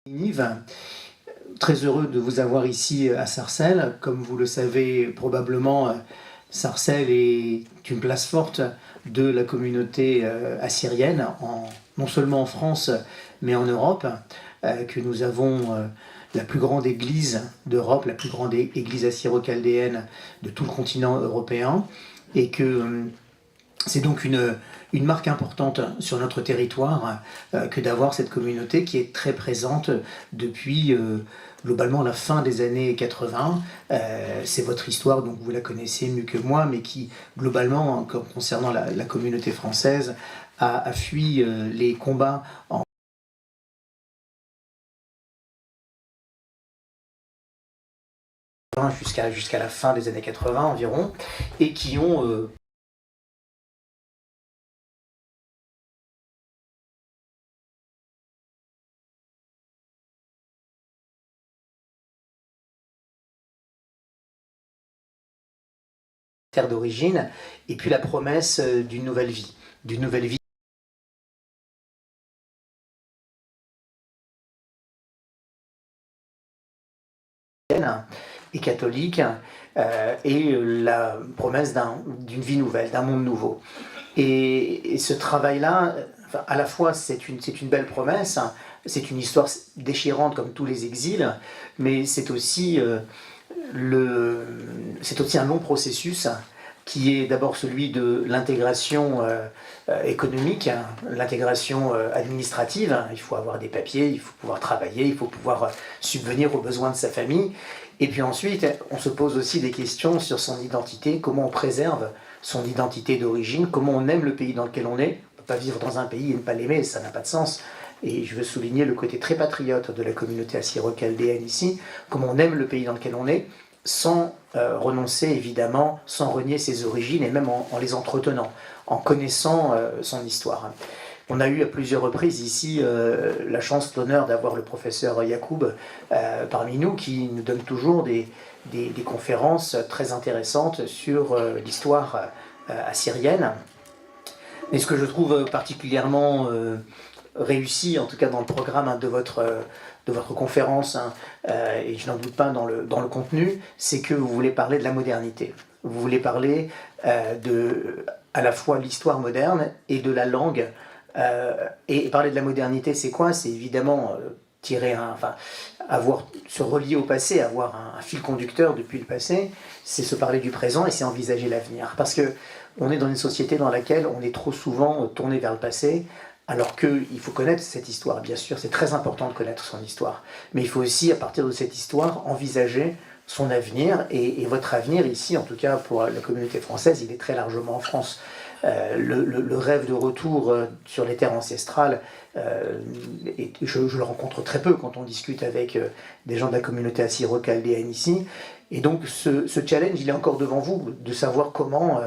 Nineveh. Très heureux de vous avoir ici à Sarcelles. Comme vous le savez probablement, Sarcelles est une place forte de la communauté assyrienne, non seulement en France, mais en Europe, que nous avons la plus grande église d'Europe, la plus grande église assyro-chaldéenne de tout le continent européen, et que c'est donc une marque importante sur notre territoire que d'avoir cette communauté qui est très présente depuis globalement la fin des années 80. C'est votre histoire, donc vous la connaissez mieux que moi, mais qui globalement, concernant la communauté française, a fui les combats jusqu'à la fin des années 80 environ, et qui ont terre d'origine, et puis la promesse d'une nouvelle vie, et catholique, et la promesse d'une vie nouvelle, d'un monde nouveau. Et ce travail-là, enfin, à la fois c'est une belle promesse, c'est une histoire déchirante comme tous les exils, mais c'est aussi un long processus qui est d'abord celui de l'intégration économique, l'intégration administrative. Il faut avoir des papiers, il faut pouvoir travailler, il faut pouvoir subvenir aux besoins de sa famille. Et puis ensuite, on se pose aussi des questions sur son identité, comment on préserve son identité d'origine, comment on aime le pays dans lequel on est. On ne peut pas vivre dans un pays et ne pas l'aimer, ça n'a pas de sens. Et je veux souligner le côté très patriote de la communauté assyro-chaldéenne ici, comment on aime le pays dans lequel on est, sans renoncer évidemment, sans renier ses origines, et même en les entretenant, en connaissant son histoire. On a eu à plusieurs reprises ici la chance, l'honneur d'avoir le professeur Yacoub parmi nous, qui nous donne toujours des conférences très intéressantes sur l'histoire assyrienne. Et ce que je trouve particulièrement réussi, en tout cas dans le programme de votre conférence, et je n'en doute pas dans le contenu, c'est que vous voulez parler de la modernité. Vous voulez parler à la fois l'histoire moderne et de la langue. Et parler de la modernité, c'est quoi? C'est évidemment se relier au passé, avoir un fil conducteur depuis le passé, c'est se parler du présent et c'est envisager l'avenir. Parce que on est dans une société dans laquelle on est trop souvent tourné vers le passé, alors qu'il faut connaître cette histoire, bien sûr, c'est très important de connaître son histoire. Mais il faut aussi, à partir de cette histoire, envisager son avenir. Et votre avenir ici, en tout cas pour la communauté française, il est très largement en France. Le rêve de retour sur les terres ancestrales, et je le rencontre très peu quand on discute avec des gens de la communauté assyro-chaldéenne ici. Et donc ce challenge, il est encore devant vous, de savoir comment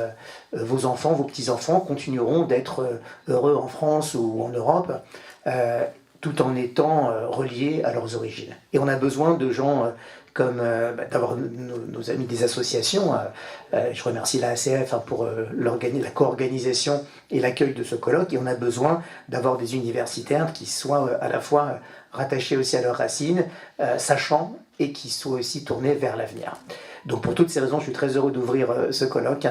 vos enfants, vos petits-enfants continueront d'être heureux en France ou en Europe, tout en étant reliés à leurs origines. Et on a besoin de gens comme d'avoir nos amis des associations. Je remercie la ACF pour la co-organisation et l'accueil de ce colloque. Et on a besoin d'avoir des universitaires qui soient à la fois rattachés aussi à leurs racines, sachant, et qui soient aussi tournés vers l'avenir. Donc pour toutes ces raisons, je suis très heureux d'ouvrir ce colloque.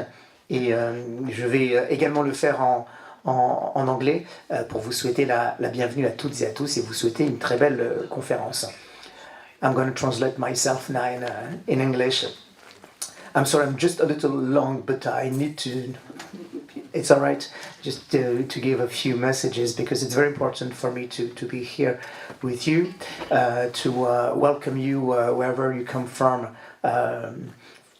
Et je vais également le faire en anglais pour vous souhaiter la bienvenue à toutes et à tous et vous souhaiter une très belle conférence. I'm going to translate myself now in English. I'm sorry, I'm just a little long, but I need to, it's all right, just to give a few messages because it's very important for me to be here with you, to welcome you wherever you come from.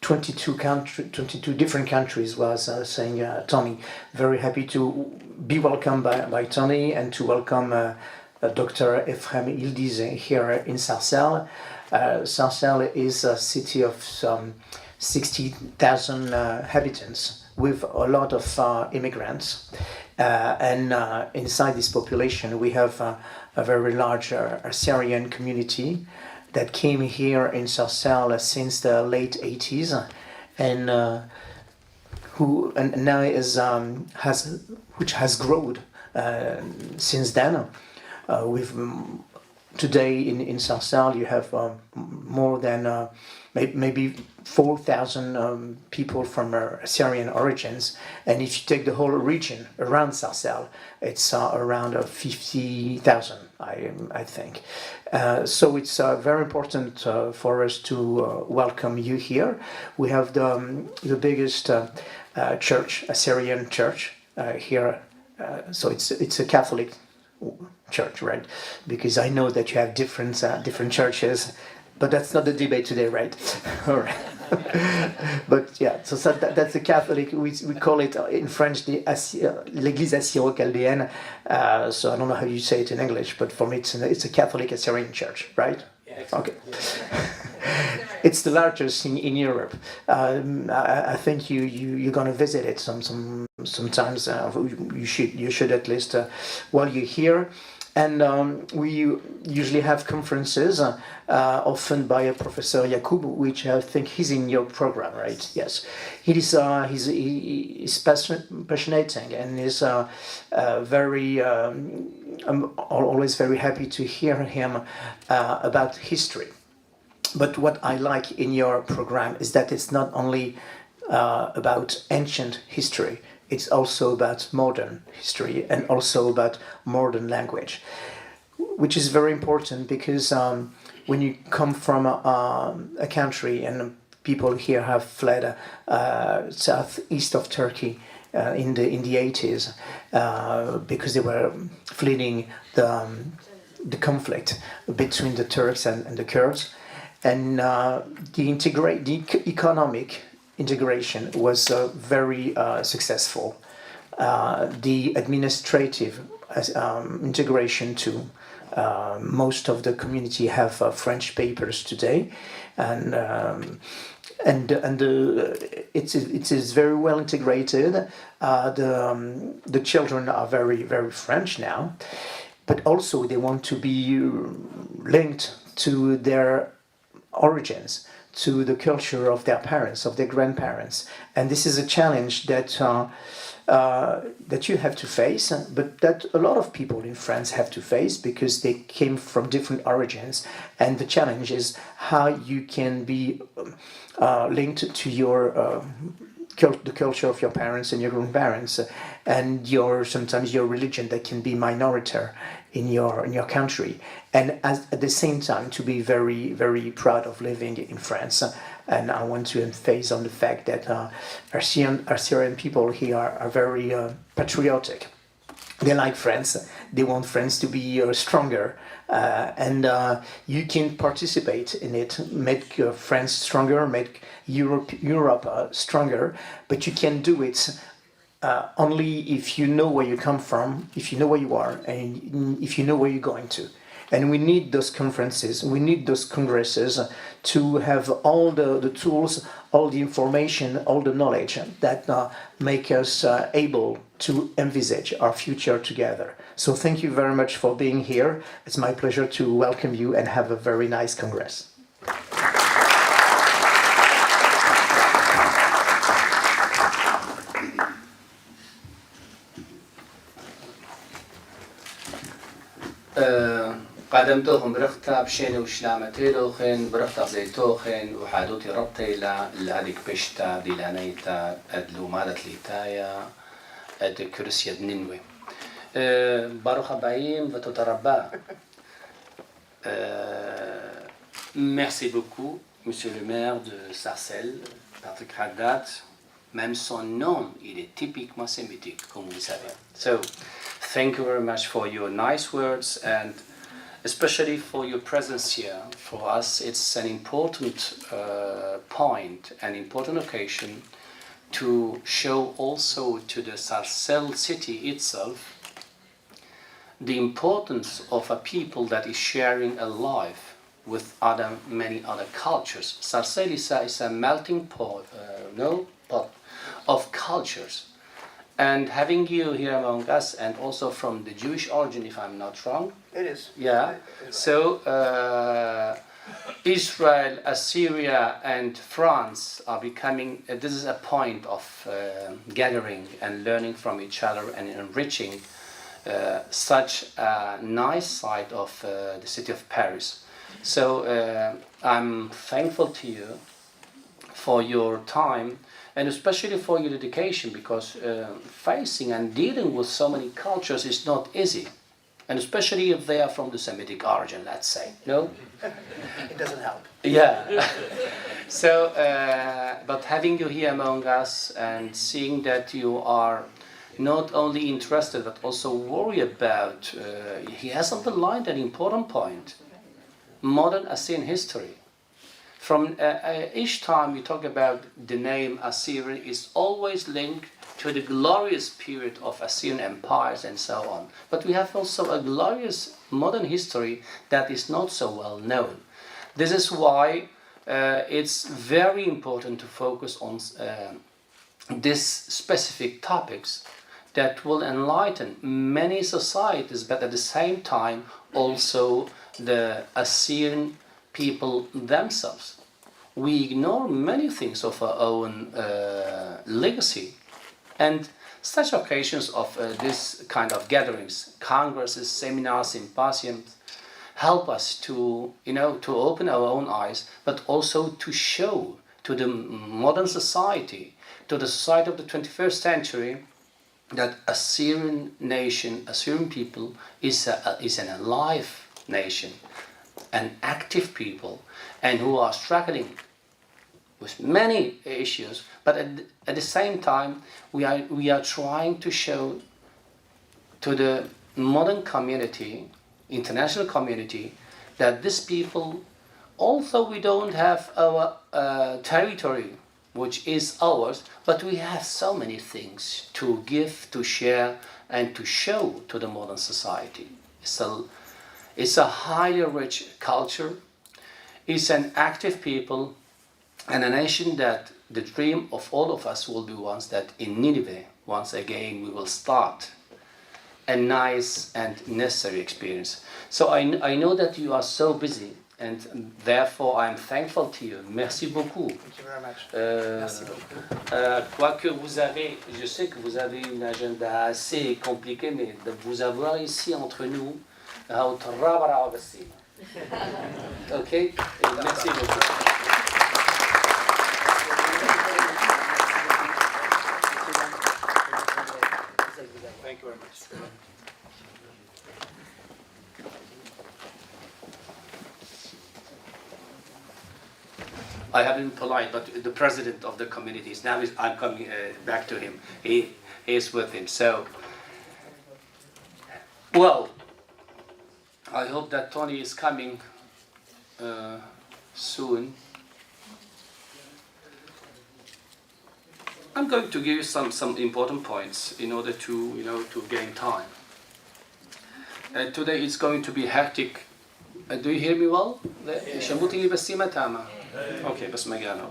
22 different countries, was saying Tony. Very happy to be welcomed by Tony and to welcome Dr. Ephraim Ildiz here in Sarcelles. Sarcelles is a city of some 60,000 inhabitants with a lot of immigrants. And inside this population we have a very large Assyrian community that came here in Sarcelles since the late 80s and now which has grown since then. With today in Sarcelles you have more than maybe 4,000 people from Assyrian origins, and if you take the whole region around Sarcelles, it's around 50,000, I think. So it's very important for us to welcome you here. We have the biggest church, Assyrian church here. So it's a Catholic church, right? Because I know that you have different churches, but that's not the debate today, right? All right. But yeah, so that's a Catholic. We call it in French l'Église assyro-chaldéenne. So I don't know how you say it in English, but for me it's a Catholic Assyrian church, right? Yeah, okay. It's the largest in Europe. I think you're gonna visit it sometimes. You should at least while you're here. And we usually have conferences, often by a Professor Yacoub, which I think he's in your program, right? Yes, he's passionate and is very. I'm always very happy to hear him about history. But what I like in your program is that it's not only about ancient history. It's also about modern history and also about modern language, which is very important because when you come from a country and people here have fled southeast of Turkey in the 80s because they were fleeing the conflict between the Turks and the Kurds, and the economic integration was very successful. The administrative integration too. Most of the community have French papers today, and it is very well integrated. The children are very very French now, but also they want to be linked to their origins, to the culture of their parents, of their grandparents, and this is a challenge that you have to face, but that a lot of people in France have to face because they came from different origins, and the challenge is how you can be linked to your the culture of your parents and your grandparents, and sometimes your religion that can be minoritaire in your country, and at the same time to be very very proud of living in France. And I want to emphasize on the fact that Assyrian people here are very patriotic. They like France. They want France to be stronger, and you can participate in it, make France stronger, make Europe stronger. But you can do it only if you know where you come from, if you know where you are, and if you know where you're going to. And we need those conferences, we need those congresses to have all the tools, all the information, all the knowledge that make us able to envisage our future together. So thank you very much for being here. It's my pleasure to welcome you and have a very nice congress. قدمتوهم برختا بشين وشلامتي لوخين برختا زيتوخين وحادوتي ربطي لهذيك بشتا ديلانيتا ادلو مالت ليتايا اد كرسيا نينوي باروخ بايم وتتربا. Merci beaucoup, Monsieur le maire de Sarcelles, Patrick Haddad. Même son nom, il est typiquement sémitique, comme vous savez. So, thank you very much for your nice words and especially for your presence here. For us, it's an important point, an important occasion to show also to the Sarcelles city itself the importance of a people that is sharing a life with many other cultures. Sarcelles is a melting pot of cultures. And having you here among us, and also from the Jewish origin, if I'm not wrong. It is. Yeah. So Israel, Assyria, and France are becoming. This is a point of gathering and learning from each other and enriching such a nice side of the city of Paris. So I'm thankful to you for your time and especially for your dedication, because facing and dealing with so many cultures is not easy, and especially if they are from the Semitic origin, let's say. No? It doesn't help. Yeah. So, but having you here among us and seeing that you are not only interested but also worry about, he has underlined an important point, modern Assyrian history. From each time we talk about the name Assyrian, is always linked to the glorious period of Assyrian empires and so on. But we have also a glorious modern history that is not so well known. This is why it's very important to focus on these specific topics that will enlighten many societies, but at the same time also the Assyrian people themselves. We ignore many things of our own legacy, and such occasions of this kind of gatherings, congresses, seminars, symposiums, help us to, to open our own eyes, but also to show to the modern society, to the society of the 21st century, that Assyrian nation, Assyrian people is an alive nation, an active people, and who are struggling with many issues, but at the same time we are trying to show to the modern community, international community, that these people, although we don't have our territory which is ours, but we have so many things to give, to share, and to show to the modern society. It's a highly rich culture, it's an active people, and a nation that the dream of all of us will be once that in Nineveh, once again, we will start a nice and necessary experience. So I know that you are so busy, and therefore I'm thankful to you. Merci beaucoup. Thank you very much. Merci beaucoup. Quoique je sais que vous avez une agenda assez compliqué, mais de vous avoir ici entre nous, ok? Et merci beaucoup. Thank you very much. I have been polite, but the president of the community is now. I'm coming back to him. He is with him. So, well, I hope that Tony is coming soon. I'm going to give you some important points in order to to gain time. Today it's going to be hectic. Do you hear me well? شموتي لي بس ما تامة. Okay, بس ما قالوا.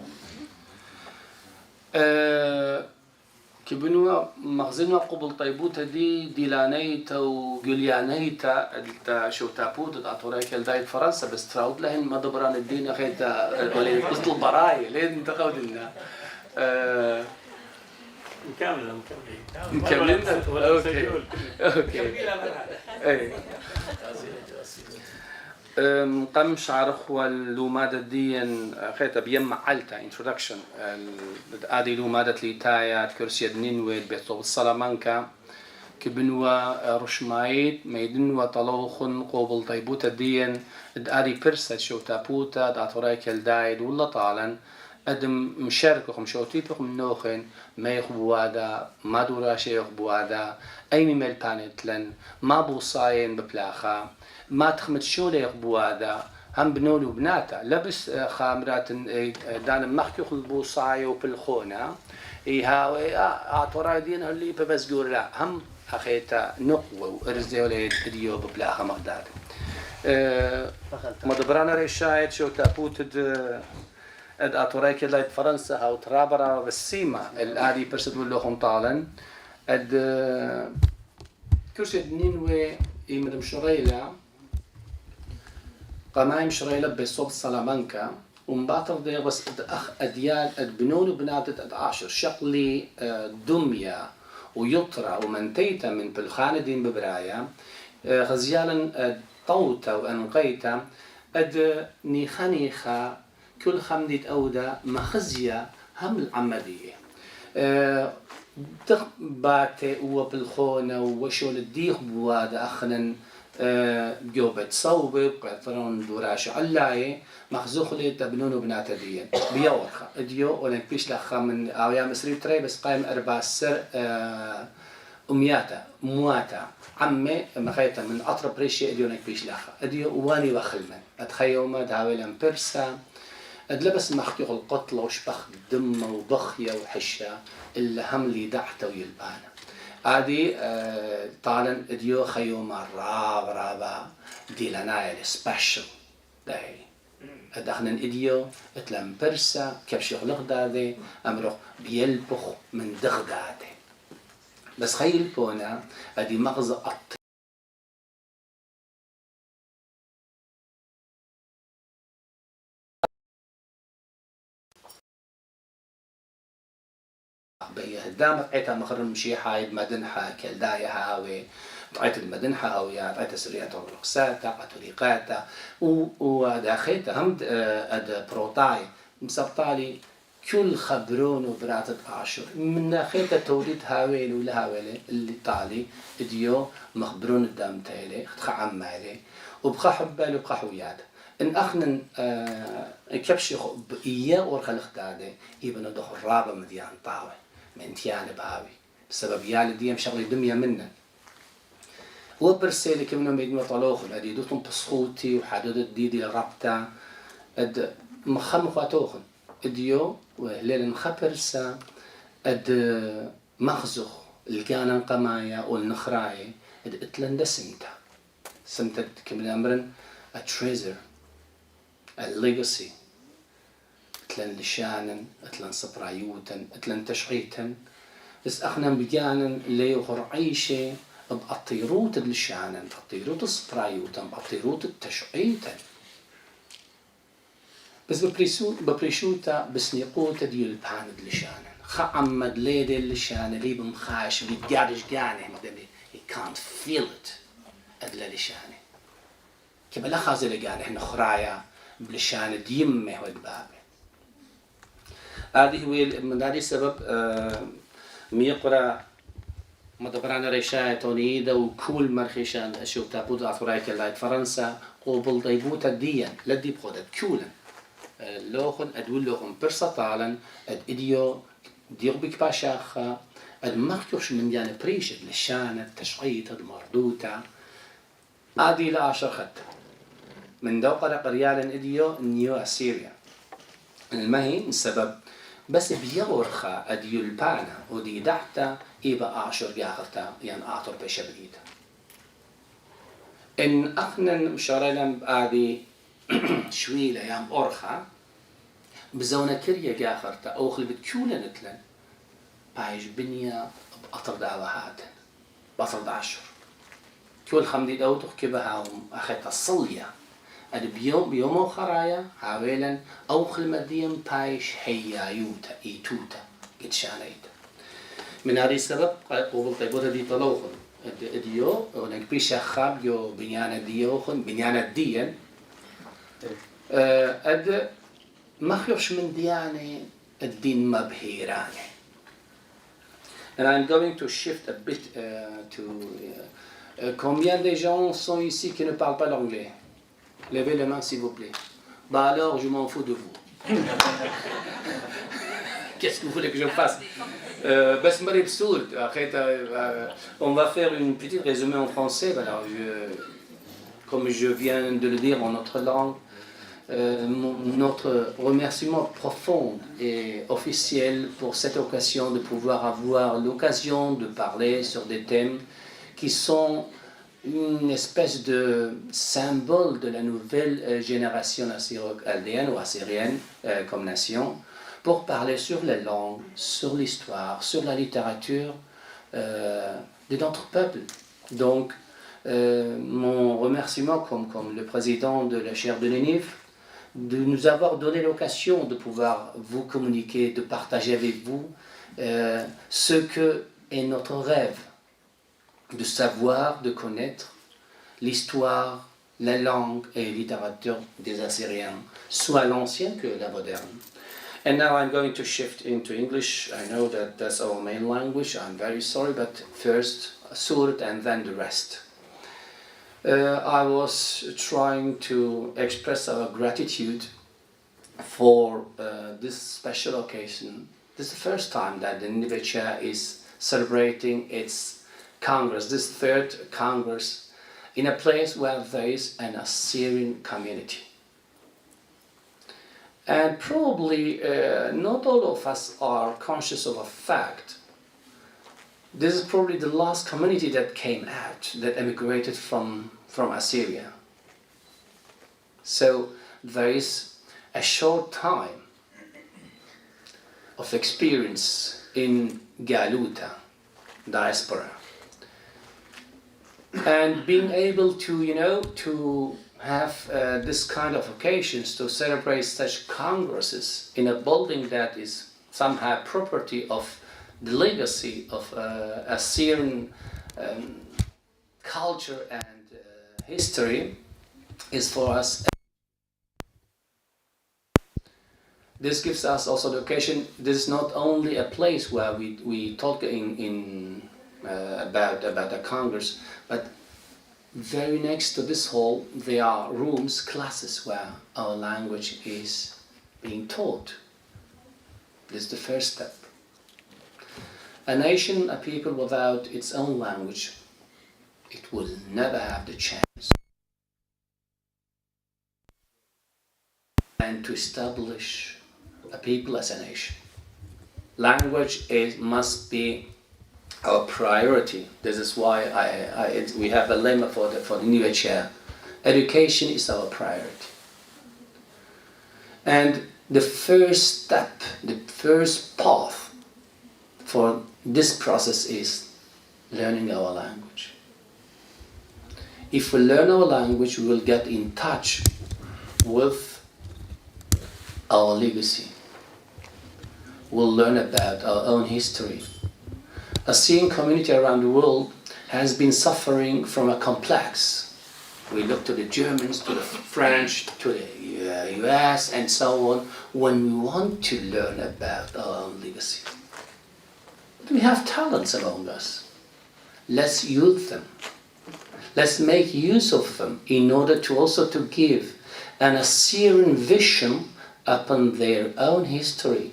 كبنوا مخزنوا قبل طيبوتا دي ديلانيتا وجوليانيتا شو تابوت الأطوراك الدايت فرنسا بس تراود لهن ما دبران الدين أخيتا ولا قصة البراية لين تقودنا. مكملين اوكي قم شعرخ واللومادة دي خيطة بيما علتا introduction هذه لومادة ليتايا كرسي نينوي بيتو السلامانكا كبنوا رشمايت ميدنوا طلوخن قوبل طيبوتا دين هذه برسة شو تابوتا داتورايك الدايد ولا طالا أدم مشاركهم شوتيبهم نوخن ما يخبوادا ما دوراشي يخبوادا أي ميمل بانتلن ما بوصاين ببلاخا ما تخمت شو لي يخبوادا هم بنولو بناتا لبس خامرات دان مخيخ البوصاي وبالخونة إيها أعطورا دين اللي ببزقور لا هم أخيتا نقوة وإرزيو لي ديو ببلاخا مغداد مدبرانا ريشايت شو تابوتد اد اتورايك لايت فرنسا او ترابرا بالسيما الادي برسد لهم طالا اد كرسي نينوي يمدم شريلا قمايم شريلا بصوب سلامانكا ومباطر دي بس اخ اديان اد بنون بنات اد عاشر شقلي دمية ويطرى ومنتيتا من بالخانة دين ببرايا غزيالا طوتا وأنقيتا أد نيخا كل خمدت أودا مخزيا هم العملية باتي وبالخونة وشول الديخ بواد أخنا جوبت صوبة قطرون دوراش علاي مخزوخلي تبنون بنات ديان بيورخا اديو ولا بيش لخا من أيام مصري تري بس قايم 4 سر أمياتا مواتا عمي مخيطة من أطرب ريشي اديو نكبيش لخا اديو واني وخلمن اتخيوما داولا برسا ادلبس مخيوخ القتل وشبخ دم وبخية وحشة اللي هم لي دعته ويلبانا ادي طالا اديو خيوما رابا دي لنايا سبيشل داي ادخنا اديو اتلم برسا كبشي غلق دادي امروخ بيلبخ من دغدادي بس خيل بونا ادي مغزى بيهدام قطعتها مخرم مشي حايد مدنحة كالداية هاوي قطعت المدنحة هاوية قطعت سريعة ورقساتها قطريقاتها وداخلتها هم اد بروتاي مسبطالي كل خبرون وبراتة عاشر من ناخيتها توليد هاويل ولا هاويل اللي طالي اديو مخبرون الدم تايلي خدخ عمالي وبقى حبالي وبقى حوياد ان اخنا كبشي إياه ورخلخ دادي يبنو دخل رابا مديان طاوي من تيان بهاوي بسبب يال ديم شغلي دمية منا وبرسيلي كمنا ميدنا طلوخل ادي دوتم بسخوتي وحدود الديدي لربطة اد مخم خواتوخن اديو وهلال نخبرسا اد مخزخ الكانا قمايا والنخراي اد اتلن سمتا سمتا كمنا امرن a treasure a legacy اتلن لشانا اتلن سبرايوتا اتلن تشعيتا بس اخنا بجانا اللي يخر عيشة بأطيروت لشانا بأطيروت سبرايوتا بأطيروت التشعيتا بس ببريشوتا بسنيقوتا ديال الباند لشانا خعمد ليدي لشانا لي بمخاش بيتقارش قانه he can't feel it ادلا لشانا كما لا خازل قانه نخرايا بلشان ديمه والبابه هذه هو من هذا السبب ميقرا مدبران ريشاية تونيدا وكل مرخيشان اشوف تابود اثرايك لايت فرنسا قبل طيبوتا ديا لدي بخودت كولا لوخن ادول لوخن برسطالا اد اديو ديغ بك باشاخا اد مخيوش من جانب بريشد لشانة التشعيط المردوتا ادي لا عشر خط من دوقة قريالا اديو نيو اسيريا المهين السبب بس بيورخا اديو البانا ودي دحتا إيبا عشر جاهرتا يعني آخر بشبريتا إن أخنا مشارلم بعدي شويلة يام أورخا بزونا كريا جاهرتا أوخل بتكولا نتلن بايش بنيا بأطر دعوهات بأطر دعشر كل خمدي دوتو كبهاهم أخيطا الصلية أد بيوم خرايا عاويلا أوخل مديم بايش هيايوتا إيتوتا قد شانيتا من هذا السبب قبل طيبوتا دي طلوخن ديو ونك بيشا خاب يو بنيانا ديوخن بنيانا ديان اد ما خيوش من دياني الدين مبهيراني. And I'm going to shift a bit combien de gens sont ici qui ne parlent pas l'anglais? Levez la main s'il vous plaît. Bah alors je m'en fous de vous. Qu'est-ce que vous voulez que je fasse? On va faire une petite résumé en français. Alors, comme je viens de le dire en notre langue, notre remerciement profond et officiel pour cette occasion de pouvoir avoir l'occasion de parler sur des thèmes qui sont une espèce de symbole de la nouvelle génération assyro-chaldéenne ou assyrienne comme nation, pour parler sur les langues, sur l'histoire, sur la littérature de notre peuple. Donc, mon remerciement comme le président de la chaire de Nineveh, de nous avoir donné l'occasion de pouvoir vous communiquer, de partager avec vous ce que et notre rêve de savoir, de connaître l'histoire, la langue et la littérature des Assyriens, soit l'ancienne que la moderne. And now I'm going to shift into English. I know that that's our main language. I'm very sorry, but first Surat and then the rest. I was trying to express our gratitude for this special occasion. This is the first time that the Nineveh Chair is celebrating its Congress, this third Congress, in a place where there is an Assyrian community. And probably not all of us are conscious of a fact. This is probably the last community that came out, that emigrated from Assyria. So there is a short time of experience in Galuta, diaspora. And being able to, to have this kind of occasions to celebrate such congresses in a building that is somehow property of the legacy of Assyrian culture and history is for us. This gives us also the occasion. This is not only a place where we talk about a congress, but very next to this hall there are rooms, classes where our language is being taught. This is the first step. A nation, a people without its own language, it will never have the chance and to establish a people as a nation. Language must be our priority. This is why we have a lemma for the Nineveh Chair. Education is our priority. And the first step, the first path for this process is learning our language. If we learn our language, we will get in touch with our legacy. We'll learn about our own history. A Assyrian community around the world has been suffering from a complex. We look to the Germans, to the French, to the US and so on, when we want to learn about our own legacy. But we have talents among us. Let's use them. Let's make use of them in order to also to give an Assyrian vision upon their own history.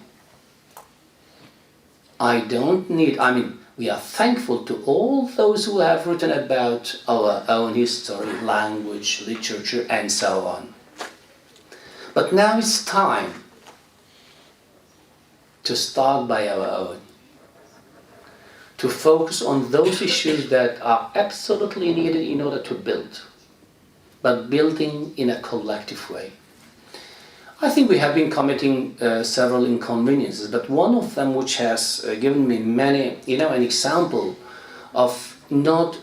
We are thankful to all those who have written about our own history, language, literature, and so on. But now it's time to start by our own, to focus on those issues that are absolutely needed in order to build, but building in a collective way. I think we have been committing several inconveniences, but one of them which has given me an example of not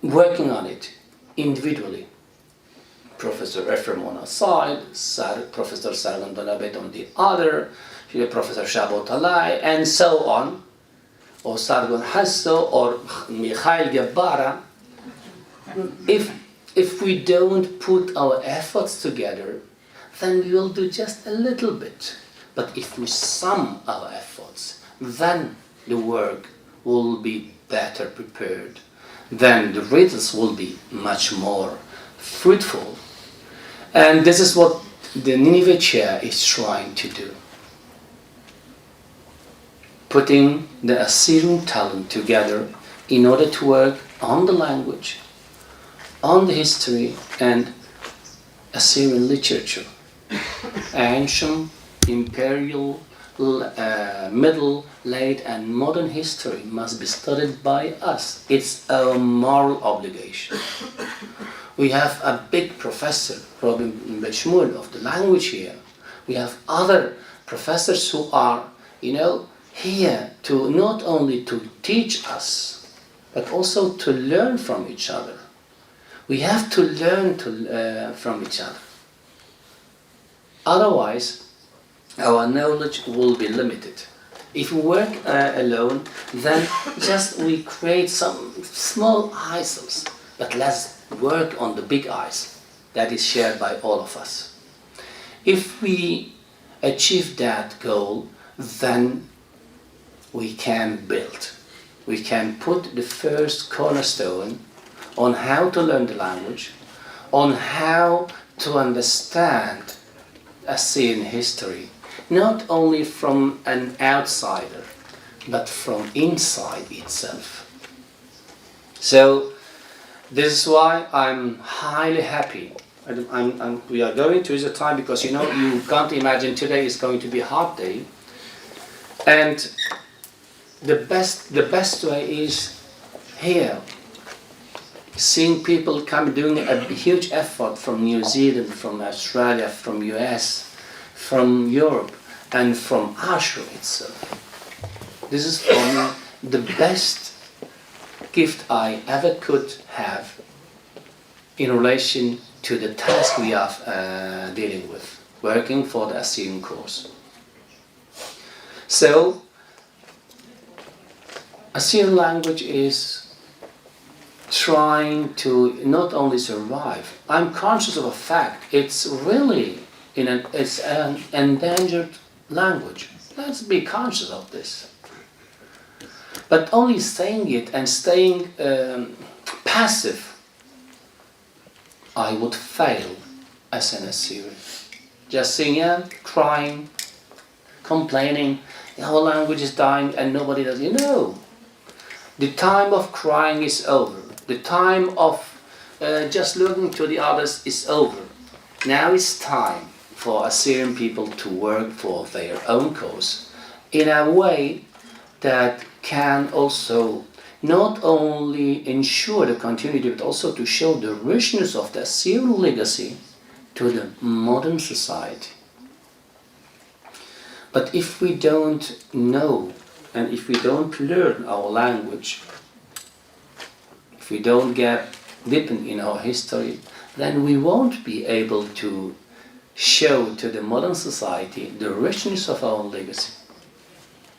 working on it individually. Professor Ephraim on our side, Professor Sargon Donabet on the other, Professor Shabot Alai, and so on, or Sargon Hasso, or Mikhail Gabbara. If we don't put our efforts together, then we will do just a little bit. But if we sum our efforts, then the work will be better prepared. Then the results will be much more fruitful. And this is what the Nineveh Chair is trying to do. Putting the Assyrian talent together in order to work on the language, on the history, and Assyrian literature. Ancient, imperial, middle, late, and modern history must be studied by us. It's our moral obligation. We have a big professor, Robin Bechmul, of the language here. We have other professors who are, here to not only to teach us, but also to learn from each other. We have to learn from each other. Otherwise, our knowledge will be limited. If we work alone, then just we create some small isles, but let's work on the big ice that is shared by all of us. If we achieve that goal, then we can build. We can put the first cornerstone on how to learn the language, on how to understand Assyrian history, not only from an outsider, but from inside itself. So this is why I'm highly happy. We are going to the time because you can't imagine today is going to be a hard day, and the best way is here, seeing people come doing a huge effort from New Zealand, from Australia, from US, from Europe, and from Asia itself. This is for me the best gift I ever could have in relation to the task we are dealing with, working for the Assyrian course. So, Assyrian language is trying to not only survive. I'm conscious of a fact. It's really it's an endangered language. Let's be conscious of this. But only saying it and staying passive, I would fail as an Assyrian. Just singing, crying, complaining, our language is dying and nobody does. The time of crying is over. The time of just looking to the others is over. Now it's time for Assyrian people to work for their own cause in a way that can also not only ensure the continuity, but also to show the richness of the Assyrian legacy to the modern society. But if we don't know and if we don't learn our language, if we don't get deepened in our history, then we won't be able to show to the modern society the richness of our legacy.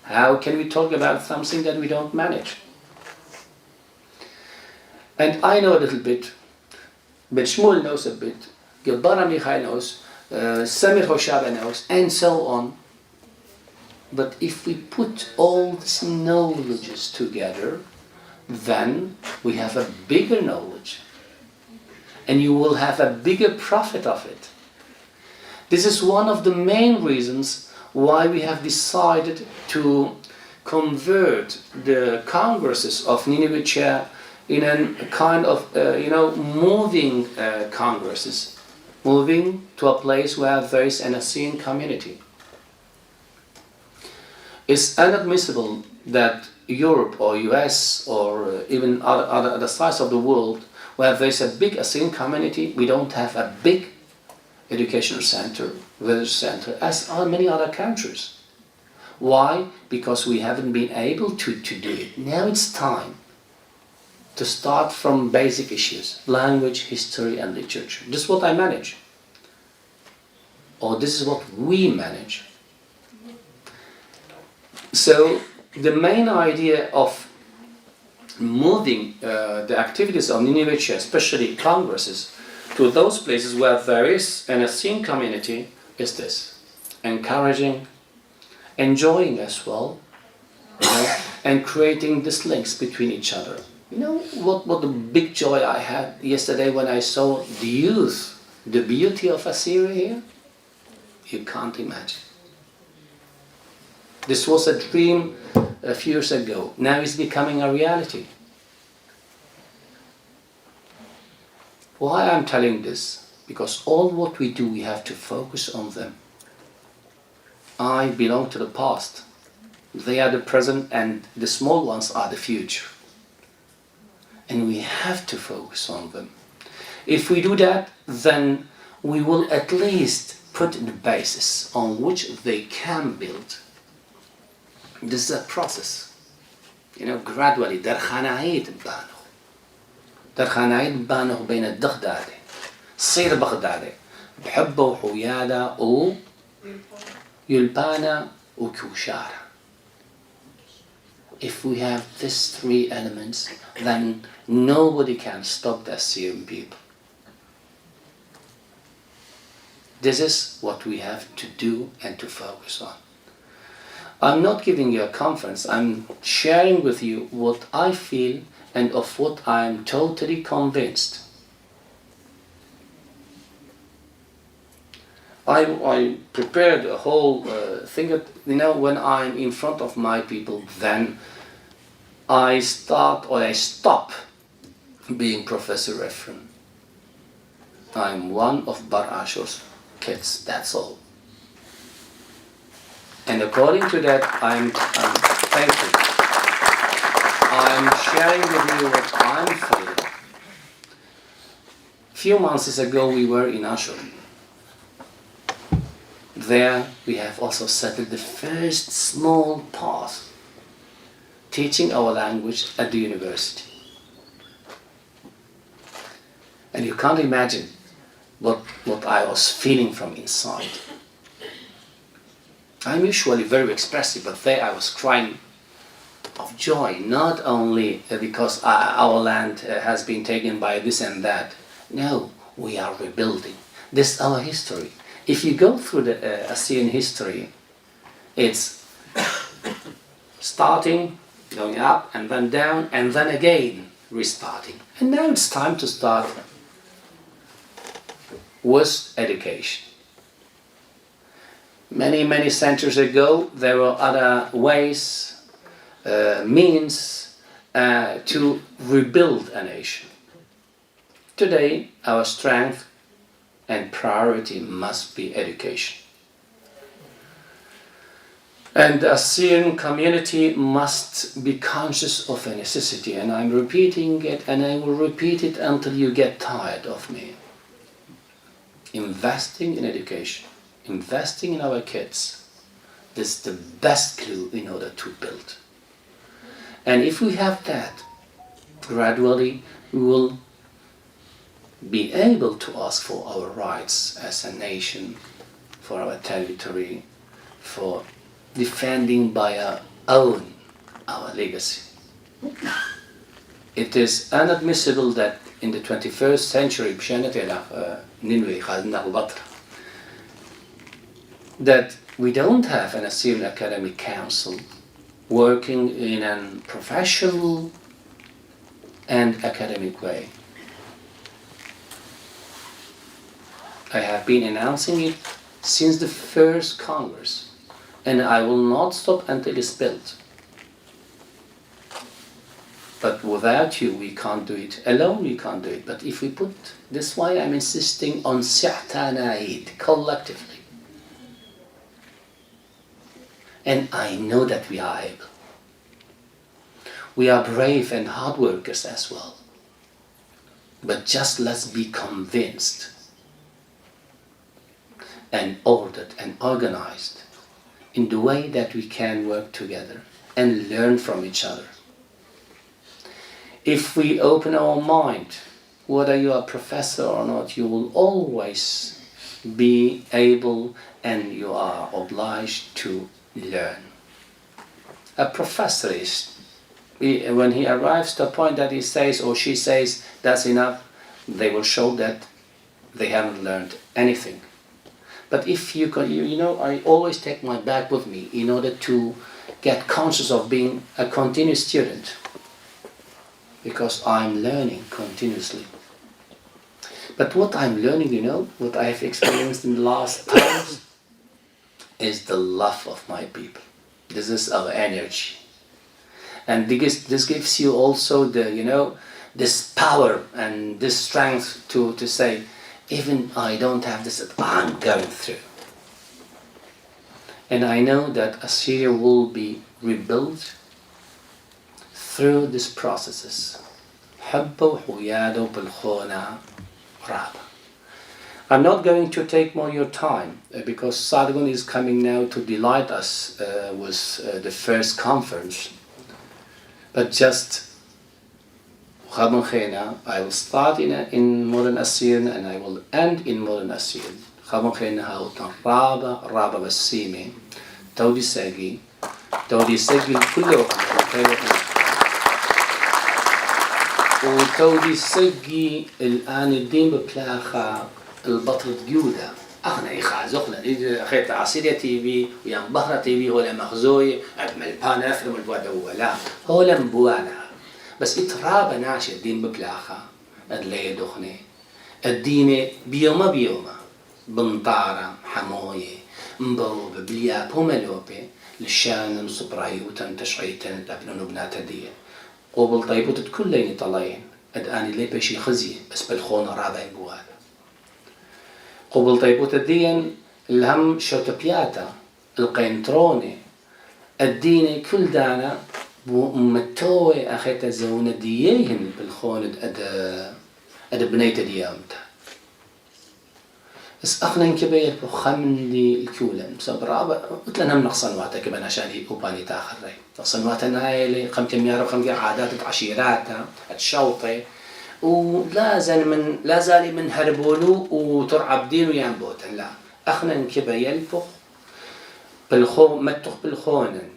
How can we talk about something that we don't manage? And I know a little bit, but Shmuel knows a bit, Gebara Michai knows, Samir Hoshaba knows, and so on. But if we put all these knowledges together, then we have a bigger knowledge. And you will have a bigger profit of it. This is one of the main reasons why we have decided to convert the congresses of Nineveh in a kind of, moving congresses, moving to a place where there is an Assyrian community. It's inadmissible that Europe or US or even other sides of the world where there's a big Assyrian community, we don't have a big educational center, village center, as are many other countries. Why? Because we haven't been able to do it. Now it's time to start from basic issues, language, history, and literature. This is what I manage. Or this is what we manage. So the main idea of moving the activities of Nineveh, especially congresses, to those places where there is an Assyrian community is this: encouraging, enjoying as well, and creating these links between each other. You know what the big joy I had yesterday when I saw the youth, the beauty of Assyria here? You can't imagine. This was a dream a few years ago. Now it's becoming a reality. Why I'm telling this? Because all what we do, we have to focus on them. I belong to the past. They are the present, and the small ones are the future. And we have to focus on them. If we do that, then we will at least put the basis on which they can build. This is a process. Gradually. در خناعيد بانو. در خناعيد بانو بين الدغدادة. صير بغدادة. بحبه وحيادة يلبانا وكوشارة. if we have these three elements, then nobody can stop the Assyrian people. This is what we have to do and to focus on. I'm not giving you a conference, I'm sharing with you what I feel and of what I'm totally convinced. I prepared a whole thing that, when I'm in front of my people, then I stop being Professor Ephraim. I'm one of Bar Ashur's kids, that's all. And according to that, I'm thankful. I'm sharing with you what I'm feeling. A few months ago we were in Ashur. There we have also settled the first small path, teaching our language at the university. And you can't imagine what I was feeling from inside. I'm usually very expressive, but there I was crying of joy, not only because our land has been taken by this and that. No, we are rebuilding. This is our history. If you go through the Assyrian history, it's starting, going up, and then down, and then again restarting. And now it's time to start with education. Many, many centuries ago, there were other ways, means to rebuild a nation. Today, our strength and priority must be education. And the Assyrian community must be conscious of a necessity, and I'm repeating it, and I will repeat it until you get tired of me. Investing in education, investing in our kids, this is the best clue in order to build. And if we have that, gradually we will be able to ask for our rights as a nation, for our territory, for defending by our own our legacy. It is inadmissible that in the 21st century, that we don't have an Assyrian Academic Council working in a professional and academic way. I have been announcing it since the first Congress, and I will not stop until it's built. But without you, we can't do it. Alone, we can't do it. But if we put, this why I'm insisting on Si'tanaid, collectively. And I know that we are able. We are brave and hard workers as well. But just let's be convinced and ordered and organized in the way that we can work together and learn from each other. If we open our mind, whether you are a professor or not, you will always be able and you are obliged to learn. A professor is, when he arrives to a point that he says or she says, that's enough, they will show that they haven't learned anything. But if you can, I always take my bag with me in order to get conscious of being a continuous student, because I'm learning continuously. But what I'm learning, what I have experienced in the last times, is the love of my people. This is our energy. And this gives you also the, this power and this strength to say, even I don't have this, I'm going through. And I know that Assyria will be rebuilt through these processes. I'm not going to take more of your time because Sargon is coming now to delight us with the first conference. But just I will start in modern Assyrian and I will end in modern Assyrian. Raba Basimi Todi Segi كله وتودي السقي الآن الدين ببلاخة البطل جودة أخنا يخازقنا إذا أخيت عصيرة تي في ويان بحرة تي في ولا مخزوي أجمل بان أفرم البوادة ولا هو لم بوانا بس إتراب ناش الدين ببلاخة اللي دخني الدين بيوما بنطارة حموية مبو ببليا بوملوبي للشان صبراي وتن تشعيتن لابن بنات دي قبل طيبوت كلين طلعين الآن لي بشي خزي بس بالخون رابع بوال قبل طيبوت الدين الهم شوتبياتا القينتروني الدين كل دانا متوي أخيت زون ديين بالخون أد بنيت ديامتا بس أخنا كبير بخمدي الكولن بسبب رابع قلت هم نقصنواتا كمان عشان يباني تاخر ري نقصنواتا نايلي 500 عادات عشيراتها الشوطي لا زال من هربولو وترعب دينو ينبوتن لا أخنا كبير يلفخ بالخون متخ بالخونن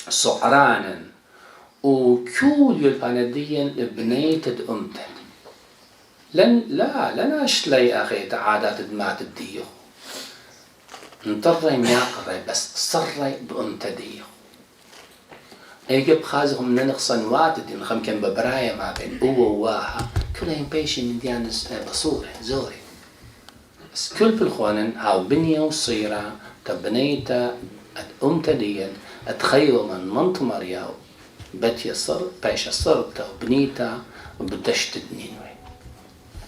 صعرانا وكل يلبانديا بنيت أمتن لا أشتلي أخي عادات دمات الديو انطري مياقري بس صري بأمتديو يجب خازهم ننقصن واتد نخم كان ببرايا ما بين واها كلهم بيشي من ديان بصورة زوري بس كل بالخوانن هاو بنية وصيرة تبنيتا أمتديا أتخيو من منطمر ياو بتي الصر بيش الصر تاو بنيتا وبدشت النينوي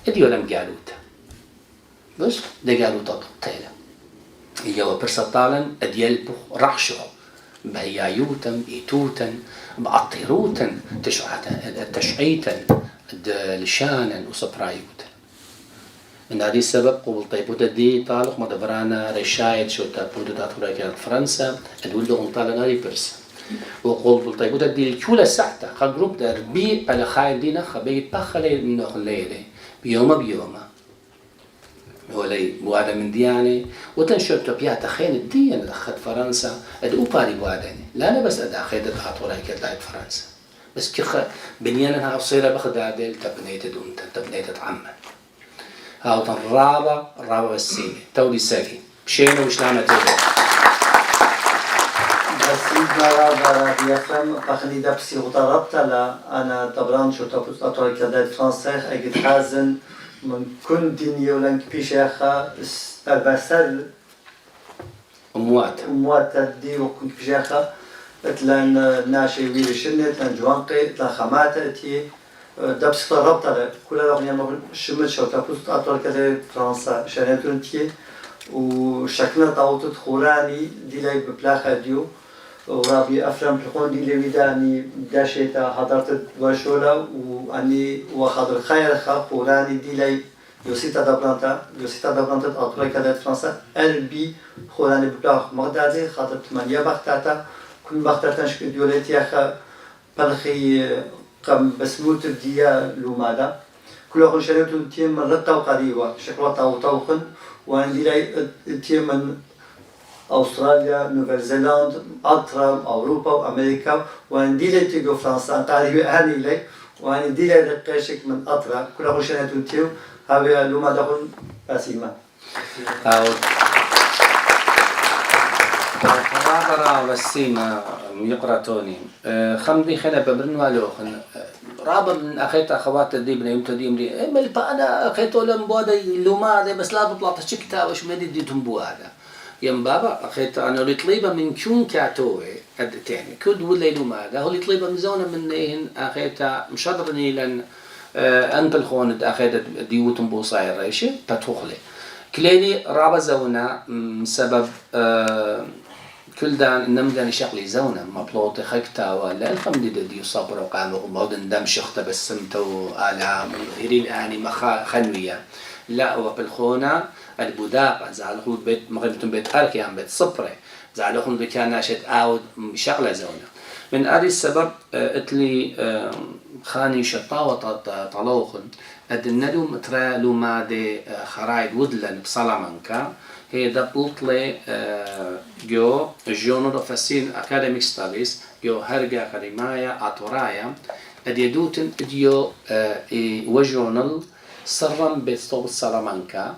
اديو لم قالوتا بس دي قالوتا طيلة يجوا برسطالا اديلبو رحشو بهيايوتن ايتوتن بعطيروتن تشعيتن لشانا وصبرايوتن من هذه السبب قبل طيبوتا دي طالق مدبرانا رشايد شو تابوتا تاتورا كانت فرنسا ادولو غنطالا ناري برسا وقبل طيبوتا دي كولا ساعتا خجروب دا ربي على خاين دينا خبيت بخلي منو خليلي بيوما ولي بوادا من دياني وتنشر تبيات خين الدين لخد فرنسا ادو باري بواداني لا أنا بس أدا خيدة خاطورة كتلاعب فرنسا بس كخ بنيانها أصيرة بخدادل تبنيت دونتا تبنيت تعمل هاو الرابع السيمي تولي ساكي بشينا وش نعمل تولي بس إذا بيفهم بخلي دبسي وطربت لا أنا طبعاً شو تبص أطول كذا فرنسا أجد حازن من كل دنيا ولن بيشاخا البسل أموات دي وكنت بيشاخا تلان ناشي ويرشنة تلان جوانقي تلان خماتة تي دبسي طربت لا كل رغم ما شمت شو تبص أطول كذا فرنسا شناتون تي وشكلنا طاوت خوراني دي لاي ببلاخة ديو ورابي أفرم بلخون دي لويداني داشيتا حضرت وشولا وأني وخضر خير خوراني دي لاي يوسيتا دبلانتا أطولي كذا فرنسا ألبي خوراني ببلاخ مغدادي خاطر تمانية بختاتا كل بختاتا شكل ديوليتي أخا بلخي قم بسموت ديا لومادا كل أخو شريتو تيم من رقة وقريبة شكلها طاوخن وعندي لاي تيم من أستراليا، نوفلزيلاند، أطرام، أوروبا وأمريكا وعندي لاي تيجو فرنسا قريبة أهني لاي وعندي لاي رقاشك من أطرام كل أخو شريتو تيم هاوي لوما دخل بسيمة. رابرا والسيما يقرأتوني خمدي خنا ببرنوا لوخن رابر من أخيت أخوات دي بنا يوم تديم دي مل أنا أخيتو لم بودا لوما ده بس لا بطلع تشكتا وش مدي ديتهم بوادا يم بابا أخيت أنا اللي طليبة من كون كاتوه قد تاني كود ولا لوما ده هو اللي طليبة من زونة منهن أخيتها مشدرني لأن أنت الخوند أخيت ديوتهم بوصاير ريشة بتوخلي كليني رابا زونا سبب كل دان النمدان شغلي زونا مبلوط خكتا ولا الخمدي دي صبر وقام ومودن دم شخت بسمتو آلام هيرين آني خنوية لا وبالخونة البوداق زعلهم بيت مغربتهم بيت أركي عم بيت صبري زعلهم بكان ناشد أود شغلة زونا من أري السبب اتلي خاني شطاوة طلوخن الندو مترالو مادي خرايد ودلن بسلامانكا هي دا بلطلي جو جونر اوف فاسين اكاديميك ستاديز يو هرجع قريمايا أطورايا أديدوتن إديو وجونل صرم بستوب سلامانكا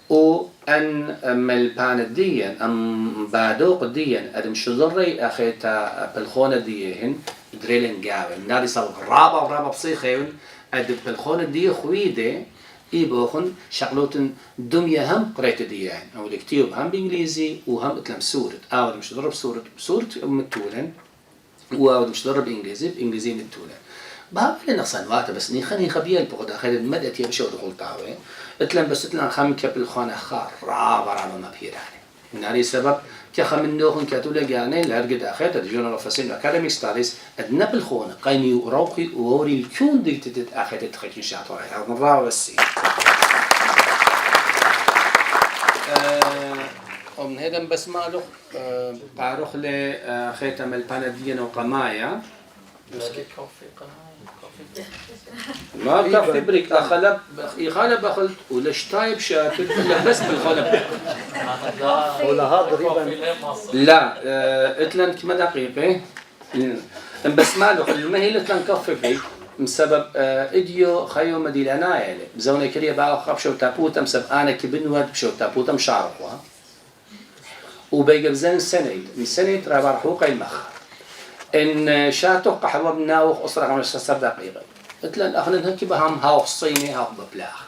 و أن ملبان ديان أم بعدوق ديان أدم شذري أخيتا بالخونة ديهن دريلن جاون نادي صار رابع بصيخين أدب بالخونة دي خويدة إيبوخن شغلوتن دمية هم قريت ديان أو الكتيب هم بإنجليزي وهم اتلم سورة أو مش ضرب سورة متولن وأو مش ضرب بإنجليزي متولن بهذا صنواته بس خليني خبيل بقول داخل المدة تي بشو دخول تعوي اتلم بس اتلم خم كبل الخانة خار رابع ما بيراني من هذا السبب كخم النوخن كتولا جاني لهرجة داخل الجورنال اوف اسين اكاديميك ستاديز ادنا بالخونة قيني وروقي ووري الكون دي تت اخر تخكين شاطر هذا مرة بس ومن هذا بس مالو بعرف ل خيتم الباندية وقمايا ما كفي بريك أخلب يخالب أخل ولا شتايب شاكل ولا بس بالخلب ولا هذا تقريبا لا اتلن كم دقيقة بس ماله ما هي اتلن كفي بريك بسبب إديو خيو مديلنا يعني بزونة كريه بقى خاب شو تابوتا بسبب أنا كبنوات بشو تابوتا مشارقها وبيجي بزن سنة رابع حقوق المخ إن شاتو قحوة بناوخ أسرع 15 دقيقة اتلن أخلن هكي بهم هاو الصيني هاو ببلاخ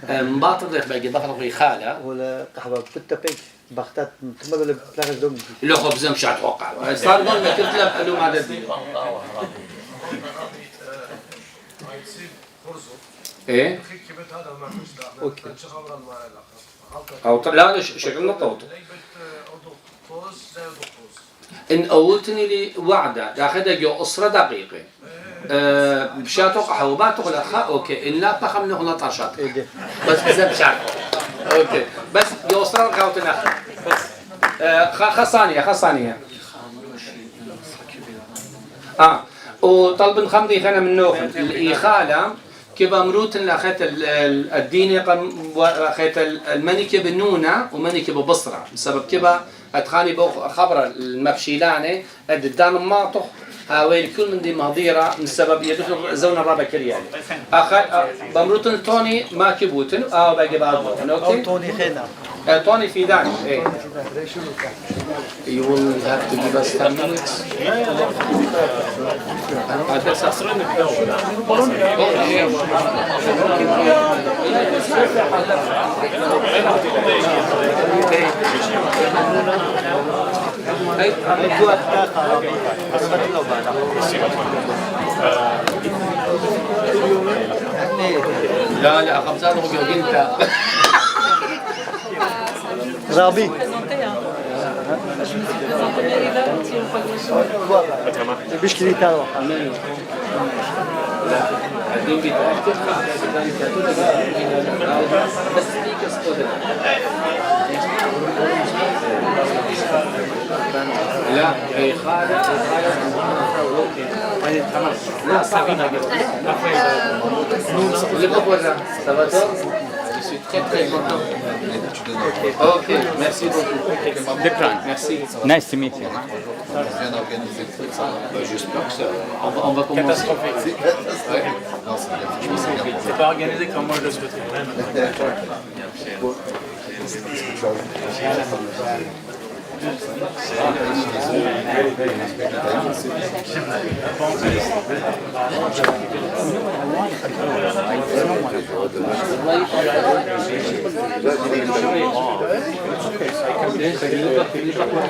مباطر لك باقي ضغط في خالة ولا قحوة بتتبيك بختات تمبل بلاغ دوم لو خبزم شات وقع صار قلنا كنت لك ألوم هذا الدين إيه اوكي أو لا شكلنا طوط إن أولتني لي وعدة داخل جو أسرة دقيقة بشاتو قحوة باتو لا خا أوكي إن لا بخم نخلنا طرشات بس بزاف شعر أوكي بس جو أسرة قاوتنا خصانية وطلب خمدي خنا من نوخ الإخالة كيف أمروتن لأخذت الدين أخذت الملكة بنونة وملكة ببصرة بسبب كذا أتخاني بو خبر المبشيلانة الدان ماطخ هاوي كل من دي مهضيرة من سبب يدخل زون الرابع كريالي أخذ بمروتن توني ما كبوتن أو باقي بعضهم أوكي توني خينا توني في داني إيه You will have to give us 10 minutes. لا خبزات هو جوجينتا رابي بيشتري تاو لا اي خالد لا صافينا Je suis très très content. Ok, merci beaucoup. Dekran. Merci. Nice to meet you. J'espère que ça. On va commencer. Catastrophique. Ouais. C'est pas organisé comme moi je le souhaitais.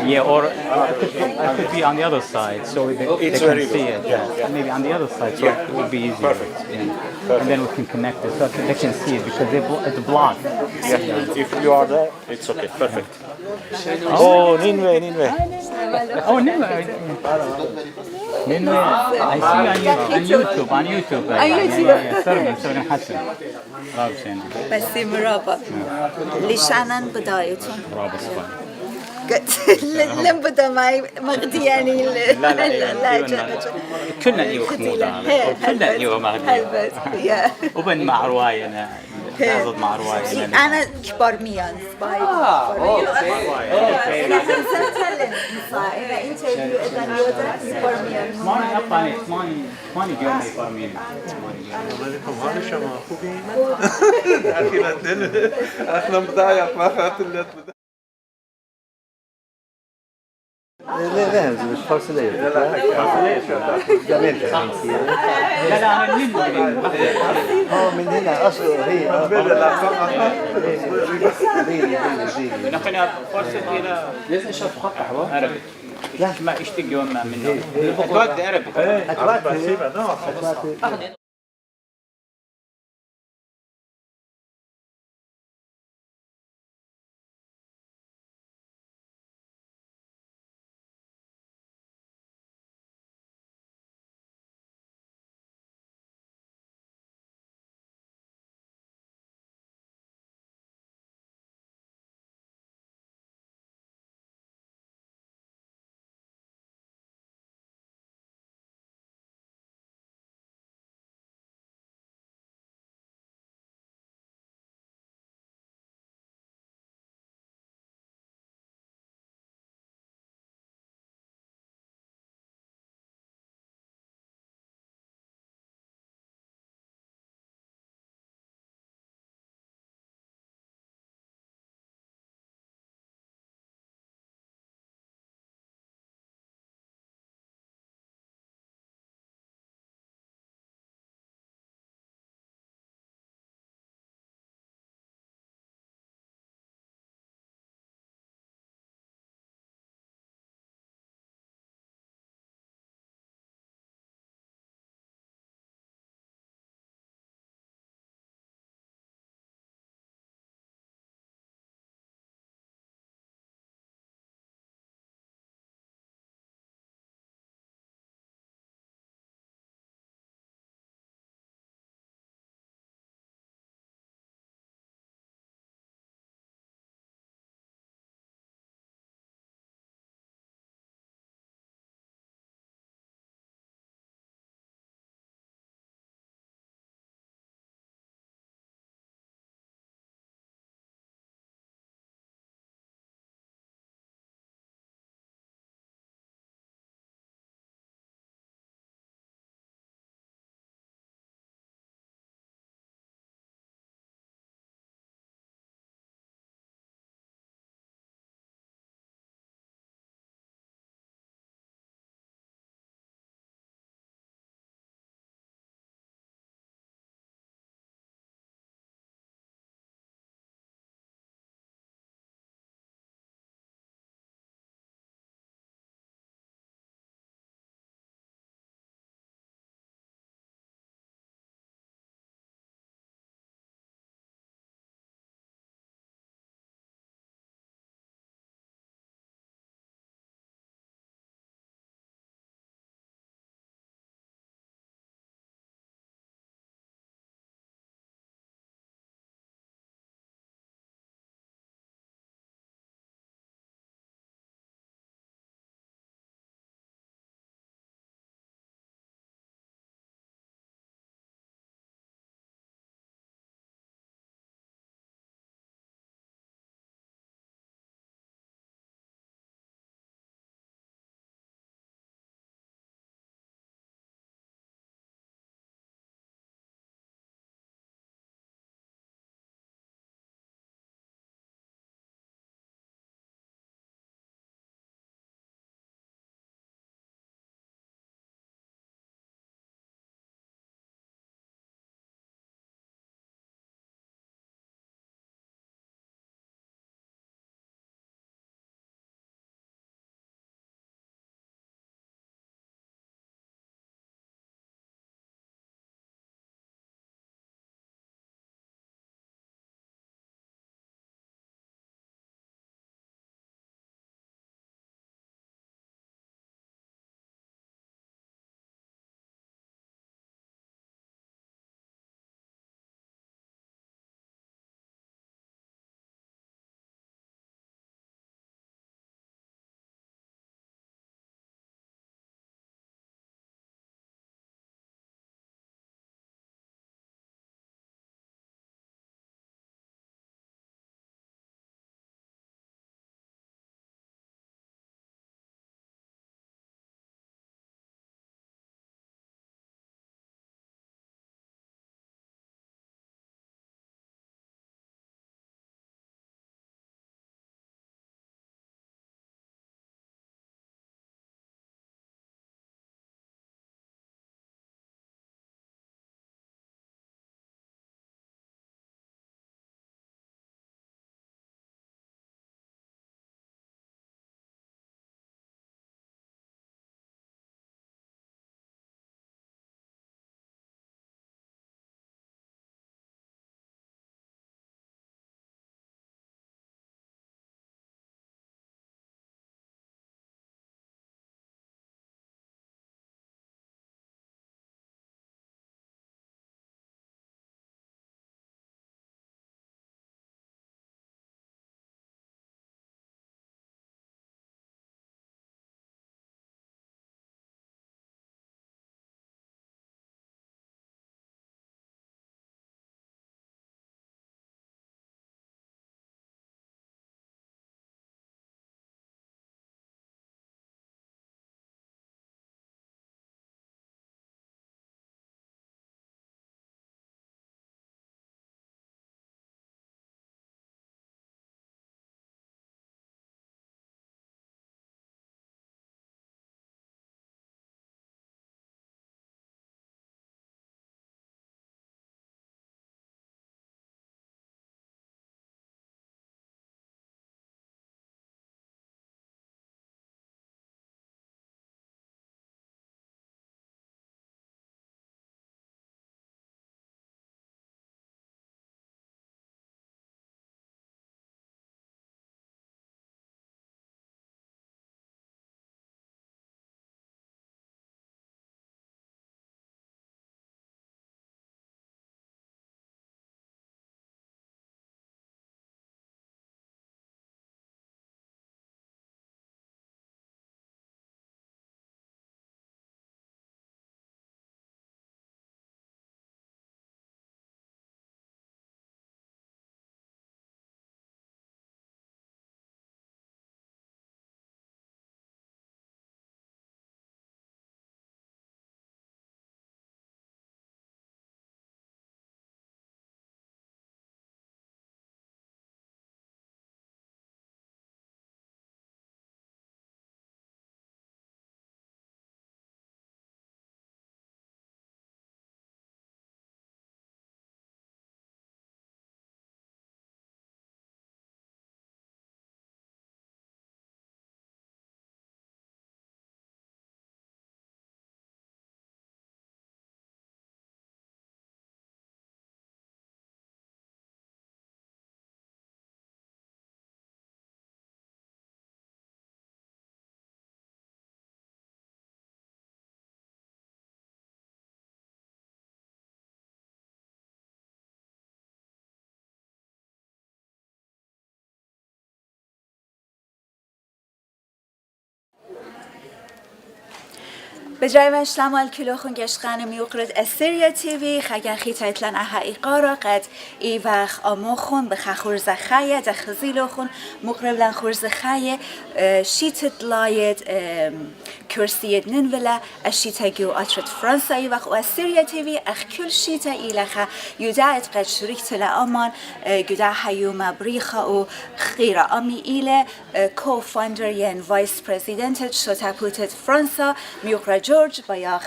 Yeah, or I could be on the other side, so they can see it. Yeah. Maybe on the other side, so it would be easier. Perfect. Yeah. And then we can connect it so they can see it because it's blocked. Yeah. If you are there, it's okay. Perfect. Oh, Nineveh. Oh, Nineveh. Nineveh. I see on YouTube. On YouTube. Sergan Hassan. بس مرابط لشانن بدايتهم لم بدا معي مغدي يعني لا كنا ايوه خمودة كنا ايوه مغدي وبن مع رواية حافظ مع رواية أنا كبار ميان أنا نزلت إذا انترفيو إذا نيودا كبار ميان ثمانية أباني ثمانية جيومي فرمين احنا مضايق ما خاطر لا مش فاصلية لا أنا من هنا أصله هي نحن فرصة إلى لازم نشرب خط قهوة عربي لا ما اشتي يوم من الوقت عربي بجای شلام الکلوخون گشتن میوقرد استریا تیوی خگن خیتایت لن احقیقا قد ای وقت آموخون بخخورز خیه دخزیلوخون مقرب لن خورز خیه شیتت لاید کرسیت ننولا الشیتا جو اترت فرانسا ای وقت و استریا تیوی اخ کل شیتا ایلخه یودعت قد شریکت لأمان گدا حیوم بریخا و خیرا امی ایله کو-فاندر ین وایس پرزیدنت شتاپوتت فرانسا میوقرد جورج بایاخ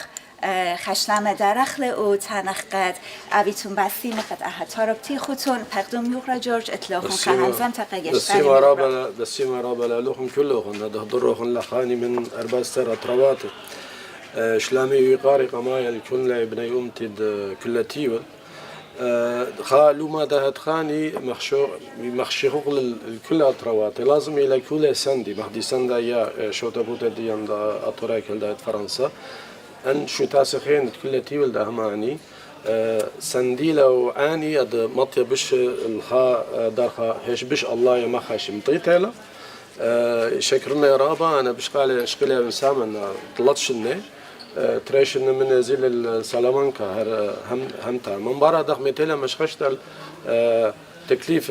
خشلم درخل او تنخقد اویتون بسیم قد احتارب تیخوتون پقدوم میوقرد جورج اطلاقون خهنزان تقیش بسيما رابلا لهم كلهم هذا ضرهم لخاني من أربعة طروات شلامي يقاري قمايا الكل ابن يمتد كلتيول خالو ما دهت خاني مخشوق الكل أطروات لازم إلى كل سندي مهدي سندا يا شو تبوت دي عند أطراك الدات فرنسا أن شو تاسخين كلتيول ده معني سندي لو أني أد مطي بش الخا دارخا هش بش الله يا مخاش مطيتها شكرنا يا رابا أنا بشقال شقلي مسامن طلعتشني تريشن من زيل السلامانكا همتا من برا دخ متلا مش خشتل تكليف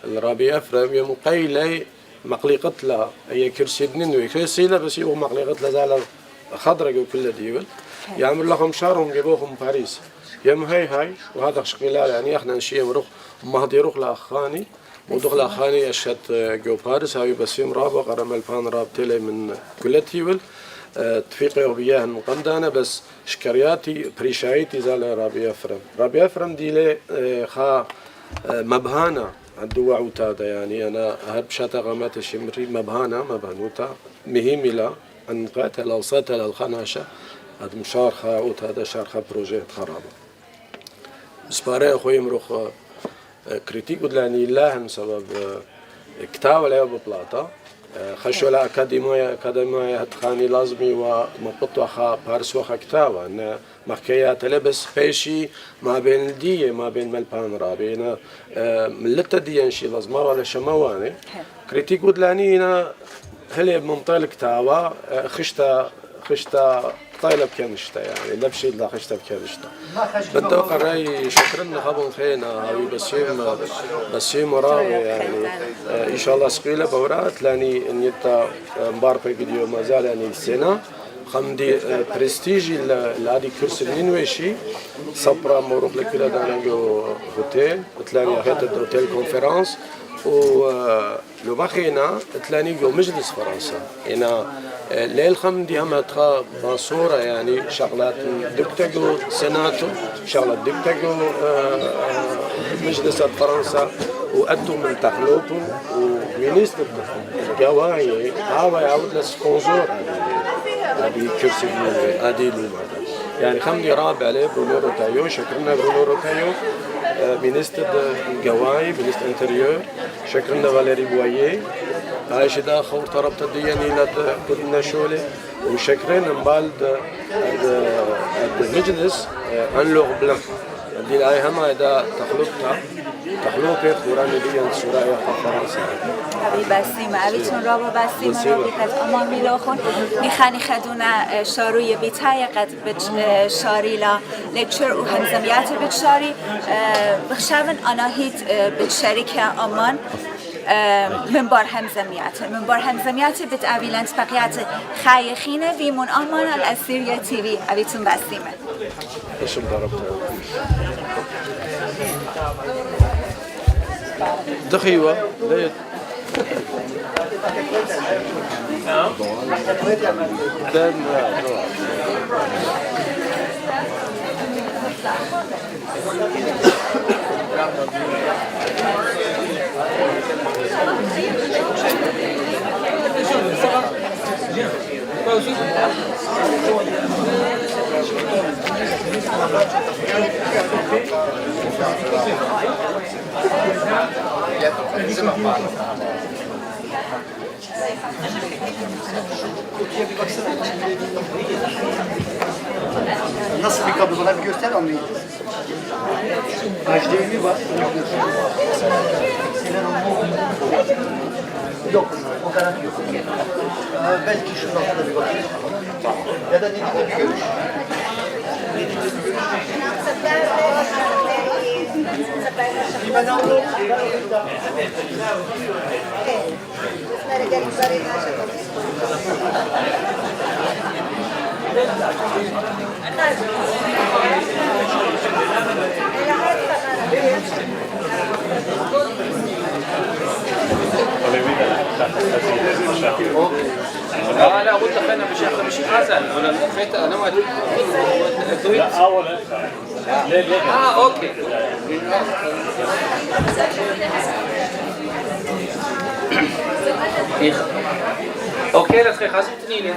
الرابي أفرم يوم قيلي مقلقت لا هي كرسي دنين وكرسي لا بس يوم مقلقت لا زال خضرة كل ديول يعمل لهم شارهم جابوهم باريس يوم هاي وهذا شقيلة يعني احنا نشيء مروح ما هدي يروح لأخاني ودخل أخاني أشهد جو باريس هاي بسيم رابع قرم الفان راب تلي من كل ديول تفيقي وبياه المقندانة بس شكرياتي بريشايتي زال رابي أفرم دي لي خا مبهانة الدواء وتادا يعني أنا هاد بشاتا غمات الشمري مبهانوتا مهمة لا أن قاتل أو ساتل الخناشة هاد مشار خا وتادا شار خا بروجيت خرابة بسباري أخوي مروخ كريتيك ودلاني الله سبب كتاب ولا ببلاطة خشولا أكاديمية هتخاني لازمي ومقطع خا بارس وخا كتابة إن محكيات لبس بيشي ما بين الدية ما بين ملبان رابينا ملتا ديانشي لازم ولا شمواني كريتيك ودلانينا هلي بمنطقة كتابة خشتا طايلة بكنشتا يعني لبشي لا خشتا بكنشتا بدو قراي شكرنا خبون خينا هاوي بسيم راوي يعني ان شاء الله سقيلة بورات لاني نيتا مباربي فيديو مازال يعني السنة خمدي برستيجي لادي كرسي نينويشي صبرا مروح لكلا دانجو هوتيل تلاني هات هوتيل كونفرنس ولو بخينا تلاني جو مجلس فرنسا هنا ليل خمدي هم تخا باصورة يعني شغلات دكتجو سيناتو شغلات دكتجو مجلس فرنسا وأدوا من تخلوبو ومينيستر الجواهي هاو يعود لسبونسور هذه كرسي هذه لوما يعني خمدي راب عليه برونو روتايو شكرنا برونو روتايو مينيستر الجواهي مينيستر انتريور شكرنا فاليري بويه عايش دا خور طربت الدياني لدنا شولي وشكرين مبالد المجلس انلوغ بلان دي لاي هما دا تخلوقت قرآن ديان سورة فرنسا أبي بسيمة أبيتون رابا بسيمة رابي قد أمان ميلاخون ميخاني خدونا شاروي بيتايا قد بشاري لا لكشر وهمزميات بتشاري بخشابن أنا هيت بتشاركة أمان منبار همزميات بتقابلن بقيات خايخينه ويمون أمان الأسيرية تيوي أبيتون بسيمة اشم ضربتها دخيوة ليت Nasıl bir kablo bana bir göster anlayayım. HDMI var. Yok, o kadar yok. Belki şu noktada bir bakayım. Ya da Nineveh'de bir görüş. لا قلت لك انا مش حسن انا خيت انا ما اوكي اوكي لا تخي خاصتني لي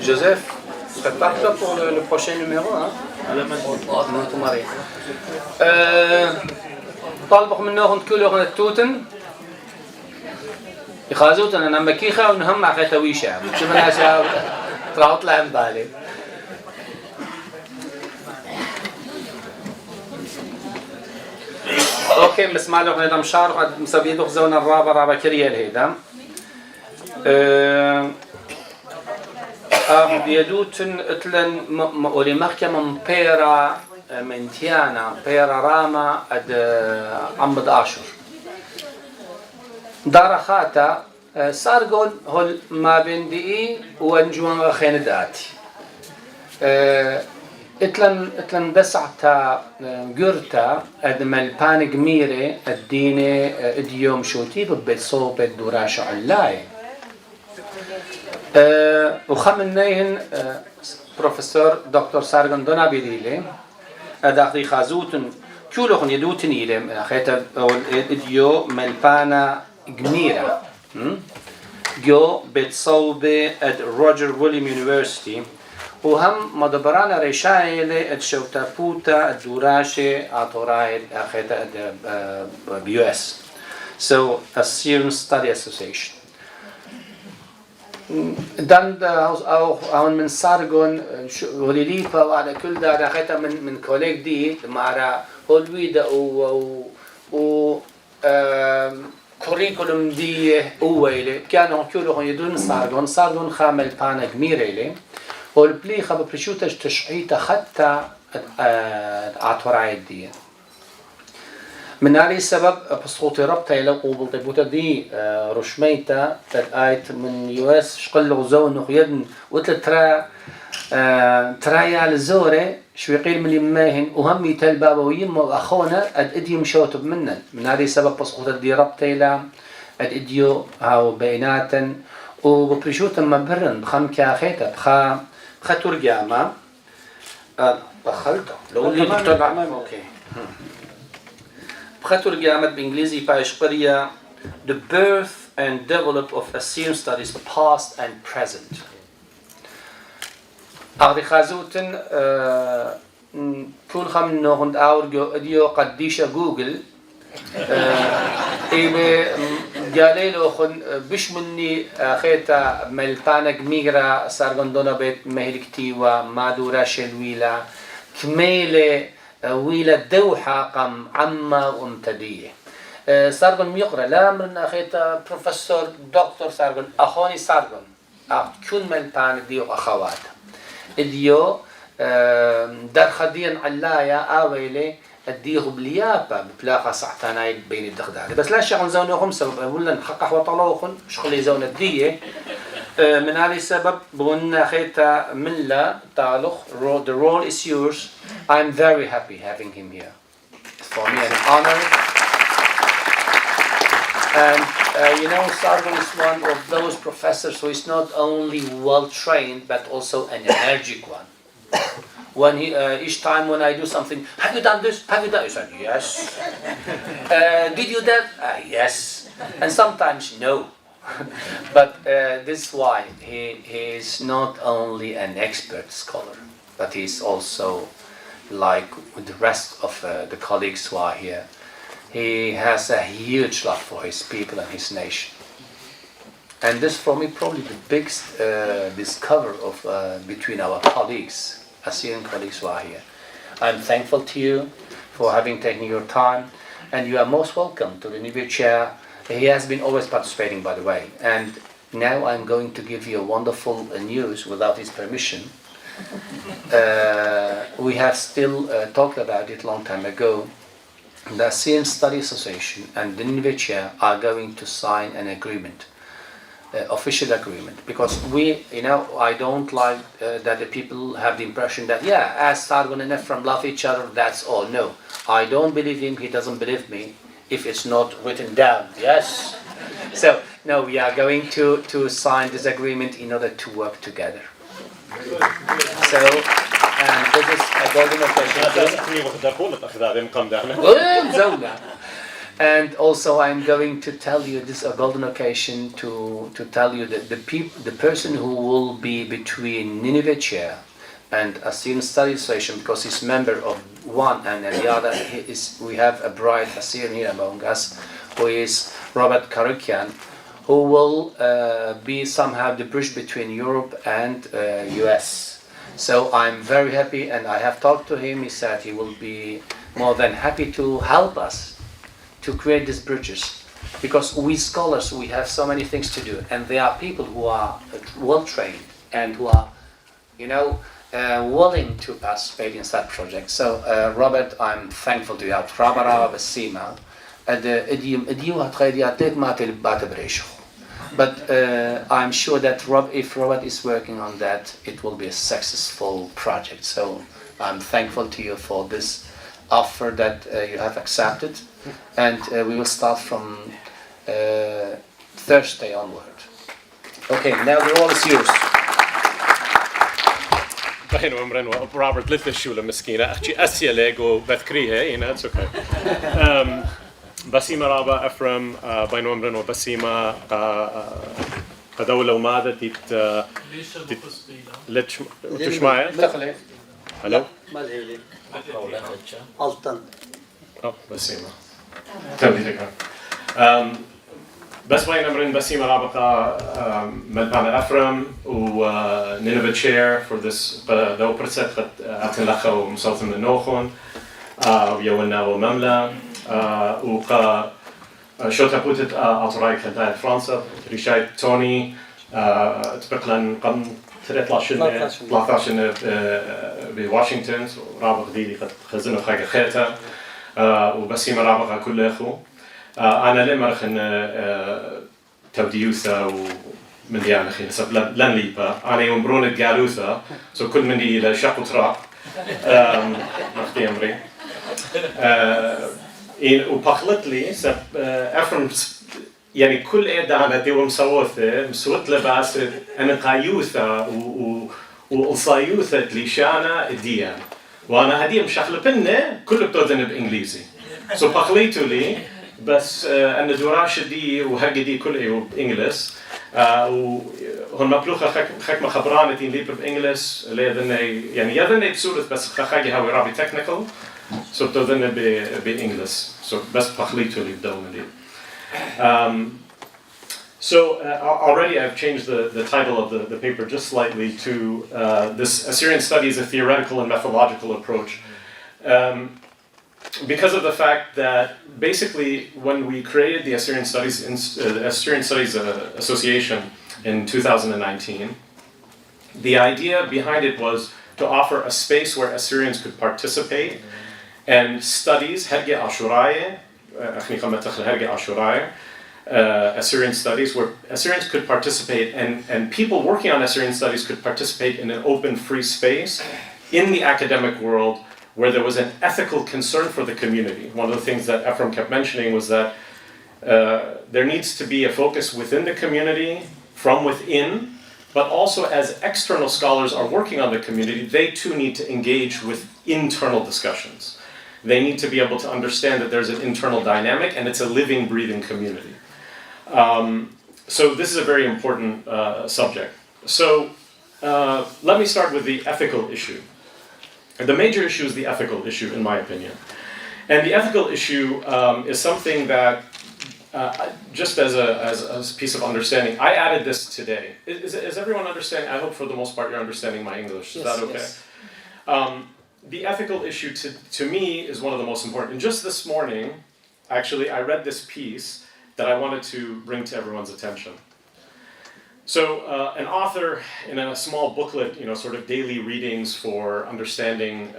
Joseph, prépare-toi pour le prochain numéro. Hein? طالبك منهم كلهم التوتن يخازوتن انا مكيخه ونهم مع خيتويشه شوف الناس تراوت لهم بالي اوكي بس ما له هذا مشار مسوي دوخ زون الرابع كريال هيدا بيدوتن اتلن اولي محكمة بيرا منتيانا بيرا راما اد عمد اشهر دار خاتا سارقون هول ما بين دي ونجوان خينداتي اتلن دسعتا قرتا اد ملبان قميري الديني اديوم شوتي ببصوب الدوراش علاي وخمنين بروفيسور دكتور سارغن دونا بيديلي داخلي خازوتن كلهم يدوتن يلم خيتا اديو ملبانا قميرة جو بتصوبة اد روجر ويليام يونيفرسيتي وهم مدبرانا ريشايلي اد شوتابوتا الدوراشي عطوراي خيتا بيو اس so a Syrian Study Association dann auch من سارغون وليليفا وعلى كل ده خيتا من كوليك دي مع هولويدا و كوريكولوم دي اويلي كانوا كلهم يدون سارغون خامل بانا كميريلي والبلي خب بريشوتش تشعيتا حتى عطوراي دي من هذا السبب بصوتي ربطة إلى قبل طيبوتا دي رشميتا تلقيت من يوس شقل غزون وخيدن وتل ترايا الزورة شويقيل من يماهن وهم يتل بابا ويما وأخونا أد إديو مشوتب منن من هذا السبب بصوتي دي ربطة إلى أد إديو هاو بيناتا وبريشوتا مبرن بخم كاخيتا بخا ترجامة بخلته لو اللي دكتور عمام أوكي بخطر جامد بإنجليزي بايشقرية The Birth and Development of Assyrian Studies Past and Present أغري خازوتن كل خم نوغند أورجو أديو قديشة جوجل إيبي جاليلو خن بش مني خيتا ملبانك ميغرا سارغندونا بيت مهلكتي ومادورا شلويلا كميلة ويلا دوحة قم عما وامتدية سارغن ميقرأ لا من أخيتا بروفيسور دكتور سارغن أخوني سارغن كون ملبان ديو أخوات ديو در خدين علايا آويلي الديو بليابا ببلاغة ساعتاناي بين الدخدار بس لا شغل زونهم سبب ولا نحقق وطلوخن شغل زون الدية من هذا السبب بقولنا خيتا من لا تعلق the role is yours. I'm very happy having him here. It's for me an honor. And you know, Sargon is one of those professors who is not only well trained but also an energetic one. When he, each time when I do something, have you done this? Have you done? He said, yes. Did you that? Yes. And sometimes no. But this is why he is not only an expert scholar, but he's also like the rest of the colleagues who are here, he has a huge love for his people and his nation. And this for me probably the biggest discovery of between our colleagues, Assyrian colleagues who are here. I'm thankful to you for having taken your time, and you are most welcome to the Nineveh chair. He has been always participating, by the way, and now I'm going to give you a wonderful news without his permission. We have still talked about it a long time ago. The Assyrian Study Association and the Nineveh chair are going to sign an agreement. Official agreement, because I don't like that the people have the impression that as Sargon and Ephraim love each other, that's all. No, I don't believe him, he doesn't believe me if it's not written down. Yes. So no, we are going to sign this agreement in order to work together. So this is a golden occasion. And also, I'm going to tell you, this is a golden occasion to tell you that the person who will be between Nineveh chair and Assyrian Study Association, because he's member of one and the other, we have a bright Assyrian here among us, who is Robert Karukian, who will be somehow the bridge between Europe and US. So I'm very happy, and I have talked to him. He said he will be more than happy to help us to create these bridges, because we scholars, we have so many things to do, and there are people who are well trained and who are, willing to participate in that project. So, Robert, I'm thankful to you. But I'm sure that if Robert is working on that, it will be a successful project. So, I'm thankful to you for this offer that you have accepted. And we will start from Thursday onward. Okay, now the role is yours. بين عمرنا وروبرت لث الشولة مسكينة أحكي أسيا ليجو بذكريها هنا it's okay. بسيمة رابع أفرم بين عمرنا وبسيمة قدولة وماذا ليش معي؟ هلو؟ ألطن. بسيمة. تبدي تكرم. بس بين أمرين بسيمة رابقة ملبانة أفرم و Nineveh chair for this دو برسات قد أتنلخة ومسلطة من النوخون ويولنا ومملة وقا شوتا بوتت أطراي خلال فرنسا ريشاي توني تبقلن قم 13 سنة بواشنطن رابق ديلي قد خزنوا خاقة خيتا وبسيمة رابقة كل أخو أنا لما رخن توديوثا ومن ديانا خي نسب لن ليبا أنا يوم برونة جالوثا سو كل من دي لشاق وطراق مختي أمري وبخلت لي سب أفرم يعني كل إدانة دي ومسوثة مسوت لباس أنا قايوثا وصايوثة ليشانا الديان وأنا هدية مشغلة بنة كله بتوذن بإنجليزي سو بخليتوا لي بس أنا دوراش دي وهجي دي كله بإنجليز وهون مبلوخة خك ما خبرانة اللي بإنجليز لذن يعني يذن بصورة بس خاجي هاوي رابي تكنيكال سو بتوذن بإنجليز سو بس بخليتوا لي بدون دي. So already I've changed the title of the paper just slightly to this Assyrian Studies, a Theoretical and Methodological Approach. Because of the fact that basically when we created the Assyrian Studies Association in 2019, the idea behind it was to offer a space where Assyrians could participate and studies Herge Ashuraye, Assyrian studies, where Assyrians could participate and people working on Assyrian studies could participate in an open, free space in the academic world where there was an ethical concern for the community. One of the things that Ephraim kept mentioning was that there needs to be a focus within the community, from within, but also as external scholars are working on the community, they too need to engage with internal discussions. They need to be able to understand that there's an internal dynamic and it's a living, breathing community. So this is a very important subject. So let me start with the ethical issue. The major issue is the ethical issue, in my opinion. And the ethical issue is something that, just as a piece of understanding, I added this today. Is everyone understanding? I hope for the most part you're understanding my English. Is that okay? Yes. The ethical issue to me is one of the most important. And just this morning, actually, I read this piece that I wanted to bring to everyone's attention. So an author in a small booklet, sort of daily readings for understanding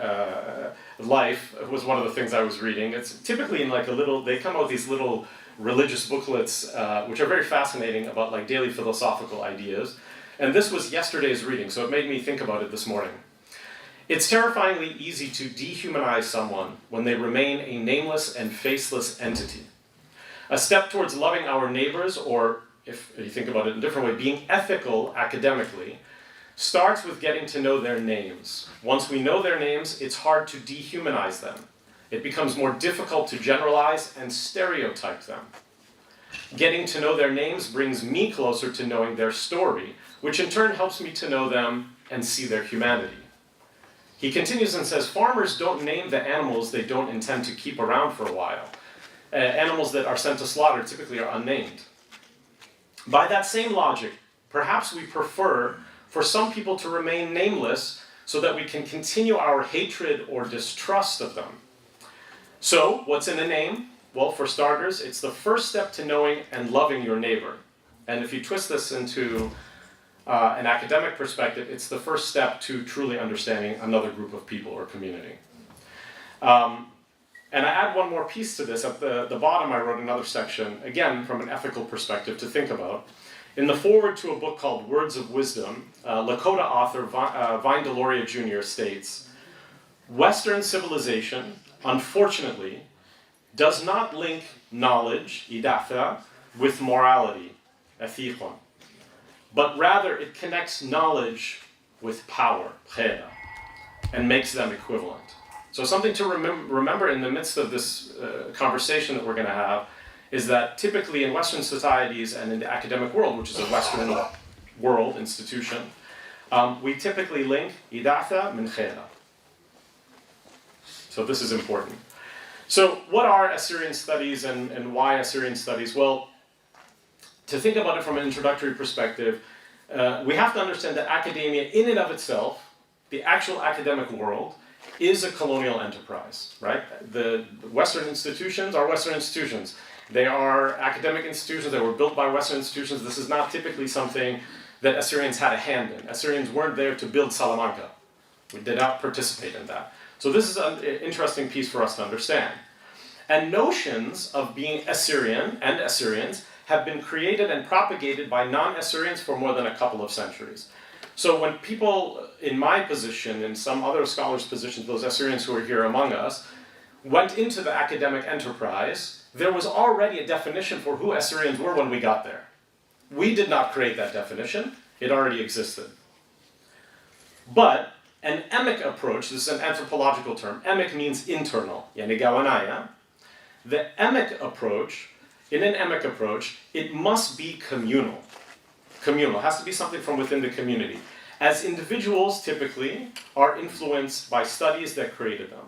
life, was one of the things I was reading. It's typically in like they come out with these little religious booklets, which are very fascinating about like daily philosophical ideas. And this was yesterday's reading, so it made me think about it this morning. It's terrifyingly easy to dehumanize someone when they remain a nameless and faceless entity. A step towards loving our neighbors, or if you think about it in a different way, being ethical academically, starts with getting to know their names. Once we know their names, it's hard to dehumanize them. It becomes more difficult to generalize and stereotype them. Getting to know their names brings me closer to knowing their story, which in turn helps me to know them and see their humanity. He continues and says, farmers don't name the animals they don't intend to keep around for a while. Animals that are sent to slaughter typically are unnamed. By that same logic, perhaps we prefer for some people to remain nameless so that we can continue our hatred or distrust of them. So, what's in a name? Well, for starters, it's the first step to knowing and loving your neighbor. And if you twist this into an academic perspective, it's the first step to truly understanding another group of people or community. And I add one more piece to this. At the bottom, I wrote another section, again, from an ethical perspective to think about. In the foreword to a book called Words of Wisdom, Lakota author Vine Deloria Jr. states, Western civilization, unfortunately, does not link knowledge, idatha, with morality, ethiqon, but rather it connects knowledge with power, kheda, and makes them equivalent. So something to remember in the midst of this conversation that we're going to have is that typically in Western societies and in the academic world, which is a Western world institution, we typically link idatha min kheda. So this is important. So what are Assyrian studies and why Assyrian studies? Well, to think about it from an introductory perspective, we have to understand that academia in and of itself, the actual academic world, is a colonial enterprise, right? The Western institutions are Western institutions. They are academic institutions that were built by Western institutions. This is not typically something that Assyrians had a hand in. Assyrians weren't there to build Salamanca. We did not participate in that. So this is an interesting piece for us to understand. And notions of being Assyrian and Assyrians have been created and propagated by non-Assyrians for more than a couple of centuries. So when people in my position, and some other scholars' positions, those Assyrians who are here among us, went into the academic enterprise, there was already a definition for who Assyrians were when we got there. We did not create that definition. It already existed. But an emic approach, this is an anthropological term, emic means internal, yani gawanaya. The emic approach, in an emic approach, it must be communal. Communal, it has to be something from within the community. As individuals typically are influenced by studies that created them.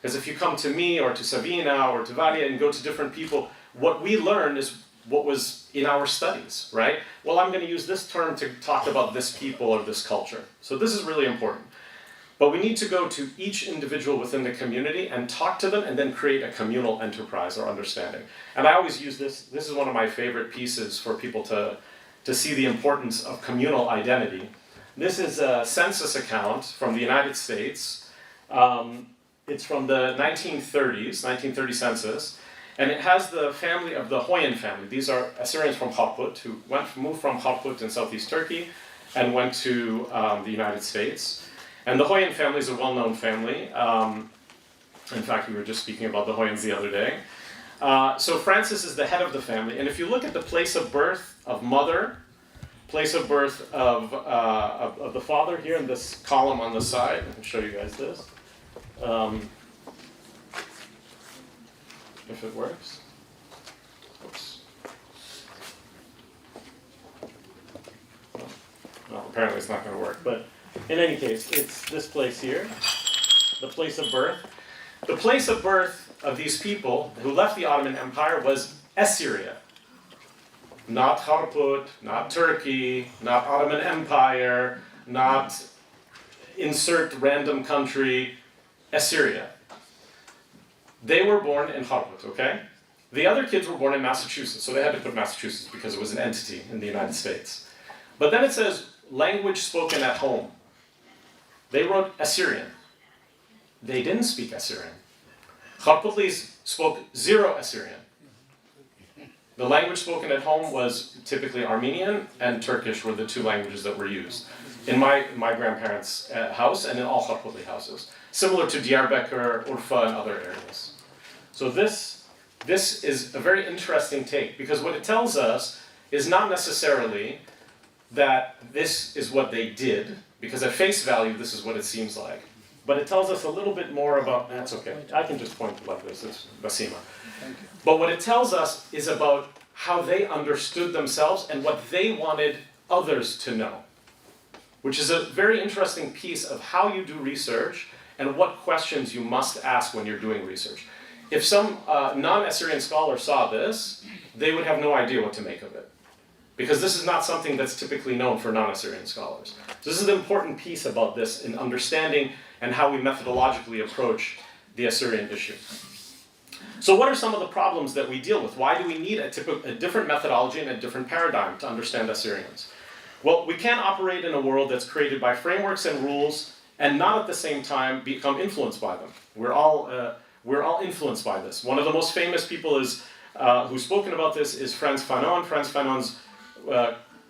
Because if you come to me or to Savina or to Valia and go to different people, what we learn is what was in our studies, right? Well, I'm going to use this term to talk about this people or this culture. So this is really important. But we need to go to each individual within the community and talk to them and then create a communal enterprise or understanding. And I always use this. This is one of my favorite pieces for people to see the importance of communal identity. This is a census account from the United States. It's from the 1930 census, and it has the family of the Hoyan family. These are Assyrians from Kharput who moved from Kharput in southeast Turkey and went to the United States. And the Hoyan family is a well-known family. In fact, we were just speaking about the Hoyans the other day. So Francis is the head of the family, and if you look at the place of birth of mother, place of birth of the father here in this column on the side, I can show you guys this. If it works. Oops. Well, apparently it's not going to work, but in any case, it's this place here. the place of birth. The place of birth of these people who left the Ottoman Empire was Assyria. Not Harput, not Turkey, not Ottoman Empire, not insert random country, Assyria. They were born in Harput, okay? The other kids were born in Massachusetts, so they had to put Massachusetts because it was an entity in the United States. But then it says, language spoken at home. They wrote Assyrian. They didn't speak Assyrian. Harputlis spoke zero Assyrian. The language spoken at home was typically Armenian and Turkish were the two languages that were used in my grandparents' house and in all Harputli houses, similar to Diyarbakir, Urfa, and other areas. So this is a very interesting take, because what it tells us is not necessarily that this is what they did, because at face value this is what it seems like, but it tells us a little bit more about, that's okay, I can just point like this, it's Basima. But what it tells us is about how they understood themselves and what they wanted others to know, which is a very interesting piece of how you do research and what questions you must ask when you're doing research. If some non-Assyrian scholar saw this, they would have no idea what to make of it, because this is not something that's typically known for non-Assyrian scholars. So this is an important piece about this in understanding and how we methodologically approach the Assyrian issue. So what are some of the problems that we deal with? Why do we need a different methodology and a different paradigm to understand Assyrians? Well, we can't operate in a world that's created by frameworks and rules and not at the same time become influenced by them. We're all influenced by this. One of the most famous people who's spoken about this is Frantz Fanon. Frantz Fanon's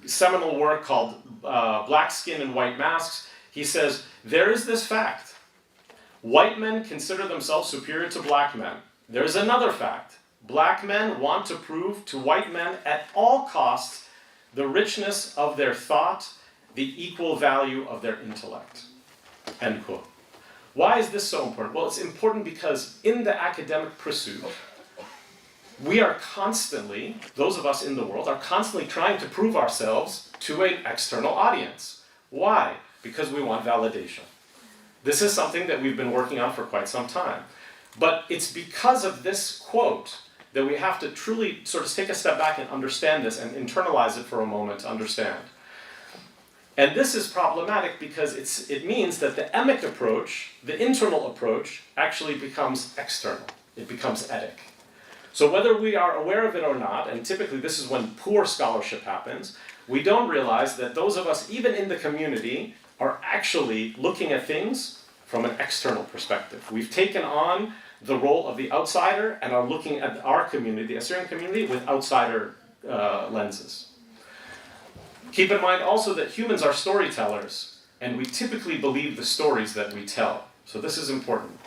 seminal work called Black Skin and White Masks. He says, there is this fact. White men consider themselves superior to black men. There's another fact. Black men want to prove to white men at all costs the richness of their thought, the equal value of their intellect. End quote. Why is this so important? Well, it's important because in the academic pursuit, we are constantly, those of us in the world, are constantly trying to prove ourselves to an external audience. Why? Because we want validation. This is something that we've been working on for quite some time. But it's because of this quote that we have to truly sort of take a step back and understand this and internalize it for a moment to understand. And this is problematic because it means that the emic approach, the internal approach, actually becomes external. It becomes etic. So whether we are aware of it or not, and typically this is when poor scholarship happens, we don't realize that those of us, even in the community, are actually looking at things from an external perspective. We've taken on the role of the outsider and are looking at our community, the Assyrian community, with outsider lenses. Keep in mind also that humans are storytellers, and we typically believe the stories that we tell. So this is important.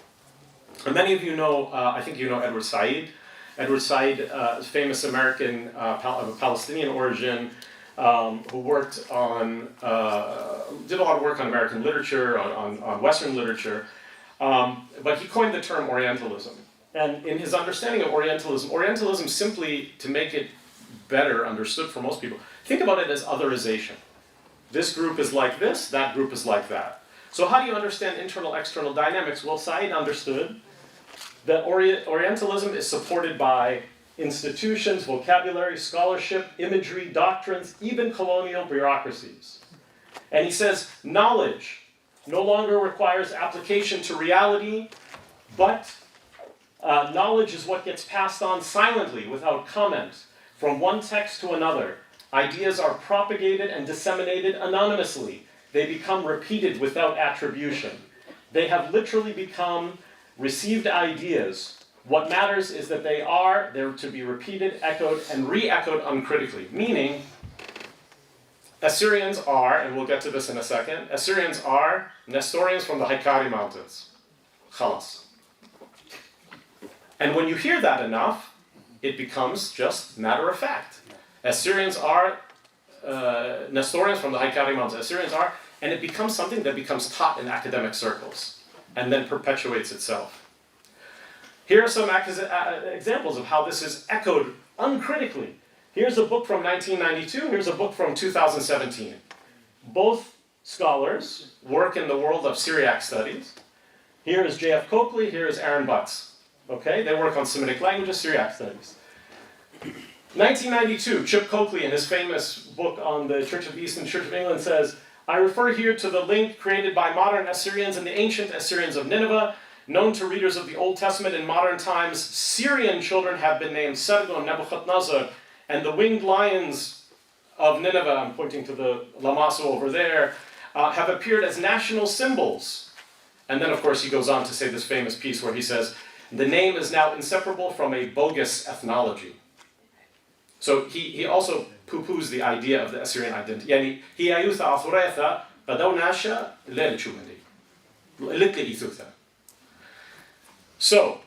And many of you know, I think you know Edward Said. Edward Said, famous American of Palestinian origin, who worked on, did a lot of work on American literature, on Western literature, but he coined the term Orientalism. And in his understanding of Orientalism simply, to make it better understood for most people, think about it as otherization. This group is like this, that group is like that. So how do you understand internal-external dynamics? Well, Said understood that Orientalism is supported by institutions, vocabulary, scholarship, imagery, doctrines, even colonial bureaucracies. And he says, knowledge no longer requires application to reality, but knowledge is what gets passed on silently, without comment, from one text to another. Ideas are propagated and disseminated anonymously. They become repeated without attribution. They have literally become received ideas. What matters is that they're to be repeated, echoed, and re-echoed uncritically. Meaning, Assyrians are, and we'll get to this in a second, Assyrians are Nestorians from the Haikari Mountains. Khalas. And when you hear that enough, it becomes just matter of fact. Assyrians are Nestorians from the Haikari Mountains. Assyrians are, and it becomes something that becomes taught in academic circles and then perpetuates itself. Here are some examples of how this is echoed uncritically. Here's a book from 1992, here's a book from 2017. Both scholars work in the world of Syriac studies. Here is J.F. Coakley, here is Aaron Butts. Okay, they work on Semitic languages, Syriac studies. 1992, Chip Coakley, in his famous book on the Church of the East and Church of England, says, I refer here to the link created by modern Assyrians and the ancient Assyrians of Nineveh. Known to readers of the Old Testament in modern times, Syrian children have been named Sargon, Nebuchadnezzar, and the winged lions of Nineveh, I'm pointing to the Lamasu over there, have appeared as national symbols. And then, of course, he goes on to say this famous piece where he says, the name is now inseparable from a bogus ethnology. So he also poo-poos the idea of the Assyrian identity. Yani, هي يوثا عثوريثا بدو ناشا لا لتشومني. لكي يثوثا. So,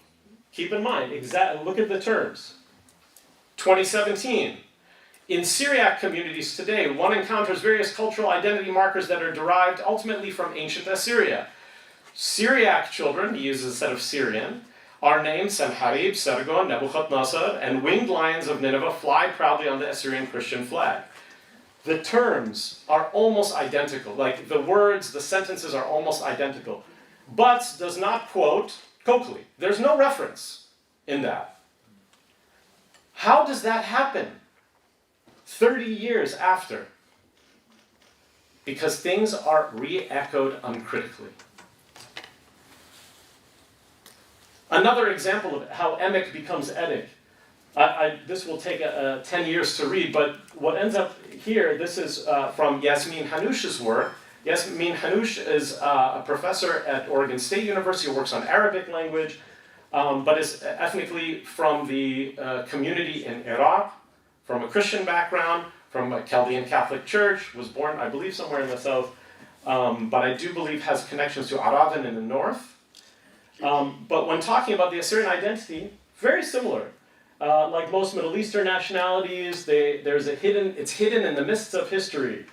keep in mind, look at the terms. 2017. In Syriac communities today, one encounters various cultural identity markers that are derived ultimately from ancient Assyria. Syriac children, he uses a set of Syrian, are named Sennacherib, Sargon, Nebuchadnezzar, and winged lions of Nineveh fly proudly on the Assyrian Christian flag. The terms are almost identical, like the words, the sentences are almost identical. But does not quote Coakley. There's no reference in that. How does that happen 30 years after? Because things are re-echoed uncritically. Another example of how emek becomes edik. This will take 10 years to read, but what ends up here, this is from Yasmin Hanoush's work. Yasmin Hanoush is a professor at Oregon State University who works on Arabic language, but is ethnically from the community in Iraq, from a Christian background, from a Chaldean Catholic church, was born, I believe, somewhere in the south, but I do believe has connections to Aravan in the north. But when talking about the Assyrian identity, very similar. Like most Middle Eastern nationalities, it's hidden in the mists of history.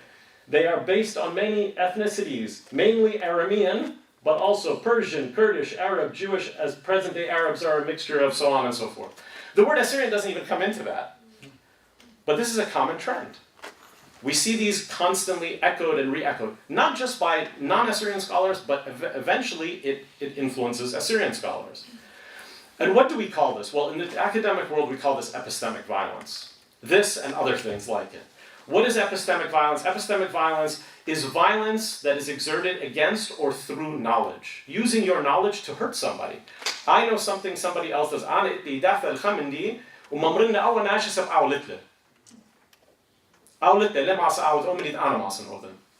They are based on many ethnicities, mainly Aramean, but also Persian, Kurdish, Arab, Jewish, as present-day Arabs are a mixture of so on and so forth. The word Assyrian doesn't even come into that. But this is a common trend. We see these constantly echoed and re-echoed, not just by non-Assyrian scholars, but eventually it influences Assyrian scholars. And what do we call this? Well, in the academic world, we call this epistemic violence. This and other things like it. What is epistemic violence? Epistemic violence is violence that is exerted against or through knowledge. Using your knowledge to hurt somebody. I know something somebody else does.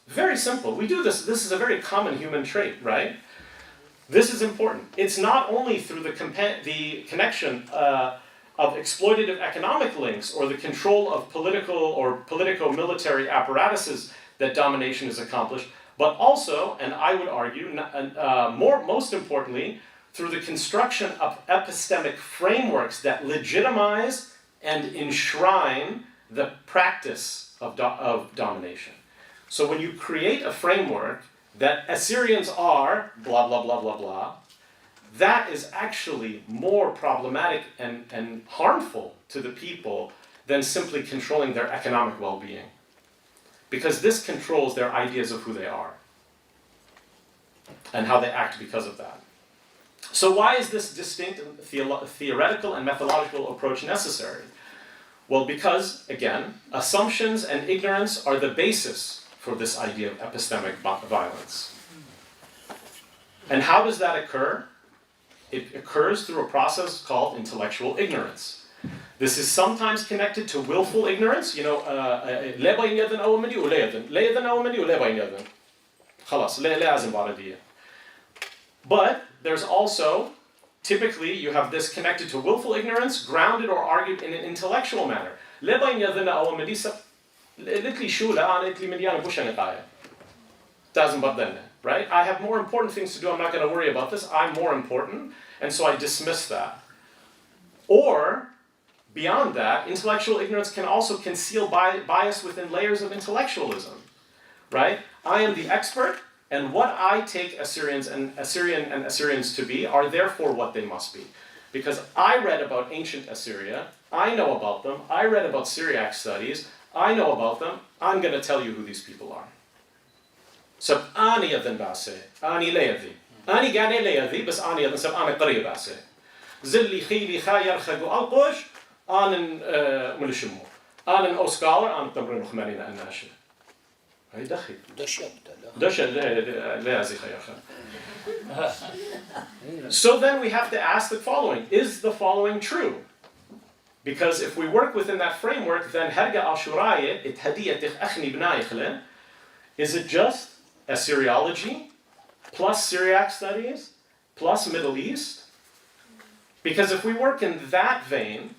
Very simple. We do this. This is a very common human trait, right? This is important. It's not only through the connection of exploitative economic links or the control of political or politico-military apparatuses that domination is accomplished, but also, and I would argue, most importantly, through the construction of epistemic frameworks that legitimize and enshrine the practice of domination. So when you create a framework that Assyrians are blah, blah, blah, blah, blah, that is actually more problematic and harmful to the people than simply controlling their economic well-being. Because this controls their ideas of who they are and how they act because of that. So why is this distinct theoretical and methodological approach necessary? Well, because, again, assumptions and ignorance are the basis for this idea of epistemic violence. And how does that occur? It occurs through a process called intellectual ignorance. This is sometimes connected to willful ignorance. You know, but there's also, typically, you have this connected to willful ignorance, grounded or argued in an intellectual manner. Right? I have more important things to do, I'm not going to worry about this, I'm more important, and so I dismiss that. Or, beyond that, intellectual ignorance can also conceal bias within layers of intellectualism. Right? I am the expert, and what I take Assyrians to be are therefore what they must be. Because I read about ancient Assyria, I know about them, I read about Syriac studies, I know about them, I'm going to tell you who these people are. So, ani yadhan base, ani leyavi, أنا قاعد لي ذي بس أنا ينسب أنا قريب أسه زلي خيلي خاير خجو ألقش أنا ملشمو أنا أوسكالر أنا تمرين خمانين الناشئ هاي دخل دش لا زي خير So then we have to ask the following: is the following true? Because if we work within that framework, then Herga al-Shuraya, it akhni b'nayichle, is it just Assyriology plus Syriac studies plus Middle East? Because if we work in that vein,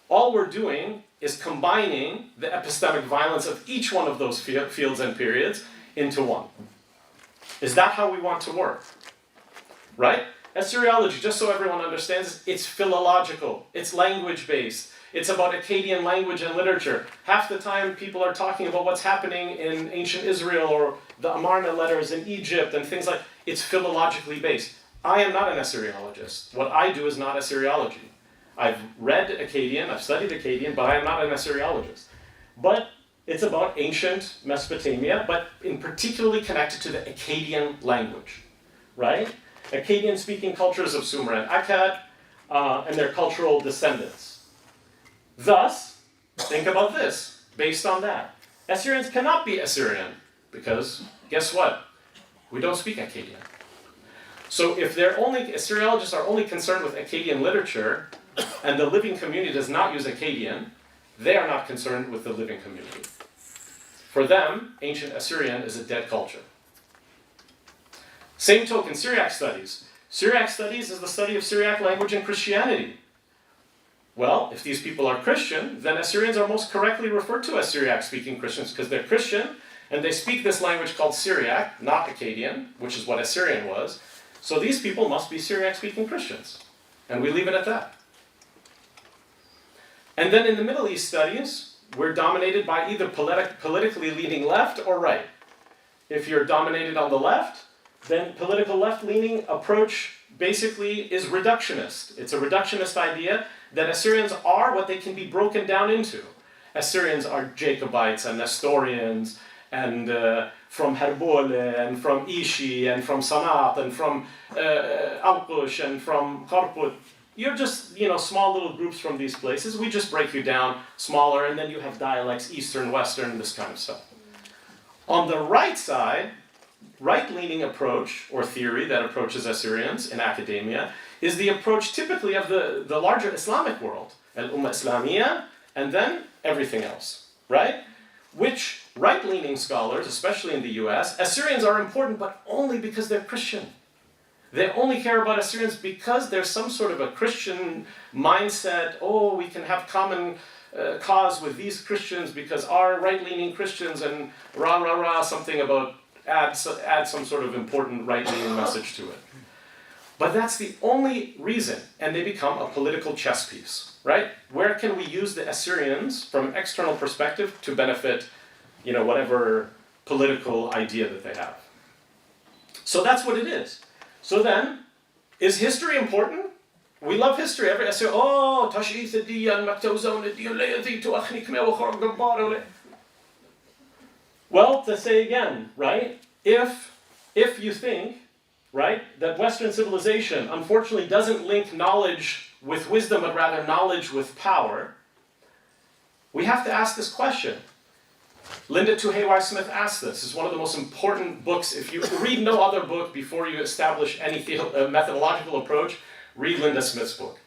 all we're doing is combining the epistemic violence of each one of those fields and periods into one. Is that how we want to work? Right? Assyriology, just so everyone understands, it's philological, it's language-based, it's about Akkadian language and literature. Half the time people are talking about what's happening in ancient Israel or the Amarna letters in Egypt and things like, it's philologically based. I am not an Assyriologist. What I do is not Assyriology. I've read Akkadian, I've studied Akkadian, but I am not an Assyriologist. But it's about ancient Mesopotamia, but in particularly connected to the Akkadian language, right? Akkadian-speaking cultures of Sumer and Akkad, and their cultural descendants. Thus, think about this, based on that. Assyrians cannot be Assyrian, because guess what? We don't speak Akkadian. So if Assyriologists are only concerned with Akkadian literature, and the living community does not use Akkadian, they are not concerned with the living community. For them, ancient Assyrian is a dead culture. Same token, Syriac studies. Syriac studies is the study of Syriac language and Christianity. Well, if these people are Christian, then Assyrians are most correctly referred to as Syriac-speaking Christians because they're Christian, and they speak this language called Syriac, not Akkadian, which is what Assyrian was. So these people must be Syriac-speaking Christians. And we leave it at that. And then in the Middle East studies, we're dominated by either politically leaning left or right. If you're dominated on the left, then political left-leaning approach basically is reductionist. It's a reductionist idea that Assyrians are what they can be broken down into. Assyrians are Jacobites and Nestorians, and from Herbole, and from Ishi, and from Sanat, and from Alqush, and from Kharput. You're just, small little groups from these places. We just break you down smaller, and then you have dialects, Eastern, Western, this kind of stuff. On the right side, right-leaning approach, or theory that approaches Assyrians in academia, is the approach typically of the larger Islamic world, al-Ummah Islamiyya, and then everything else, right? Which right-leaning scholars, especially in the US, Assyrians are important, but only because they're Christian. They only care about Assyrians because there's some sort of a Christian mindset, we can have common cause with these Christians because our right-leaning Christians and something about add some sort of important right-leaning message to it. But that's the only reason, and they become a political chess piece, right? Where can we use the Assyrians from an external perspective to benefit, whatever political idea that they have? So that's what it is. So then, is history important? We love history. I say, tash'ith ad-diyan, maktawzawna ad-diyan, la yadhitu akhni kama wa kharab gabbar. Well, to say again, right? If you think, right, that Western civilization unfortunately doesn't link knowledge with wisdom, but rather knowledge with power, we have to ask this question. Linda Tuhei Smith asked this. It's one of the most important books. If you read no other book before you establish any methodological approach, read Linda Smith's book.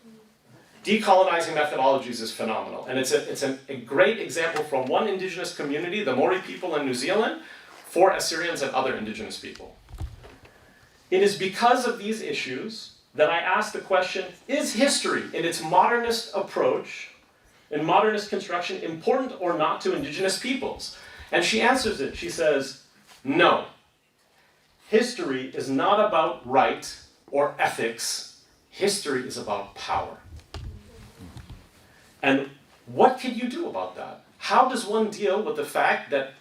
Decolonizing methodologies is phenomenal. And it's a great example from one indigenous community, the Maori people in New Zealand, for Assyrians and other indigenous people. It is because of these issues that I ask the question, is history in its modernist approach, in modernist construction, important or not to indigenous peoples? And she answers it. She says, no. History is not about right or ethics. History is about power. And what can you do about that? How does one deal with the fact that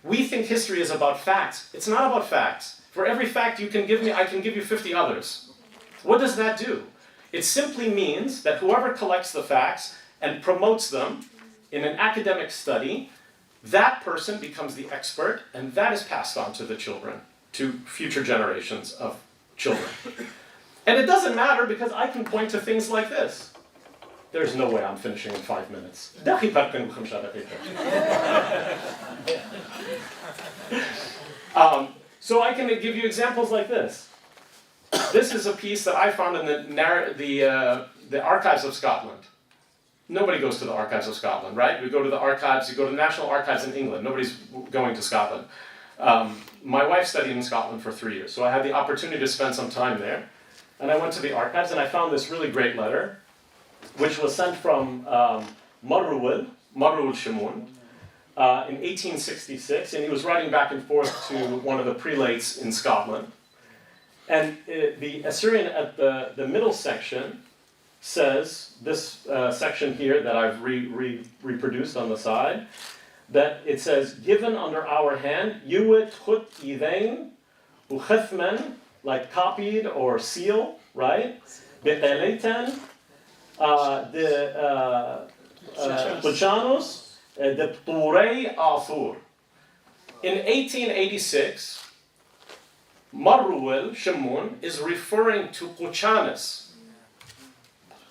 we think history is about facts? It's not about facts. For every fact you can give me, I can give you 50 others. What does that do? It simply means that whoever collects the facts and promotes them in an academic study, that person becomes the expert, and that is passed on to the children, to future generations of children. And it doesn't matter because I can point to things like this. There's no way I'm finishing in 5 minutes. So I can give you examples like this. This is a piece that I found in the Archives of Scotland. Nobody goes to the Archives of Scotland, right? We go to the archives, you go to the National Archives in England. Nobody's going to Scotland. My wife studied in Scotland for 3 years, so I had the opportunity to spend some time there. And I went to the archives and I found this really great letter, which was sent from Marruwil Shamoun, in 1866, and he was writing back and forth to one of the prelates in Scotland. And the Assyrian at the middle section says, this section here that I've reproduced on the side, that it says, given under our hand, Yuwit Chut Idain Uchethman, like copied or seal, right? Be'eleten, the Puchanos, the Turei Athur. In 1886, Marruwil Shamoun is referring to Puchanis.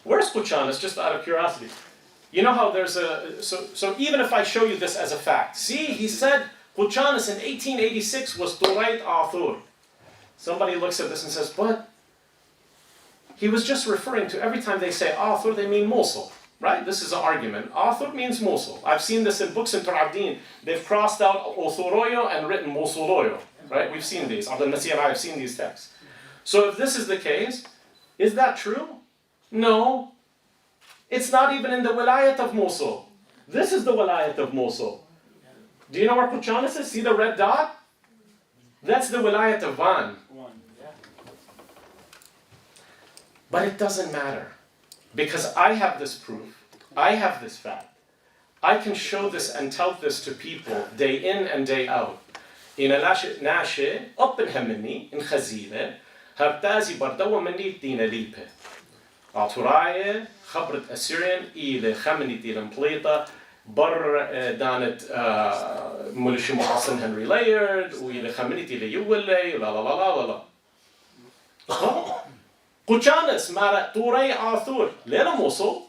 Where's Puchanis, just out of curiosity? You know how there's so even if I show you this as a fact, see, he said Puchanis in 1886 was Turei Athur. Somebody looks at this and says, but he was just referring to, every time they say Athur, they mean Mosul. Right? This is an argument. Athur means Mosul. I've seen this in books in Turabdin. They've crossed out Othuroyo and written Mosuloyo. Right? We've seen these. Abdul Nasir and I have seen these texts. So if this is the case, is that true? No. It's not even in the Wilayat of Mosul. This is the Wilayat of Mosul. Do you know where Puchanis is? See the red dot? That's the Wilayat of Van. But it doesn't matter. Because I have this proof, I have this fact. I can show this and tell this to people day in and day out. In a nashe, openha minni, in khazile, hartazi bardawa minni dina lipe. Aturaye, khabrat Assyrian, ile khamini tiran pleta, bar danet mulishimu Hassan Henry Layard, ile khamini tila yuwille, la la la la la la. Puchanis مع طوري آثور لين موصل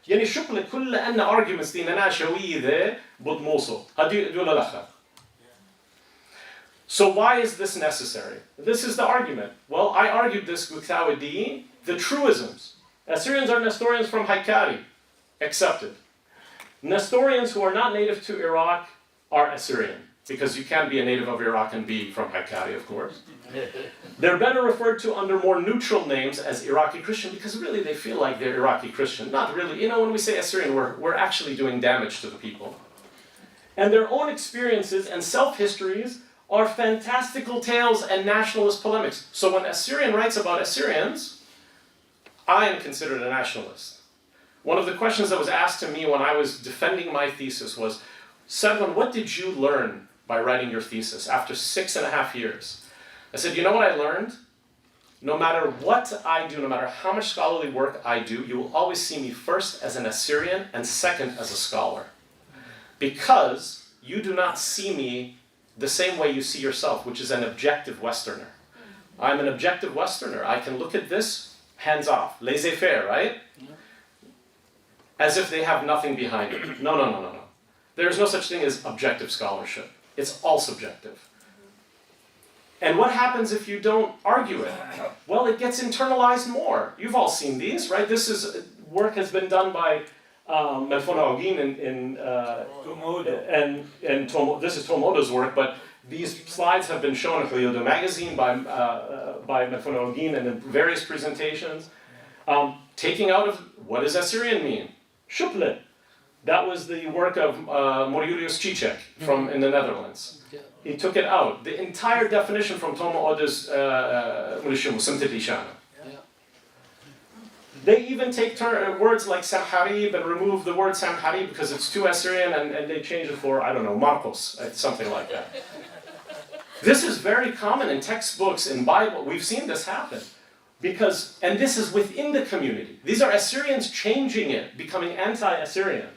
يعني شكل كل أن arguments دي ناشوية ذا ضد موصل هدي دولا لخا. So why is this necessary? This is the argument. Well, I argued this with Thawadi, the truisms. Assyrians are Nestorians from Haikari, accepted. Nestorians who are not native to Iraq are Assyrian, because you can't be a native of Iraq and be from Haikari, of course. They're better referred to under more neutral names as Iraqi Christian, because really they feel like they're Iraqi Christian. Not really. You know, when we say Assyrian, we're actually doing damage to the people. And their own experiences and self-histories are fantastical tales and nationalist polemics. So when Assyrian writes about Assyrians, I am considered a nationalist. One of the questions that was asked to me when I was defending my thesis was, Sedlin, what did you learn by writing your thesis after 6.5 years? I said, you know what I learned? No matter what I do, no matter how much scholarly work I do, you will always see me first as an Assyrian and second as a scholar. Because you do not see me the same way you see yourself, which is an objective Westerner. I'm an objective Westerner. I can look at this, hands off, laissez-faire, right? As if they have nothing behind it. No, no, no, no, no. There is no such thing as objective scholarship. It's all subjective. And what happens if you don't argue it? Well, it gets internalized more. You've all seen these, right? This is work has been done by Methodological and this is Tomoda's work, but these slides have been shown in the magazine by Methodological and in various presentations. Taking out of what does Assyrian mean? Shuple. That was the work of Moriurius Cicek from in the Netherlands. He took it out. The entire definition from Tomo Oda's Mulishimu, Simtidishana. They even take words like Samharib and remove the word Samharib because it's too Assyrian and they change it for, I don't know, Marcos, something like that. This is very common in textbooks, in Bible. We've seen this happen. And this is within the community. These are Assyrians changing it, becoming anti-Assyrian.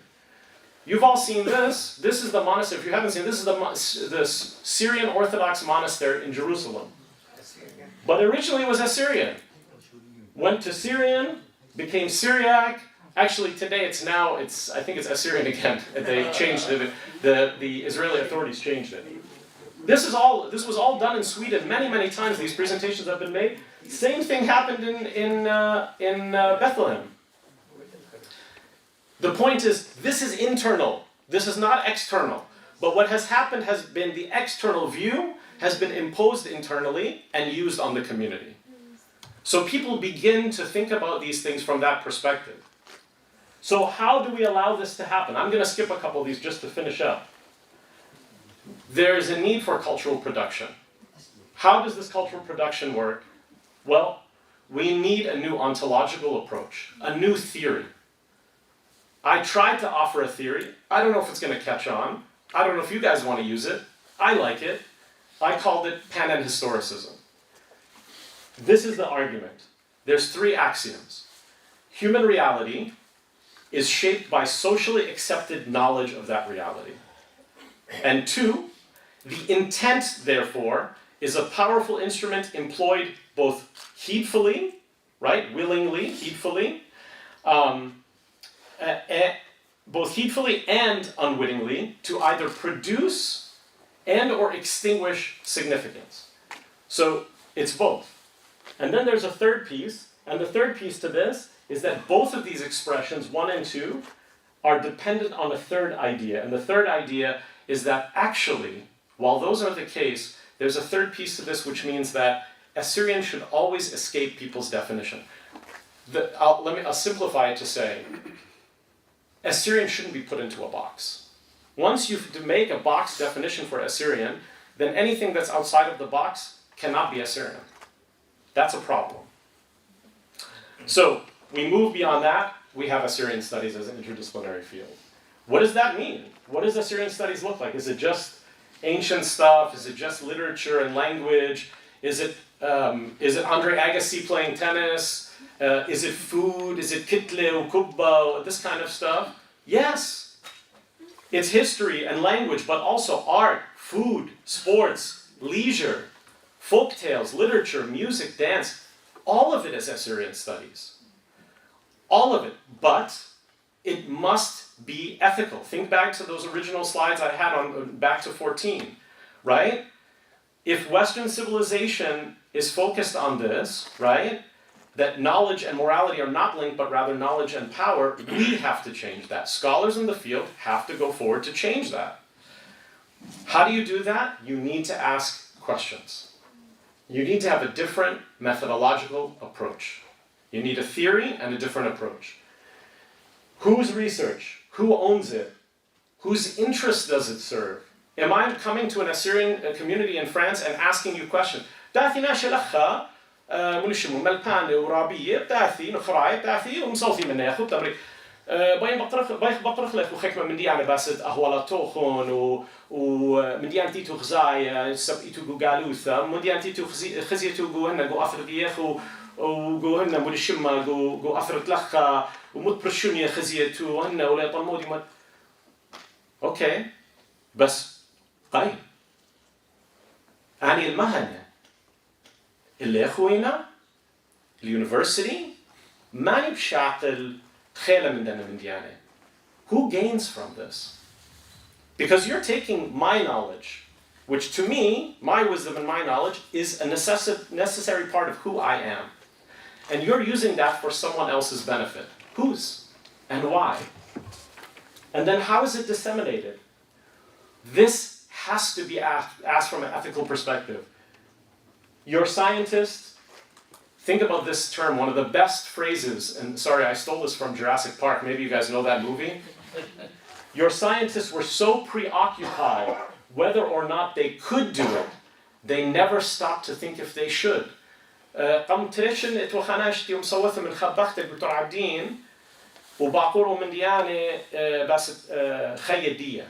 You've all seen this. This is the monastery. If you haven't seen, this is the Syrian Orthodox monastery in Jerusalem. But originally it was Assyrian. Went to Syrian, became Syriac. Actually, today I think it's Assyrian again. They changed it. The Israeli authorities changed it. This was all done in Sweden many times. These presentations have been made. Same thing happened in Bethlehem. The point is, this is internal. This is not external. But what has happened has been the external view has been imposed internally and used on the community. So people begin to think about these things from that perspective. So how do we allow this to happen? I'm going to skip a couple of these just to finish up. There is a need for cultural production. How does this cultural production work? Well, we need a new ontological approach, a new theory. I tried to offer a theory. I don't know if it's going to catch on. I don't know if you guys want to use it. I like it. I called it pan-historicism. This is the argument. There's 3 axioms. Human reality is shaped by socially accepted knowledge of that reality. And 2, the intent, therefore, is a powerful instrument employed both heedfully, right, willingly, heedfully, both heedfully and unwittingly, to either produce and or extinguish significance. So it's both. And then there's a third piece, and the third piece to this is that both of these expressions, 1 and 2, are dependent on a third idea. And the third idea is that actually, while those are the case, there's a third piece to this, which means that Assyrian should always escape people's definition. I'll simplify it to say, Assyrian shouldn't be put into a box. Once you make a box definition for Assyrian, then anything that's outside of the box cannot be Assyrian. That's a problem. So, we move beyond that, we have Assyrian studies as an interdisciplinary field. What does that mean? What does Assyrian studies look like? Is it just ancient stuff? Is it just literature and language? Is it Andre Agassi playing tennis? Is it food? Is it kitle, kubba, this kind of stuff? Yes. It's history and language, but also art, food, sports, leisure, folk tales, literature, music, dance. All of it is Assyrian studies. All of it. But it must be ethical. Think back to those original slides I had on back to 14, right? If Western civilization is focused on this, right, that knowledge and morality are not linked, but rather knowledge and power, we have to change that. Scholars in the field have to go forward to change that. How do you do that? You need to ask questions. You need to have a different methodological approach. You need a theory and a different approach. Whose research? Who owns it? Whose interest does it serve? Am I coming to an Assyrian community in France and asking you questions? منشمو ملبان ورابية بتاعتي نخراية بتاعتي ومصوتي من ناخو بتمري باين بطرخ لك وخكمة من دي أنا باسد أهوالا توخون ومن دي أنتي تخزايا سبقيتو جو جالوثا من دي أنتي تخزيتو جو هنا جو أفريقيا وجو هنا منشمة جو أفريق لخا ومت برشونيا خزيتو هنا ولا طمودي مت أوكي بس قاي أنا المهنة اللي أخوينا اليونيفرسيتي ماني بشاقل تخيلة من دنا من ديانة. Who gains from this? Because you're taking my knowledge, which to me, my wisdom and my knowledge, is a necessary part of who I am. And you're using that for someone else's benefit. Whose? And why? And then how is it disseminated? This has to be asked from an ethical perspective. Your scientist, think about this term, one of the best phrases, and sorry, I stole this from Jurassic Park, maybe you guys know that movie. Your scientists were so preoccupied whether or not they could do it, they never stopped to think if they should. قم تريشن اتوخاناشتي ومصوثة من خبختك دكتور عبدين وباقورو من ديانة بس خيدية.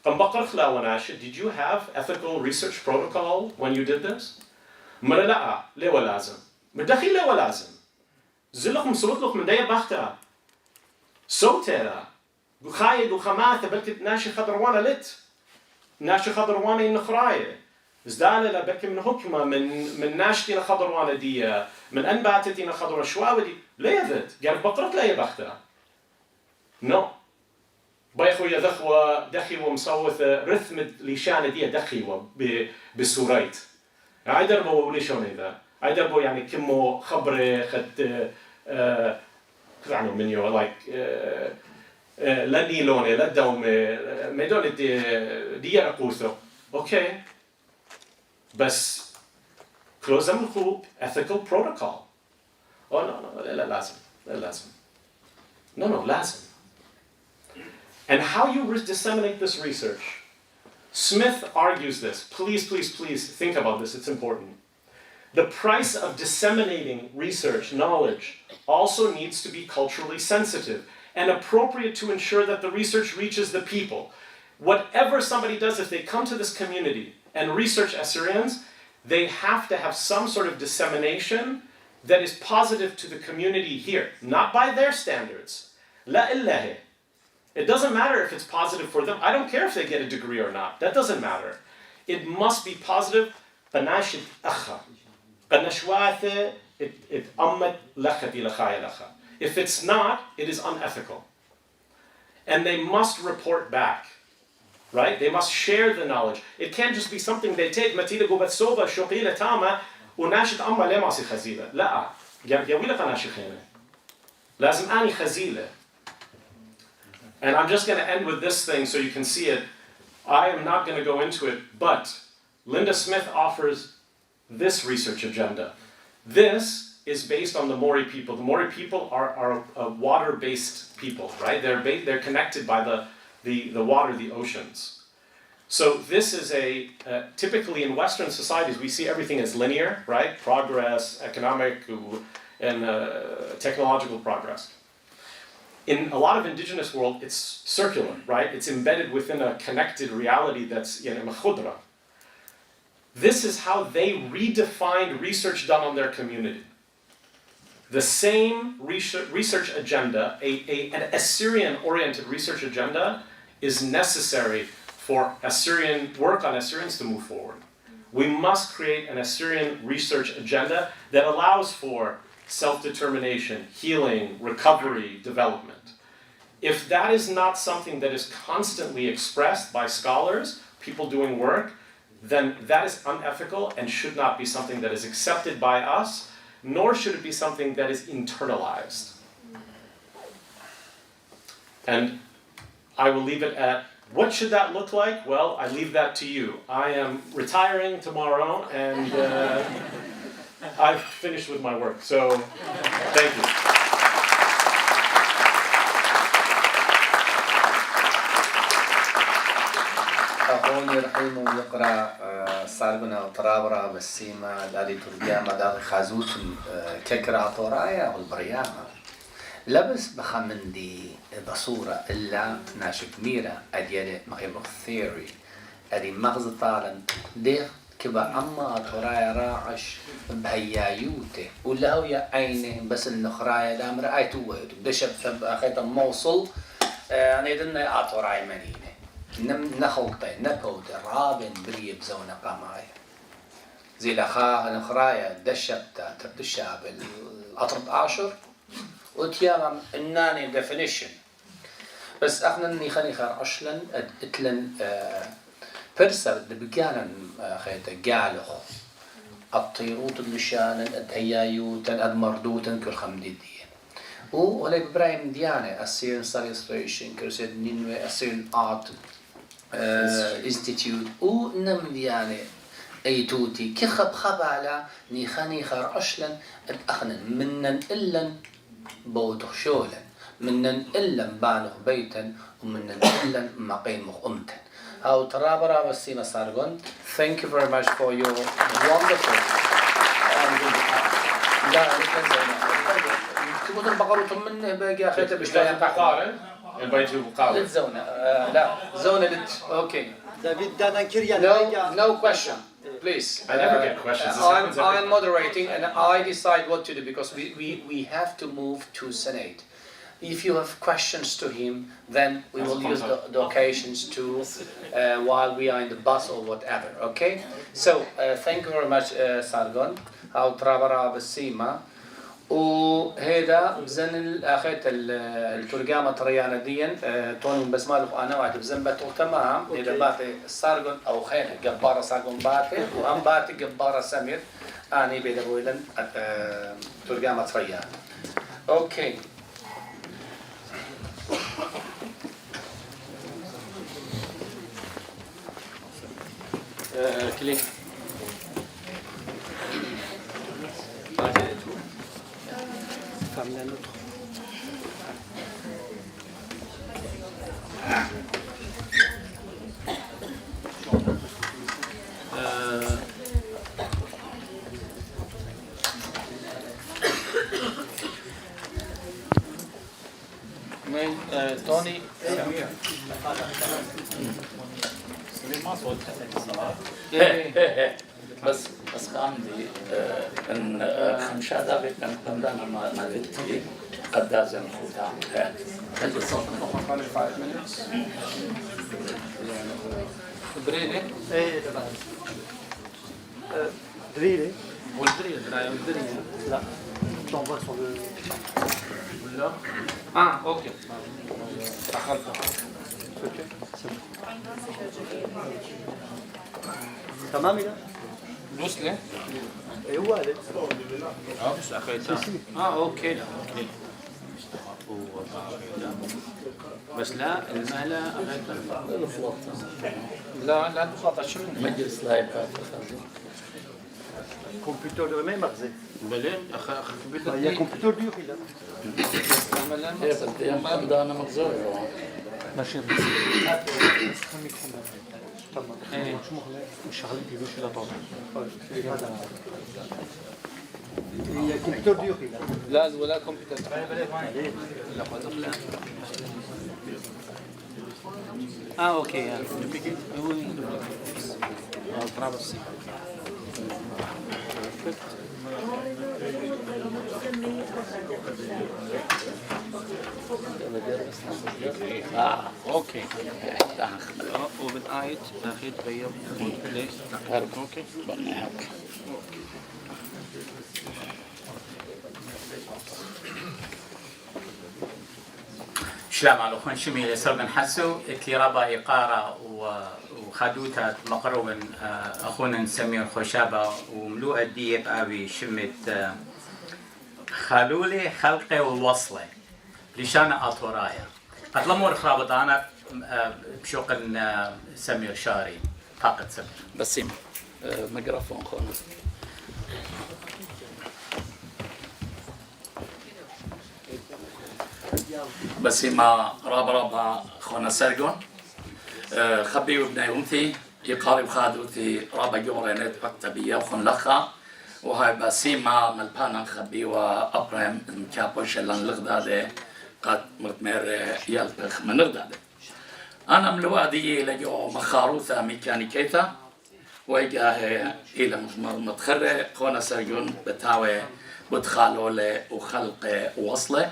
قم بقر خلاوناش, did you have ethical research protocol when you did this? مرة لا, ليه ولازم. مدخل ليه ولازم. زلخ مصوتلخ من دايا بختها. صوتها. خايد وخماثة بلكت ناشي خضروانا لت. ناشي خضروانا النخراية. زدال لبك من حكمة من ناشتنا خضروانة دي من أنباتتنا خضروة شواودي ليه ذات قال بقرة لا يبختها نو بايخو يا دخي ومصوثة رثمة لشانة دي دخي بسوريت عيدر بو ولي شون إذا عيدر بو يعني كمو خبرة خد يعني من يو لايك لا نيلوني لا دومي ميدون دي رقوثو اوكي بس كلوزم الخوب ethical protocol oh no لا لازم no لازم. And how you disseminate this research, Smith argues this. Please think about this, it's important. The price of disseminating research, knowledge, also needs to be culturally sensitive and appropriate to ensure that the research reaches the people. Whatever somebody does, if they come to this community and research Assyrians, they have to have some sort of dissemination that is positive to the community here, not by their standards. La illahi. It doesn't matter if it's positive for them. I don't care if they get a degree or not. That doesn't matter. It must be positive. If it's not, it is unethical. And they must report back. Right? They must share the knowledge. It can't just be something they take. Matila go batsoba shoqila tama unashit amma le masi khazila. La. Yawila qanashi khina. Lazim ani khazila. And I'm just going to end with this thing so you can see it. I am not going to go into it, but Linda Smith offers this research agenda. This is based on the Mori people. The Mori people are a water-based people, right? They're connected by the water, the oceans. So this is typically in Western societies, we see everything as linear, right? Progress, economic, and technological progress. In a lot of indigenous world, it's circular, right? It's embedded within a connected reality that's khudra. This is how they redefined research done on their community. The same research agenda, an Assyrian-oriented research agenda, is necessary for work on Assyrians to move forward. We must create an Assyrian research agenda that allows for self-determination, healing, recovery, development. If that is not something that is constantly expressed by scholars, people doing work, then that is unethical and should not be something that is accepted by us, nor should it be something that is internalized. And I will leave it at, what should that look like? Well, I leave that to you. I am retiring tomorrow, and I've finished with my work, so thank you. أخوني رحيم يقرأ صاربنا طرابرة بالسيما دالي ترجمة دالي خازوت ككرا طورايا والبريامة لبس بخمندي بصورة إلا ناشك ميرا أديالي مغيبق ثيوري أدي مغز طالا ديخ كبا أما طورايا راعش بهيايوته ولا هو يا عينه بس النخرايا دام رأيتوه دشب أخيطا موصل يعني دلنا أطورايا منينة نخلطي نبود رابن بريب زونة قماي زي النخرايا دشبتا تردشها بالأطرد عاشر وتيامم الناني definition بس أخنا خلي خار أشلن اتلن فرسر دبقانا خيطة قالخ الطيروت المشانا الهيايوتا المردوتا كل خمديدية ولا إبراهيم ديانة السيرن ساليستريشن كرسيد نينوي السيرن آرت انستيتيوت ونم ديانة أي توتي كخب خبالة نيخاني خار أشلن أخنا منن إلن بوتخ شولا منن إلن بانخ بيتا ومنن إلن مقيمخ أمتا أو ترابرا بسينا سارغون. Thank you very much for your wonderful لا تقول البقرة من باقي أخيتها بشتاين بقارة البيت بقارة للزونة لا زونة أوكي no question please. I never get questions. I'm moderating and I decide what to do because we have to move to Senate. If you have questions to him, then we will use the occasions to while we are in the bus or whatever. Okay? So thank you very much, Sargon. I'll travel بالسيما. وهذا بزن اخذت الترجمه طريانه ديا تون بس مالك انا واحد بزن بتو تمام اذا باتي سارجون او خير جباره سارجون باتي وام باتي جباره سمير اني بيدا بويلن ترجمه طريانه. اوكي. كليك Ferme la nôtre. توني بس عندي ان 5 دقائق من قدام ما قلتي قد لازم نفوتها. هل تصل 5 minutes؟ بريلي؟ ايه طبعا. دريلي. والدريل لا. t'envoies sur le. ولا؟ اوكي. اخذتها. اوكي. تمام كده؟ دوسلي؟ ايوه عليك. بس اخذتها. اوكي. بس لا المهلة أخذتها. لا بخاطر شنو؟ مجلس لايف. كمبيوتر de même marzé. بلين Il y a computer dur il a. ده أنا مخزوع. ماشي. تمام. شو مخلي؟ مش شغالين في وش لا طاطا. Il y a computer dur il a. لا ولا كمبيوتر. اوكي. اوكي. وبالآية أخذ غير اوكي. شلام على خون شميل سرقن حسو كي ربا إقارة وخدوتها مقروبا أخونا سمير خشابة وملوء الديب أبي شمت خلولي خلقي والوصلة لشان أطورايا أطلمور خرابطانا بشوق سمير شاري فقط سمير بسيم ميكروفون خونا بسيما رابا خونا سرقون خبي وابني أمتي يقارب خادوتي رابا جورينت مكتبية وخن لخا وهاي بسيما ملبانا خبي وأبرم مكابوش اللان لغدادي قد مرتمر يلبخ من لغدادي أنا ملوادي لجو مخاروثة ميكانيكيتا ويجاه إلى متخرة خونا سرقون بتاوي بتخالولي وخلق وصله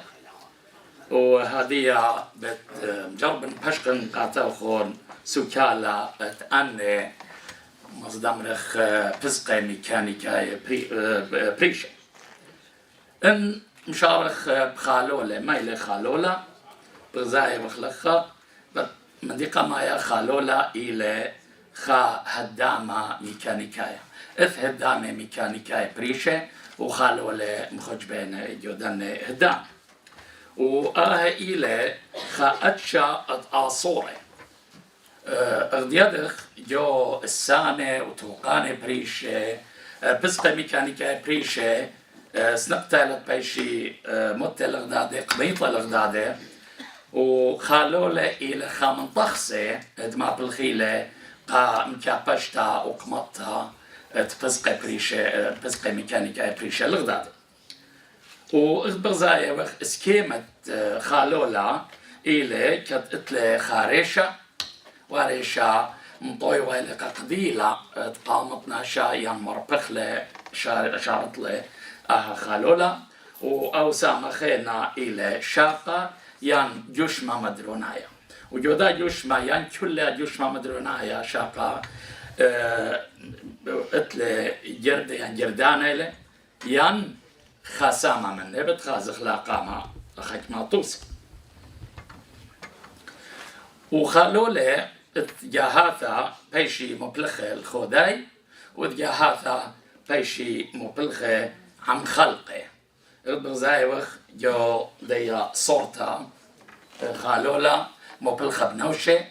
وهذه بتجرب بشكل قاتل خون سكالة بتأني مصدمرخ فسقة ميكانيكا بريشة إن مشارخ بخالولة ما إلي خالولة بغزاية بخلقها مديقة ما خالولة إلى خا هدامة ميكانيكاية إث هدامة ميكانيكاية بريشة وخالولة مخجبين جودان هدام وإلى خاتشا أتصورة أغديادخ جو السانة وتوقانة بريشة بسقة ميكانيكا بريشة سنقتالت بيشي متى الغدادة قبيطة الغدادة وخالولة إلى خامنطخسة دما بالخيلة قا مكابشتا وقمطها بسقة بريشة بسقة ميكانيكا بريشة الغدادة وإخبرزايا وخ اسكيمة خالولا إلي كت إتلي خاريشة واريشة مطوي ويلي قديلة تقامتنا شايا مربخلة شارت لي خالولا وأوسام خينا إلى شاقة ين جشمة مدرونايا وجودا جشمة ين كل جشمة مدرونايا شاقة اتل جرد ين جردانة إلى ين خاسامة من نبت خازخ لاقامة خكما طوس وخلولة اتجاهاتا بيشي مبلخة الخوداي واتجاهاتا بيشي مبلخة عم خلقه البرزايوخ جو ديا صورتا خالولا مبلخة بنوشة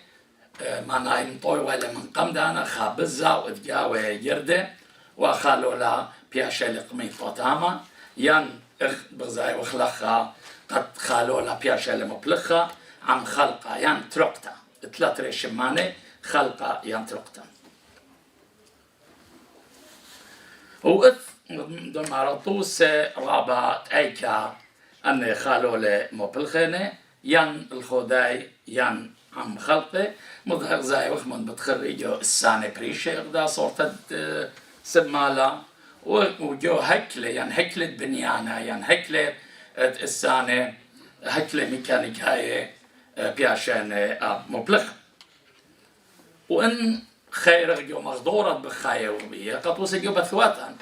ما نايم طوي ولا من قمدانا خابزة واتجاوه جردة وخالولا بياشا لقميطة تاما ين برزايوخ لخا قد خالولا بياشا لمبلخة عم خلقه ين ترقتا ثلاث ريشمانة خلقه ين ترقتا وإث دمارطوس رابع أيكا أن خالولة مبلخنة ين الخداي ين عم خلقه مظهر زي وخمن بتخرجوا السانة بريشة إغدا صورت سمالة وجو هكلة ين هكلة بنيانة ين هكلة السانة هكلة ميكانيكاية بياشان مبلخ وإن خير جو مغدورة بخاية وبيه قد وسجوا بثواتا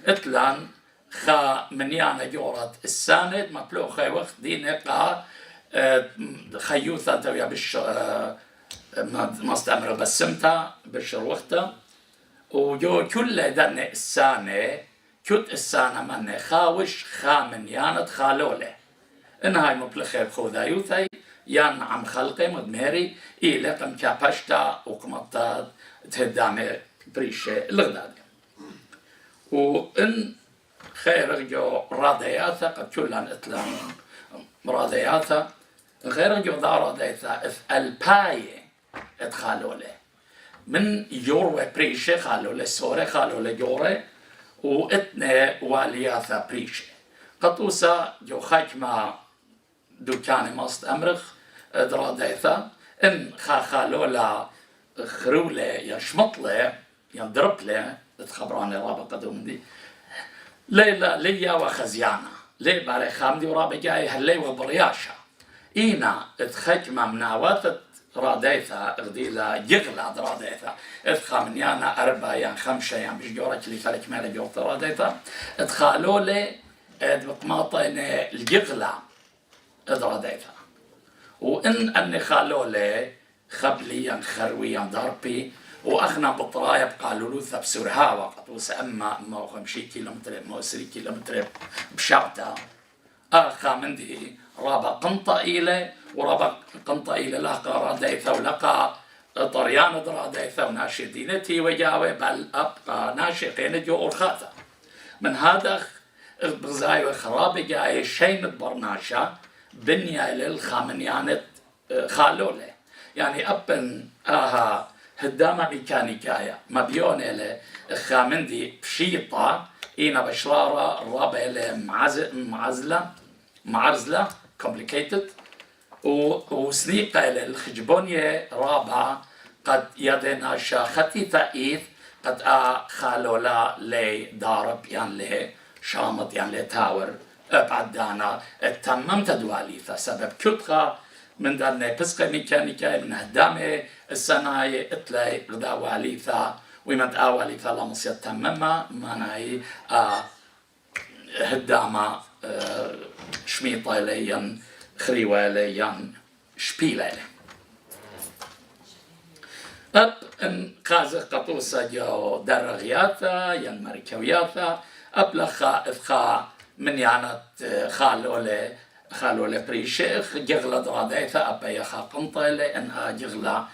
اتلان خا منيانا جورت الساند مبلو خي وقت دينه قا خيوثا تويا بش مستمر بسمتا بشر وقتا وجو كل دن السانة كت السانة من خاوش خا منيانة خالولة إن هاي مبلخي بخوذا يوثي يان عم خلقي مدميري إلى قم كابشتا وقمطات تهدامي بريشة الغداد وإن خير جو راضياتا قد كلان إتلام راضياتا غير جو ذا راضياتا الباية اتخالولة من يوروي بريشة خالولة سورة خالولة جورة وإتنى والياتا بريشة قطوسا جو خاكما دوكاني ماست أمرخ دراديثا إن خالولا خرولة يشمطلة يضربلة تخبراني رابع قدوم دي ليلة ليا وخزيانة لي باري خامدي ورابع جاي هلي وبرياشة إينا اتخجمة مناوات راديثا اغديلا يغلى دراديثا اتخامنيانا 4 5 بش جورك اللي فالك مالا جورت راديثا اتخالولي بقماطين اليغلى ادراديتها وإن خالولة خبليا خرويا ضربي وأخنا بطرايا بقالوا له بسرها وقت وسأما 50 كيلومتر 20 كيلومتر بشعتا أخا مندي رابا قنطة إلى ورابا قنطة إلى لقى راديثا ولقى طريان دراديثا وناشي دينتي وجاوي بل أبقى ناشي قين جو أرخاثا من هذا بغزاي وخرابي جاي شين برناشا بنيا للخامنيانة خالولة يعني أبن هدامة ميكانيكايا مبيونة لخامندي بشيطة إينا بشرارة رابع معزلة complicated وسنيقة للخجبونية رابع قد يدنا شاختي تأيث قد خالولا لي دارب يعني لي شامط يعني لي تاور بعدانا تممت دواليثا سبب كتخا من دارنا بسقة ميكانيكا من هدامة السناي اتلاي غدا واليثا ومن واليثا لمس يتممها ماناي هدامة شميطة ليان خريوة ليان شبيلة أب إن قازق قطوسة جو درغياتا ين مريكوياتا أب لخا إفخا من يعنت خالولة بريشيخ جغلة دراديثا أبا يخا قنطة لأنها جغلة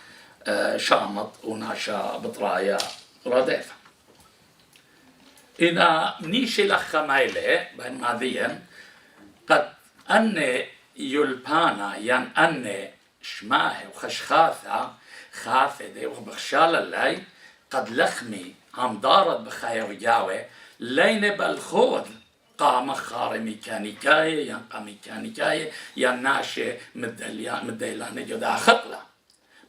شامط وناشا بطرايا راديثا إنا نيشي لخا مايلة بين ماذيا قد أن يلبانا ين أن شماه وخشخاثة خافدة وبخشال اللي قد لخمي عم دارت بخايا وجاوة لين بالخوض قام خار ميكانيكاية ينقى ميكانيكاية يناشي مديلان جدا خطلة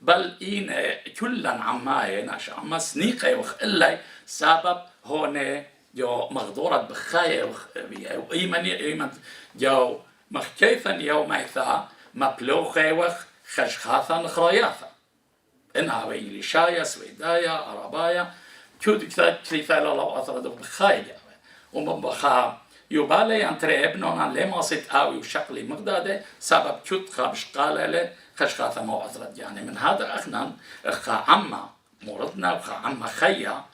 بل إين كلا عماية ناشا عما سنيقة وخلي سبب هون جو مغدورة بخاية وإيمان جو مخكيفا يوميثا مبلوخي وخ خشخاثا نخرياثا إنها وإنجليشايا سويدايا عربايا كود كليفا لو أثرد بخاية ومن بخا يبالي أنتري ابننا لما صيت آوي وشقلي مقدادة سبب كود خابش قال له خشخاثا مو أثرد يعني من هذا أخنا خا عما مرضنا وخا عما خيا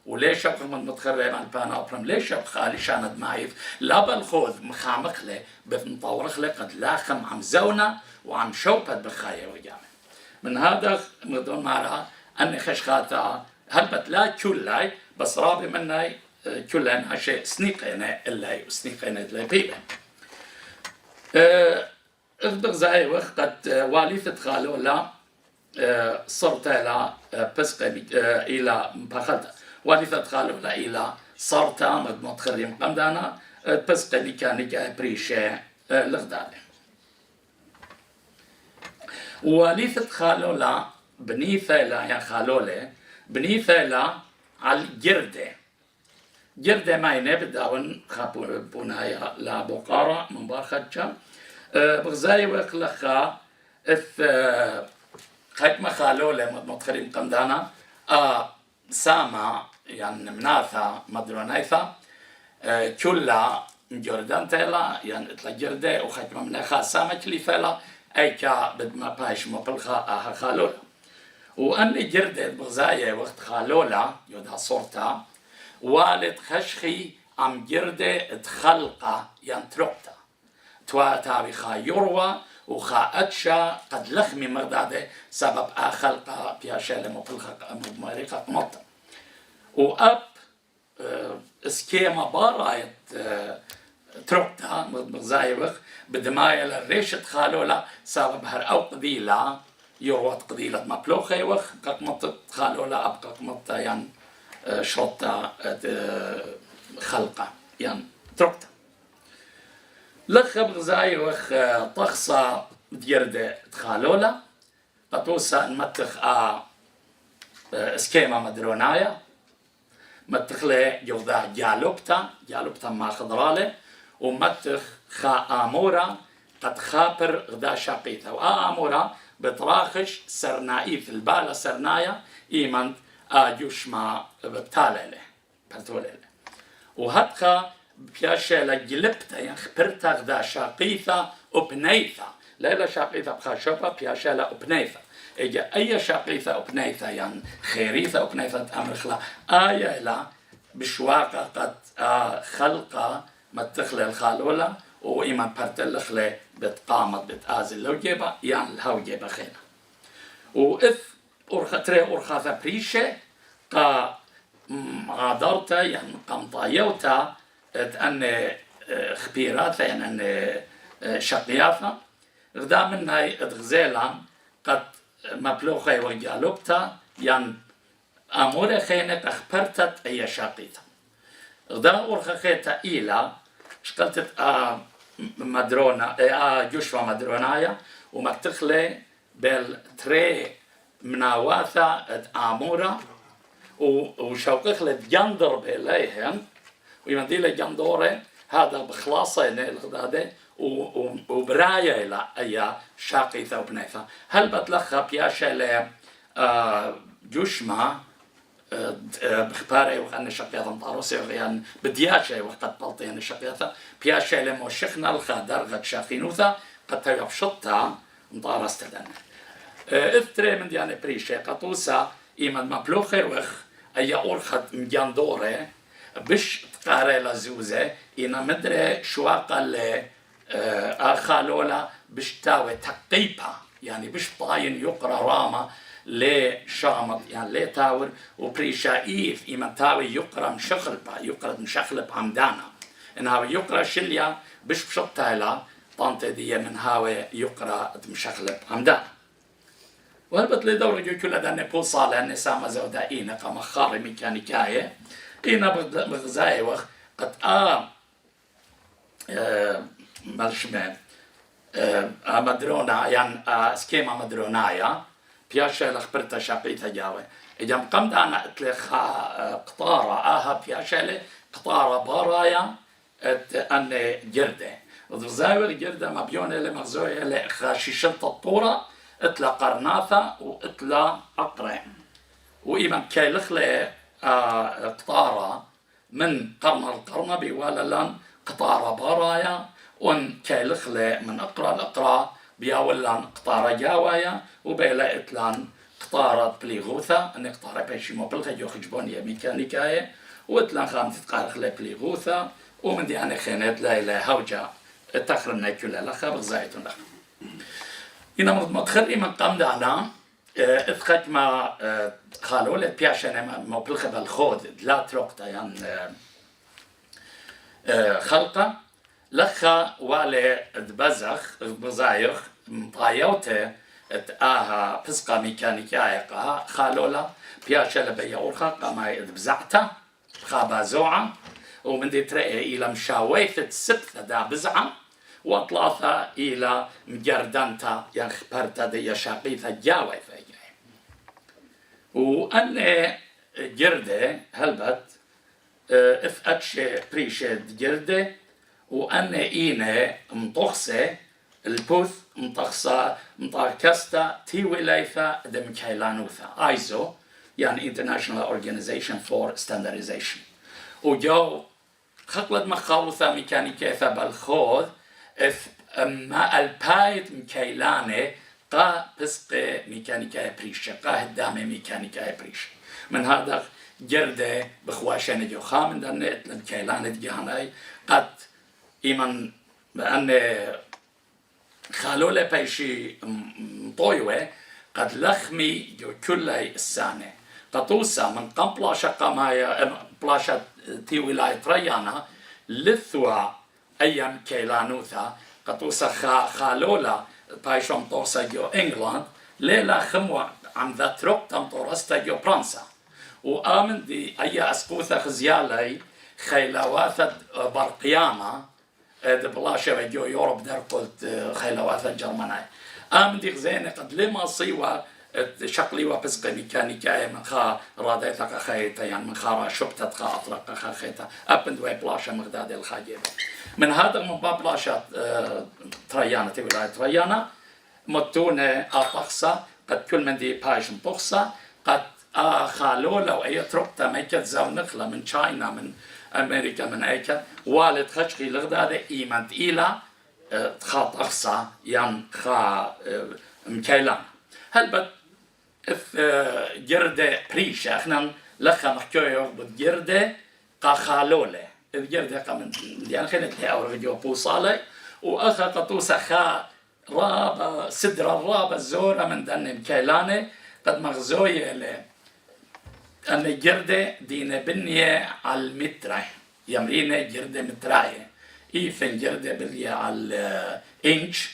وليش أبغى من متخرج عن بانا أبرم ليش أبغى لشاند معيف لا بالخوذ مخامخله بمطورخله قد لاخم عم زونا وعم شوبت بخاية وجامع من هذا مدون مارا أني خشخاتا هلبت لا كلاي بس رابي مني كلنا شيء سنيقنا اللي سنيقنا اللي بيبه أخبر زي وقت واليثة خالو لا صرت لا بس إلى بخلت واليثة خالو لا إلى صرت متخرم قمدانا بس قبل كان بريشة لغداده واليثة خالو لا بنيثة لا يا خالوله بنيثة لا على الجردة جردة ما ينبدأون خابونها لا بقارة من باخدشا بغزاي وقلخا اف خيما خالوله متخرم قمدانا ساما يعني مناثا مدرونيثا كلها جردان تلا يعني اتلا جردة وخيما مناخا ساما كليفلا اي كا بد ما بايش مبلخا خالوله واني جردة بغزاية وقت خالولا يودها صورتا والد خشخي عم جردة تخلقه ينترقتا تواتا بخا يروى وخا أتشا قد لخمي مرداده سبب خلقه بياشا لمبلخا مريقة مطا وأب اسكيما بارايت ترقتا بغزاية بدمايا للريشة خالولا سبب هر أو قديلة يروت قديلة مبلوخي وخ قمت خالولا أب قمت يعني شرطة خلقة يعني تركته لخ بغزاي وخ طخصة ديردة خالولا قطوسا نمتخ اسكيما مدرونايا متخلي جودا جالوبتا ما خضرالة ومتخ خا آمورا قد خابر غدا شاقيثة وآمورا بتراخش سرنائي في البالة سرنايا إيمان جوشما بتالله بتولله وهتخا بياشة لجلبتا يعني خبرتا غدا شاقيثة وبنيثة لا شاقيثة بخاشوبة بياشة لأبنيثة إجا أي شاقيثة أبنيثة يعني خيريثة أبنيثة أمر خلا آية لا بشواقة قد خلقة متخلى الخالولة وإيمان برتلخلة بتقامت بتآزل لو جيبا يعني الهو جيبا خينا وإذ أرخطري أرخاثة بريشة قا غادرتا يعني قمطايوتا أن خبيراتها يعني أن شقياثة غدا منها اتغزيلا قد مبلوخي وجالوبتا يعني أمورة خينك أخبرتت أي شاقيتا غدا أرخيتا إيلا شقلتت مدرونا جوشوا مدرونايا ومكتخلي بالتري مناواثا أمورة وشوقخلي جندر بإليهم ويمديل جندورة هذا بخلاصة الغدادة وبراية إلى أي شاقيثة وبنيثة هل بتلخى بياشة ل جوشما بخباري وخان شقيثة مطاروسي يعني بدياشة وقد بلطين شقيثة بياشة لموشخنا الخادر غد شاقينوثا قد تيبشطها مطارس تدن افتري من ديانة بريشة قطوسا إيمان مبلوخي وخ أي أورخت مجاندورة بش تقاري لزوزة إنا مدري شواقا ل خالولا بش تاوي تقيبها يعني بش طاين يقرأ راما لشامط يعني لي تاور وبريشا إيف إيمان تاوي يقرأ مشخلبا يقرأ مشخلب عمدانا إنها يقرأ شليا بش بشطها لا طانتي دي من هاوي يقرأ مشخلب عمدانا وهلبت لي دورة جو كل هذا نبول صالة النساء مزودا إينا قام خاري ميكانيكاية إينا بغزاي وقت قد مالشمه مدرونا يعني سكيما مدرونايا بياشة لخبرتا شاقيتا جاوي إذا مقمد أنا أتلخ قطارة بياشة قطارة بارايا أن جردة وزاوير جردة مبيونة لمغزوية لخاشيشة الطورة اتلا قرناثة واتلا أقرع وإيمان كيلخلة قطارة من قرن القرن بيوالا قطارة بارايا وان كيلخلة من أقرى الأقرى بياولان قطارة جاوايا وبيلا اتلان قطارة بليغوثة أن قطارة بيشيمو بلغة يوخجبونية ميكانيكاية واتلان خامسة قارخلة بليغوثة ومن دي أنا خينات لا إله هوجا تخرنا كلها لخا بغزايتون لخا إنا مدخل إيمان قام دانا إثخت ما خالولة بياشنا ما بلغة بالخوض لا تروقتا يعني خلقة لخا والي دبزخ بزايخ مطايوته آها بسقة ميكانيكية خالولا بياشة بيورخا قما دبزعتا خابا زوعة ومن دي ترقي إلى مشاويثة سبثة دا بزعة وطلاثة إلى مجردانتا يخبرتا دي شاقيثة جاويثة وأن جردة هلبت إف أتش بريشة جردة وأن إينه مطخصة البوث مطخصة مطاكستا تي ولايثة دمكيلانوثة آيزو يعني International Organization for Standardization وجو خطلت مخاوثة ميكانيكية بالخوض إف ما البايد مكيلانة قا بسقة ميكانيكية بريشة قا هدامة ميكانيكية بريشة من هذا جردة بخواشين جو خامن دانت لنكيلانة جهناي قد إيمان بأن خالولة بيشي مطويوة قد لخمي جو كلها السانة قطوسة من قم بلاشا قمايا بلاشا تي ولاية ريانا لثوا أيام كيلانوثا قطوسة خالولة بايشو مطوسة جو إنجلاند ليلا خموا عم ذات روك تمطورستا جو برانسا وآمن دي أي أسقوثة خزيالي خيلاواثة برقيامة دبلاشة جو يوروب در قلت خيلاواثة جرمانية آمن دي غزينة قد لما صيوة شقلي وبسقة ميكانيكاية من خا راديتك خيطة يعني من خا شبتت خا أطرق خا خيطة أبن دوي بلاشة مغداد الخاجيبة من هذا من باب بلاشة تريانة ولاية تريانة متونة أطخصة قد كل من دي بايش مطخصة قد خالولة وأي ترقتا ميكت زاو نخلة من تشاينا من أمريكا من أيكا والد خشخي لغدادة إيمانت إيلا خاط أخصى يعني خا مكيلان هل بد جردة بريشة احنا لخا محكوية بجردة قا خالولة الجردة قا من يعني خلت لي أورغ جو بوصالي وأخا قطوسة خا رابة سدرة الرابة الزورة من دن مكيلانة قد مغزوية أن جردة دينا بنية على المترة يمرينا جردة متراية إيثن جردة بنية على إنش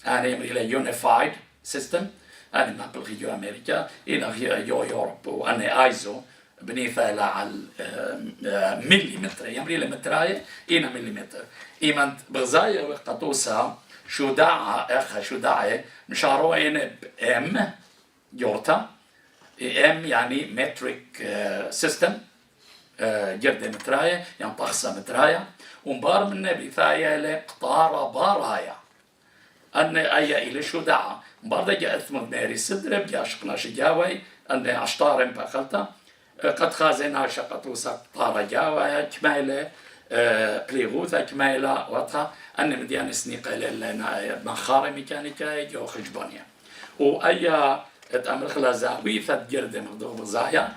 أنا يمرينا يونيفايد سيستم أنا ما بلغي جو أمريكا إنا جو يوروب وأنا آيزو بنيثة على مليمتر يمرينا متراية إنا مليمتر إيمان بغزاية وقطوسة شداعة أخا شداعة مشاروين بإم يورتا ام يعني متريك سيستم جردة متراية يعني طخصة متراية ومبار من نبي ثايا لقطارة بارايا أن أي إلى شداعة مبار دا جاء ثمر ناري سدرب جاء شقنا شجاوي أن عشتارم بخلتا قد خازنا شقطوسة قطارة جاوي كمايلة بليغوثة كمايلة وطها أن مديان سنيقة لنا مخارة ميكانيكا جو خجبانيا وأي تأمر خلا زاويثة جردة مغضوب زايا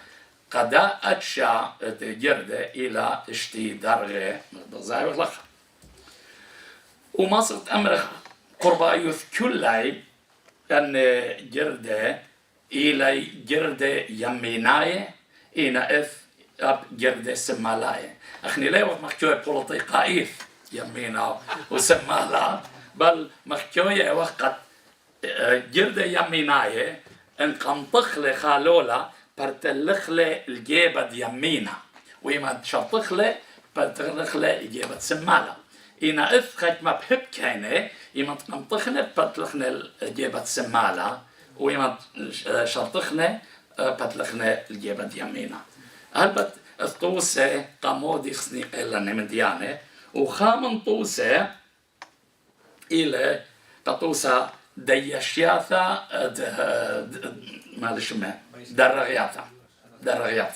قدا أتشا جردة إلى اشتي درغة مغضوب زايا وغلق وما صرت أمر قربا يوث كلاي أن جردة إلى جردة يميناي إنا إث أب جردة سمالاي أخني لا وقت مخجوة بوليطيقائيث يمينا وسمالا بل مخجوة وقت جردة يميناي ان قنطخلة خالولة برتلخلة الجيبة يمينا وإما شرطخلة برتلخلة الجيبة سمالة إنا إثخت ما بحب كينة إما قنطخنة برتلخنة الجيبة سمالة وإما شرطخنة برتلخنة الجيبة يمينا هلبت الطوسة قامودي خسني قيلا نمديانة وخامن طوسة إلى قطوسة ديشياثا ما لشمه درغياثا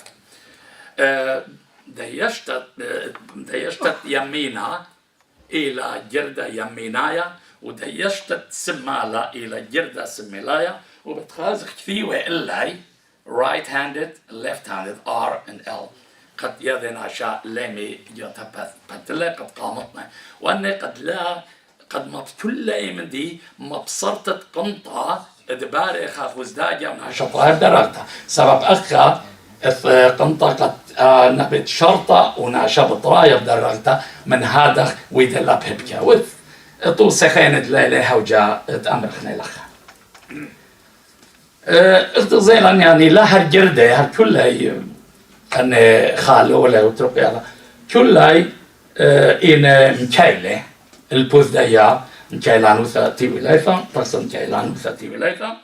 ديشتت يمينا إلى جردة يمينايا وديشتت سمالة إلى جردة سميلايا وبتخازق كثيوة إلاي right handed left handed R and L قد يذن عشاء لامي جوتا باتلا قد قامتنا وأني قد لا قد ما كل من دي مبصرت قنطة دباري خاف وزداجة ونعشا طاهر درقتها سبب أخا قنطة قد نبت شرطة ونعشا بطرايا بدرقتها من هذا ويدلا بهبكا وث طول سخينة ليلة وجاء تأمر خني لخا اختزيلا يعني لا هالجردة هالكلها أن خالولة وترقيا كلها إن مكيلة البوز دايا مكيلان وثاتي ولايفا تصل مكيلان وثاتي ولايفا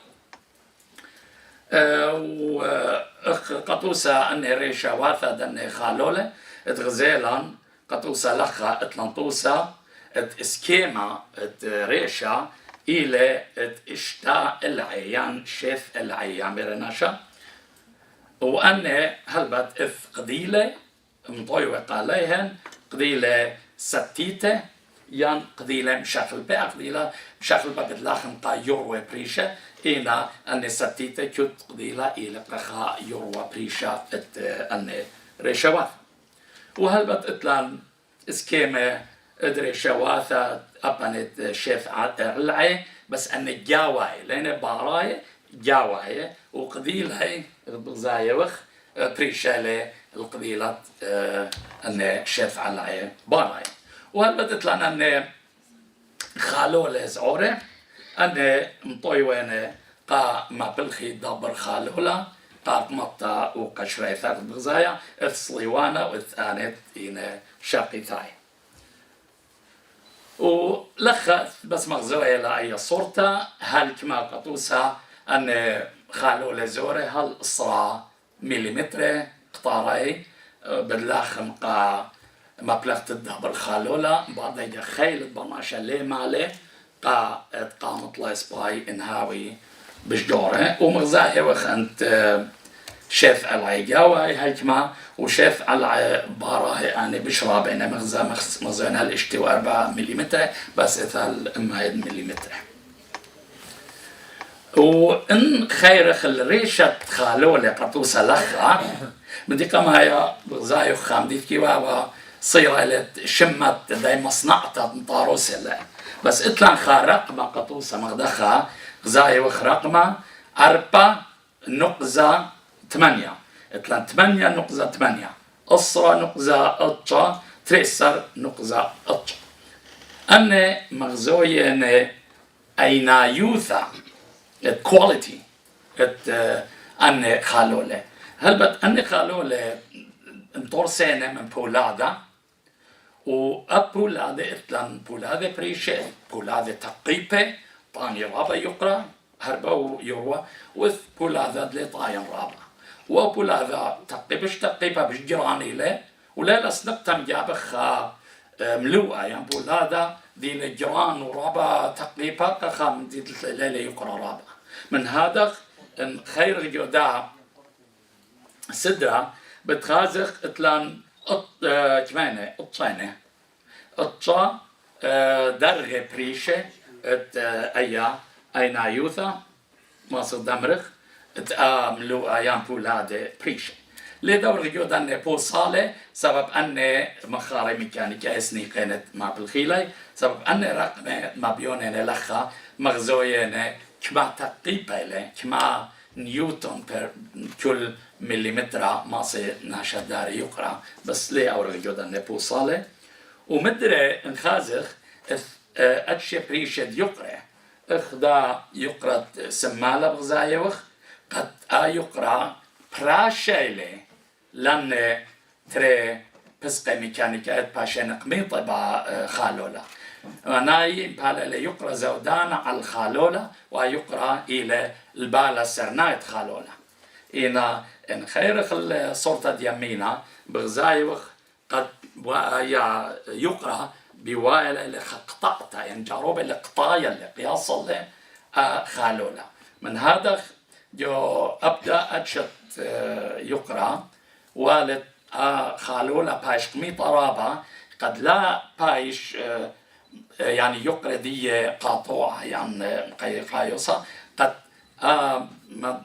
وقطوسة أن ريشة واثا دن خالولة اتغزيلان قطوسة لخا اتلانطوسة ات اسكيما ات ريشة إلى ات اشتاء العيان شيف العيان برناشا وأن هلبت اف قديلة مطويوة قاليهن قديلة ستيتة يان قديلة مشاكل بقى قديلة مشاكل بقى لاخن قا يروى بريشة إنا أن ستيتة كت قديلة إلى قخا يروى بريشة ات أن ريشوات وهلبت اتلان اسكيمة ادري شواثة أبنت شيف علعي بس أن جاواي لأن باراي جاواي وقديلة بغزايوخ بريشة القبيلة أن شيف علعي باراي وهلبت لنا أن خالولة زعورة أن مطويوين قا ما بالخي دبر خالولة قا مطا وقشريثات بغزايا الصليوانة والثانية إن شاقيثاي ولخت بس مغزوية لأي صورته هل كما قطوسها أن خالولة زورة هل إصرا مليمتر قطاري باللاخم قا مبلغ الدبر خالولة بعد يجا خيل برماشا ليه مالي قا قامت لايس باي انهاوي بجدوره ومغزاية وخنت شيف على جاواي هيكما وشيف على باراهي أنا بشرب أنا مغزان هالاشتي 4 ملم بس إثال مهيد ملم وإن خيرخ الريشة خالولة قطوسة لخا بدي كما هي بغزايو خامدي كيوا صيرة شمت داي مصنعتها مطاروسة بس إتلان خارقما قطوسة مغدخا غزايو خرقما 4.8 إتلان 8.8 أسرة نقزة أطشة تريسر نقزة أطشة أنا مغزوية أينا يوثا الكواليتي أنا خالولة هلبت أنا خالولة مطورسينة من بولادة وأبولادة إتلان بولادة بريشة بولادة تقيبة طاني رابا يقرأ هربا يروى وث بولادة لطاين رابا وبولادة تقيبش تقيبة بش جراني له ولا لسنقتم جابخ ملوءة يعني بولادة دي لجران ورابا تقيبة قخام دي ليلة يقرأ رابا من هذا خير جدا سدرة بتخازق اتلان كمانة اطشانة اطشا درغة بريشة أينا يوثا مصر دمرخ تأملو أيام بولادة بريشة لدور جود أن بوصالة سبب أن مخاري ميكانيكا اسني كانت مع بالخيلة سبب أن رقم ما بيونين لخا مغزوين كما تقيبة له كما نيوتن بر كل مليمتر ماسي ناشا داري يقرأ بس ليه أورغ جود أن بوصالة ومدري انخازخ أتشي بريشة يقرأ اخدا يقرأ سمالة بغزايوخ قد يقرأ براشيلي لأن تري بسقة ميكانيكات باشين قميطة با خالولة وناي بالا يقرأ زودانا على الخالولة ويقرأ إلى البالة سرنايت خالولة إن خيرخ الصورة ديامينا بغزايوخ قد يقرأ بوايل اللي قطعتها يعني جاروب اللي قطايا اللي قياس اللي خالولا من هذا جو أبدأ أتشت يقرأ والد خالولا بايش قمي طرابة قد لا بايش يعني يقرأ دي قاطوعة يعني قايصة قد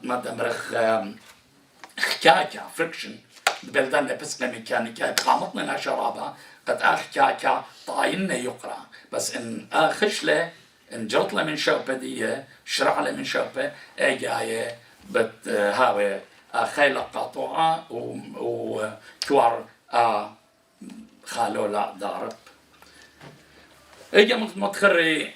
ما دمرخ خكاكا فريكشن بلدان لبسنا ميكانيكا قامتنا شرابة قد أخكاكا طايننا يقرأ بس إن خشلة إن جرطلة من شوبة دي شرعلة من شوبة جاية بتهاوي خيلة قاطوعة وكوار خالولا دارب اجا متخري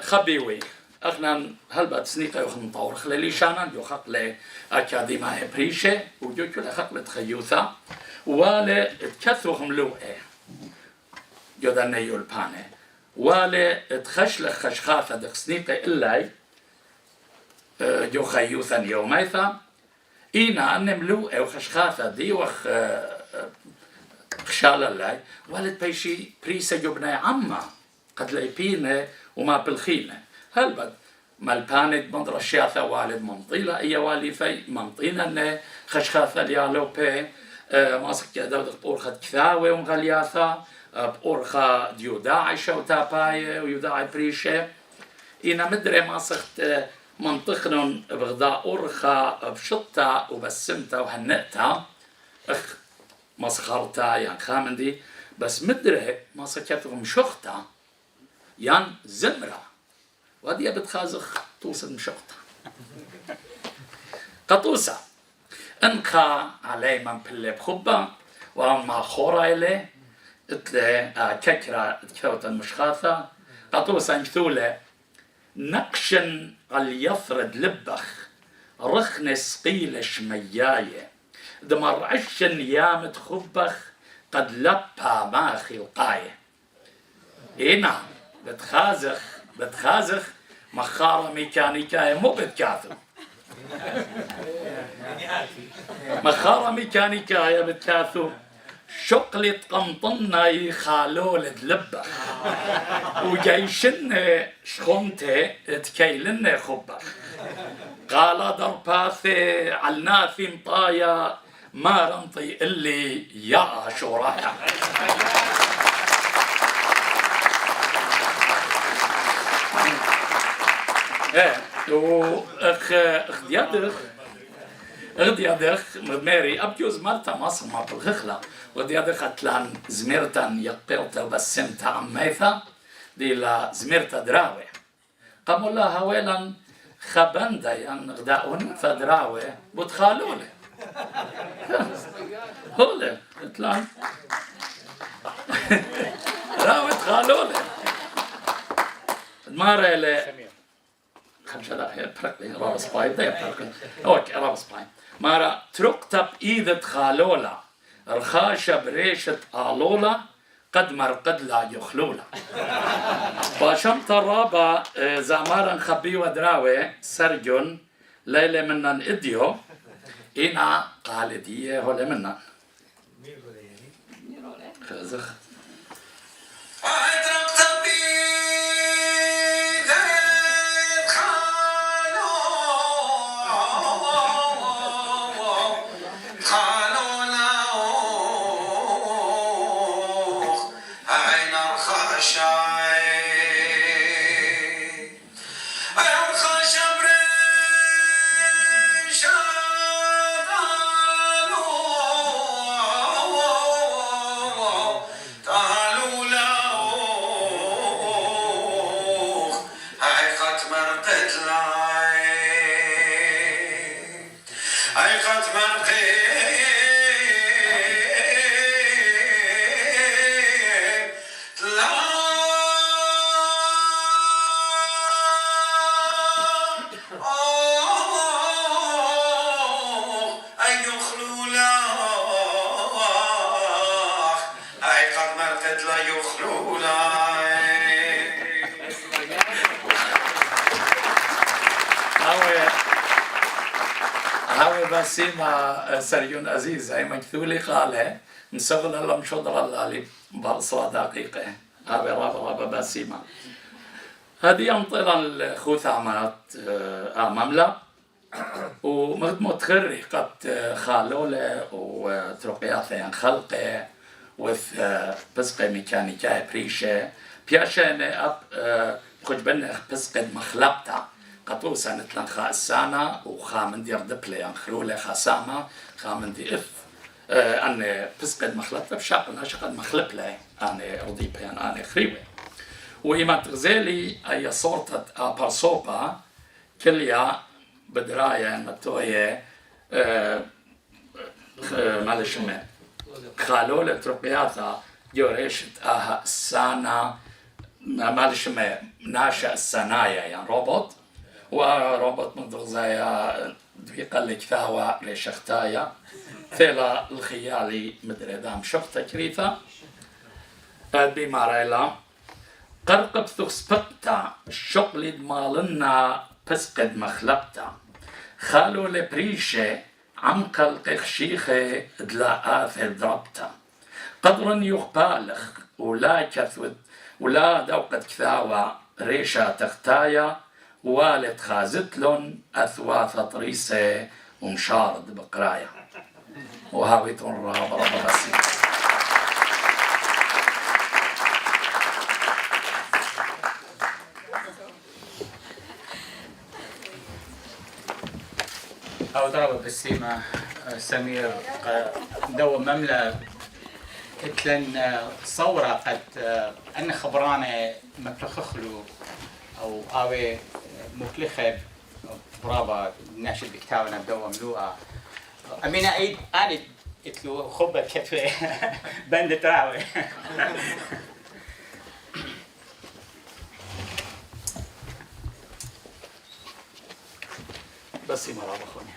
خبيوي اخنا هلبت سنيقه وخن طور خلالي شانا جو خق ل اكاديميه بريشه وجو كل خق لتخيوثا ولا تكثرهم لو جو دنيو البانه ولا تخش لخشخاثه دق سنيقه الا جو خيوثا يوميثا إينا نملو أو خشخاثة دي وخ خشالة لاي والد بيشي بريسة جبنا عما قد لايبينه وما بالخينه هل بد مالبانت مضر الشياثة والد منطيلة أي والي في منطينا إنه خشخاثة ليالو بي ماسك دود بورخة كثاوي ومغلياثة بورخة ديوداعي شوتا باي ويوداعي بريشة إينا مدري ماسك منطقنا بغداء أورخا بشطة وبسمتها وهنئتها أخ مسخرتها يعني خامندي بس مدري ما سكتهم شخطة يعني زمرة وهذه بتخازخ توصل مشخطة قطوسة انقى علي من بلي بخبة وما خورا إلي اتلي ككرة كوتا المشخاثة قطوسة انكثولة نقشن على يفرد لبخ رخنس قيل شمياية دمر عشن يامت خبخ قد لبها ماخي القاية إينا بتخازخ مخارة ميكانيكاية مو بتكاثو مخارة ميكانيكاية بتكاثو شقلة قنطنا يخالولد لبخ وجيشن شخنته تكيلن خبخ قال درباثي علناثي مطايا ما رنطي اللي يا شورايا واخ ديادخ مدمري ابجوز مالتا مصر ما بالخخلة وديادخ اتلان زميرتان يقبلتا وبسمتا عميثا دي لا زميرتا دراوي قاموا لها هويلا خبندا يعني غداؤن فدراوي بتخالولي هولي اتلان راوي تخالولي المارة اللي خمسة دقيقة بركلي رابس باي ده بركلي اوكي رابس باي مارا ترقتب ايدة خالولا رخاشة بريشة آلولا قد مرقد لا يخلولا باشمت الرابع زمارا خبي ودراوي سرجون ليلة منن اديو إنا قالدية هولي منن خزخ هاوي بسيما سريون عزيز هاي مكثولي قاله نسغل الله مشودر الله لي برصة دقيقة هاوي رابا بسيما هذه أمطرة الخوث عمات مملا ومتخري قد خالولة وترقياثة خلقه وث بسقة ميكانيكا بريشة بياشة أب خجبنا بسقة مخلبتا قطو سنة لنخا السانة وخامن دير دبلي خلولة خاسامة خامن دي أنا بسقة مخلبتا بشاقنا شقد مخلبلة أنا رضيبة يعني أنا خريوة وإما تغزيلي أي صورة أبرصوبة كليا بدراية متوية معلش ما خالولة ترقياتا جوريشت السانة معلش ما ناشئ السنايا يعني روبوت وروبوت مدغزايا بيقلك ثاوى لشختايا ثيلا الخيالي مدري دام شختا كريثا بماريلا قرقب ثقسبتا الشغل مالنا بسقد مخلبتا خالو لبريشة عم قلق خشيخة دلا آثر ضربتا قدر يخبالخ ولا كثوت ولا دوقت كثاوى ريشة تختايا والد خازتلون أثواثة طريسة ومشارد بقرايا وهاويت الرابع بسيط أو ضرب بالسيمة سمير دو مملة اتلن صورة قد أن خبرانة متلخخلو أو آوي مفلخة برابا ناشد بكتابنا بدو ملوءة أمين أيد أنا اتلو خبة كتفة بند تراوي بسيمة رابا خوني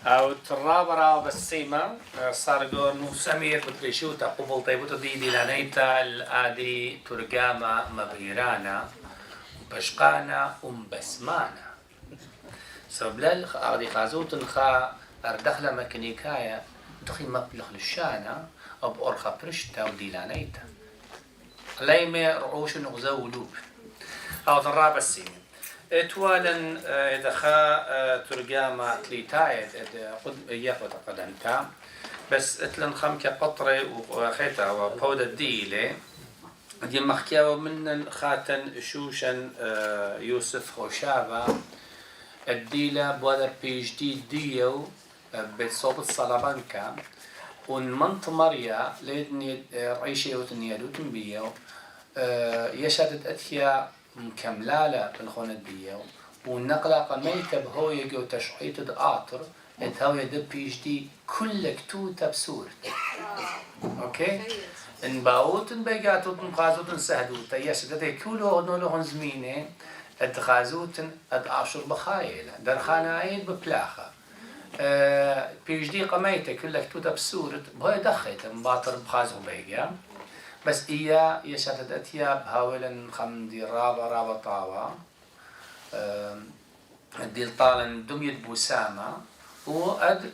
أو ترابرا بسيمة صارقون سمير بتريشوتا قبل طيبوتا دي لانيتا الآدي ترقاما مبيرانا بشقانا بسمانا سبلال أغدي خازوتن خا أردخل مكنيكايا دخي مبلغ للشانا أو بأرخا برشتا وديلانيتا ليمي رعوش نغزولوب أو ترابا السيمة اتوالا إذا خا ترجمة تليتايت إذا قد ياخد قدمتا بس اتلن خم كقطرة وخيتا وبودة ديلة دي مخكيا من خاتن شوشن يوسف خوشابا الديلة بوذا بي اتش دي ديو بصوب الصلابانكا ونمنط مريا ليدني رئيشي وتنيالوتن بيو يشهد أتيا مكملالة بالخونة ديو والنقلة قميتة بهو يجو تشعيط الآطر انتهو يدب بي اتش دي كل كتوتة بسورة اوكي انباوت انباقاتوت انقازوت انسهدوت يشهد كله نولوهن زمينة ادخازوت ادعاشر بخايلة درخانة عيد ببلاخة بي اتش دي قميتة كل كتوتة بسورة بهو يدخيت مباطر بخازو بيقا بس إياه يشهد أتيا بهاولا خمدي رابا طاوة ديل طالن دميت بوسامة وأد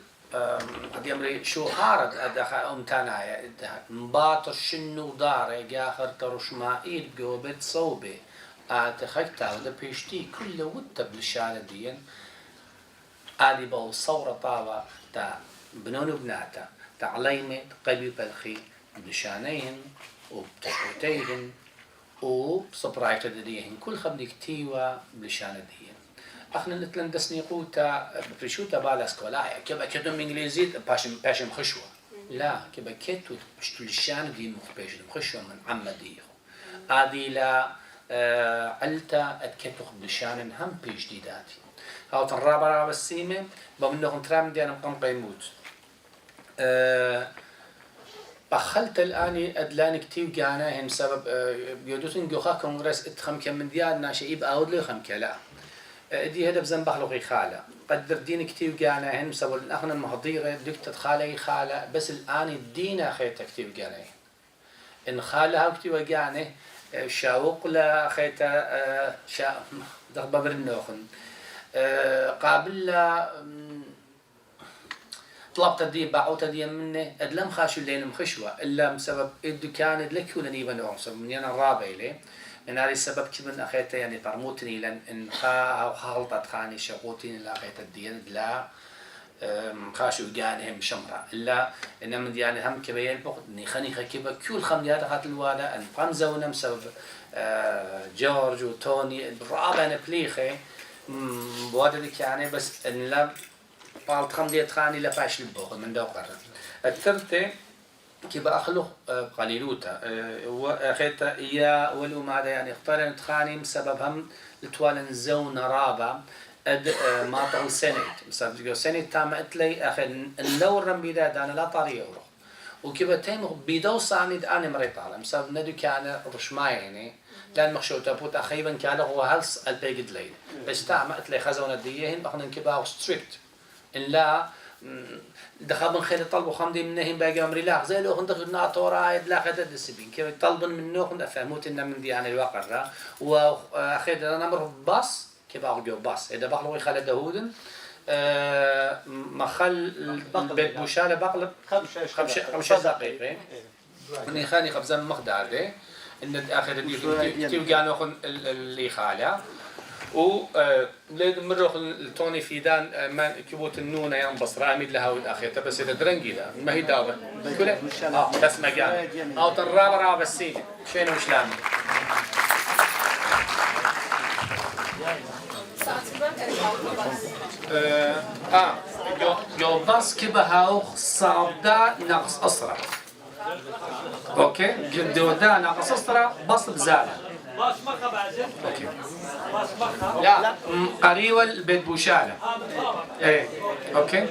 أدي أمري شو هارد أدخل أمتنايا مباطر شنو داري جاخر ترشمائيل بيوبت صوبي أتخيكتا وده بيشتي كل ودب للشانة ديين آدي بو صورة طاوة تا بنون بناتا تا عليمة قلبي بلخي بلشانين وبتشويتين وبصبرايت ديهن كل خبني كتيوا بلشان ديهن اخنا نتلن دسني قوتا بريشوتا بالاس كولايا كيبا كتو انجليزيت باشم خشوه لا كيبا كتو بشتلشان دين مخبيش خشوه من عم ديهو ادي لا علتا اتكتو بلشان هم بيش ديداتي هاو تنرابا السيمه بمنهم ترام ديانا مقام قيموت أخلت الآن أدلان كتير جانا هم سبب بيودوتن جوخا كونغرس اتخم كم من ديار ناشئ بأود لي خم كلا دي هذا بزن بحلقي خالة قدر دين كتير جانا هم سبب الأخن المهضيرة دكتة خالة خالة بس الآن الدين خيت كتير جانا إن خالها كتير جانا شاوق لا خيتا شا ضرب برنوخن قابل طلبت دي باعوت دي منه ادلم خاشوا اللين مخشوه الا بسبب الدكان لك ولا نيبا نوع من انا الرابع ليه من هذا السبب كمن اخيته يعني طرموتني لان ان خا خلطت خاني شغوتني لا اخيت الدين لا خاشوا جانهم شمرة الا انما دياني هم كبير بقدني خني خكبه كل خمديات اخذت الوالا ان قمزونا بسبب جورج وتوني الرابع انا بليخه بوادلك يعني بس ان لا قالت خمدية خاني لا فاش البوخ من دوقر الثالثة كيبقى أخلق قليلوتا وأخيتا إياه ولو ماذا يعني اختارن تخاني بسبب هم لتوالن زون رابع ما طول سنة بسبب سنة تامت لي أخي اللو الرمبيدا أنا لا طريق أروح وكيبقى تيمو بيدو صاني أنا مريت على بسبب ندو كان رشماي يعني لأن مخشوطة بوت أخيبا كان هو هلس البيجد ليل بس تامت لي خزونة ديهن بخنا كيبقى ستريكت إن لا دخل خير طلبوا خمدي منهم باقي أمري لا زي لو خندق ناطورايد لا خدت السبين كيف طلبن منه خند أفهموت إن من ديان الواقع وأخذ أنا مر باص كيف أرجو باص إذا بقلوا يخلد دهودن مخل بيت بوشالة بقلب خمسة دقيقة من خاني خبزة مخدار ده إن أخذ كيف قالوا خن اللي خاله و مرة التوني فيدان ما كبوت النونة ينبص رامي لها والأخيرة بس إذا درنجي لا ما هي دابة كله بس مجال أو تراب راب السين شين وش لامي جو بس كبهاو صعدا نقص أسرع أوكي جدو دا نقص أسرع بس بزالة أوكي لا قريب البيت بوشالة ايه اوكي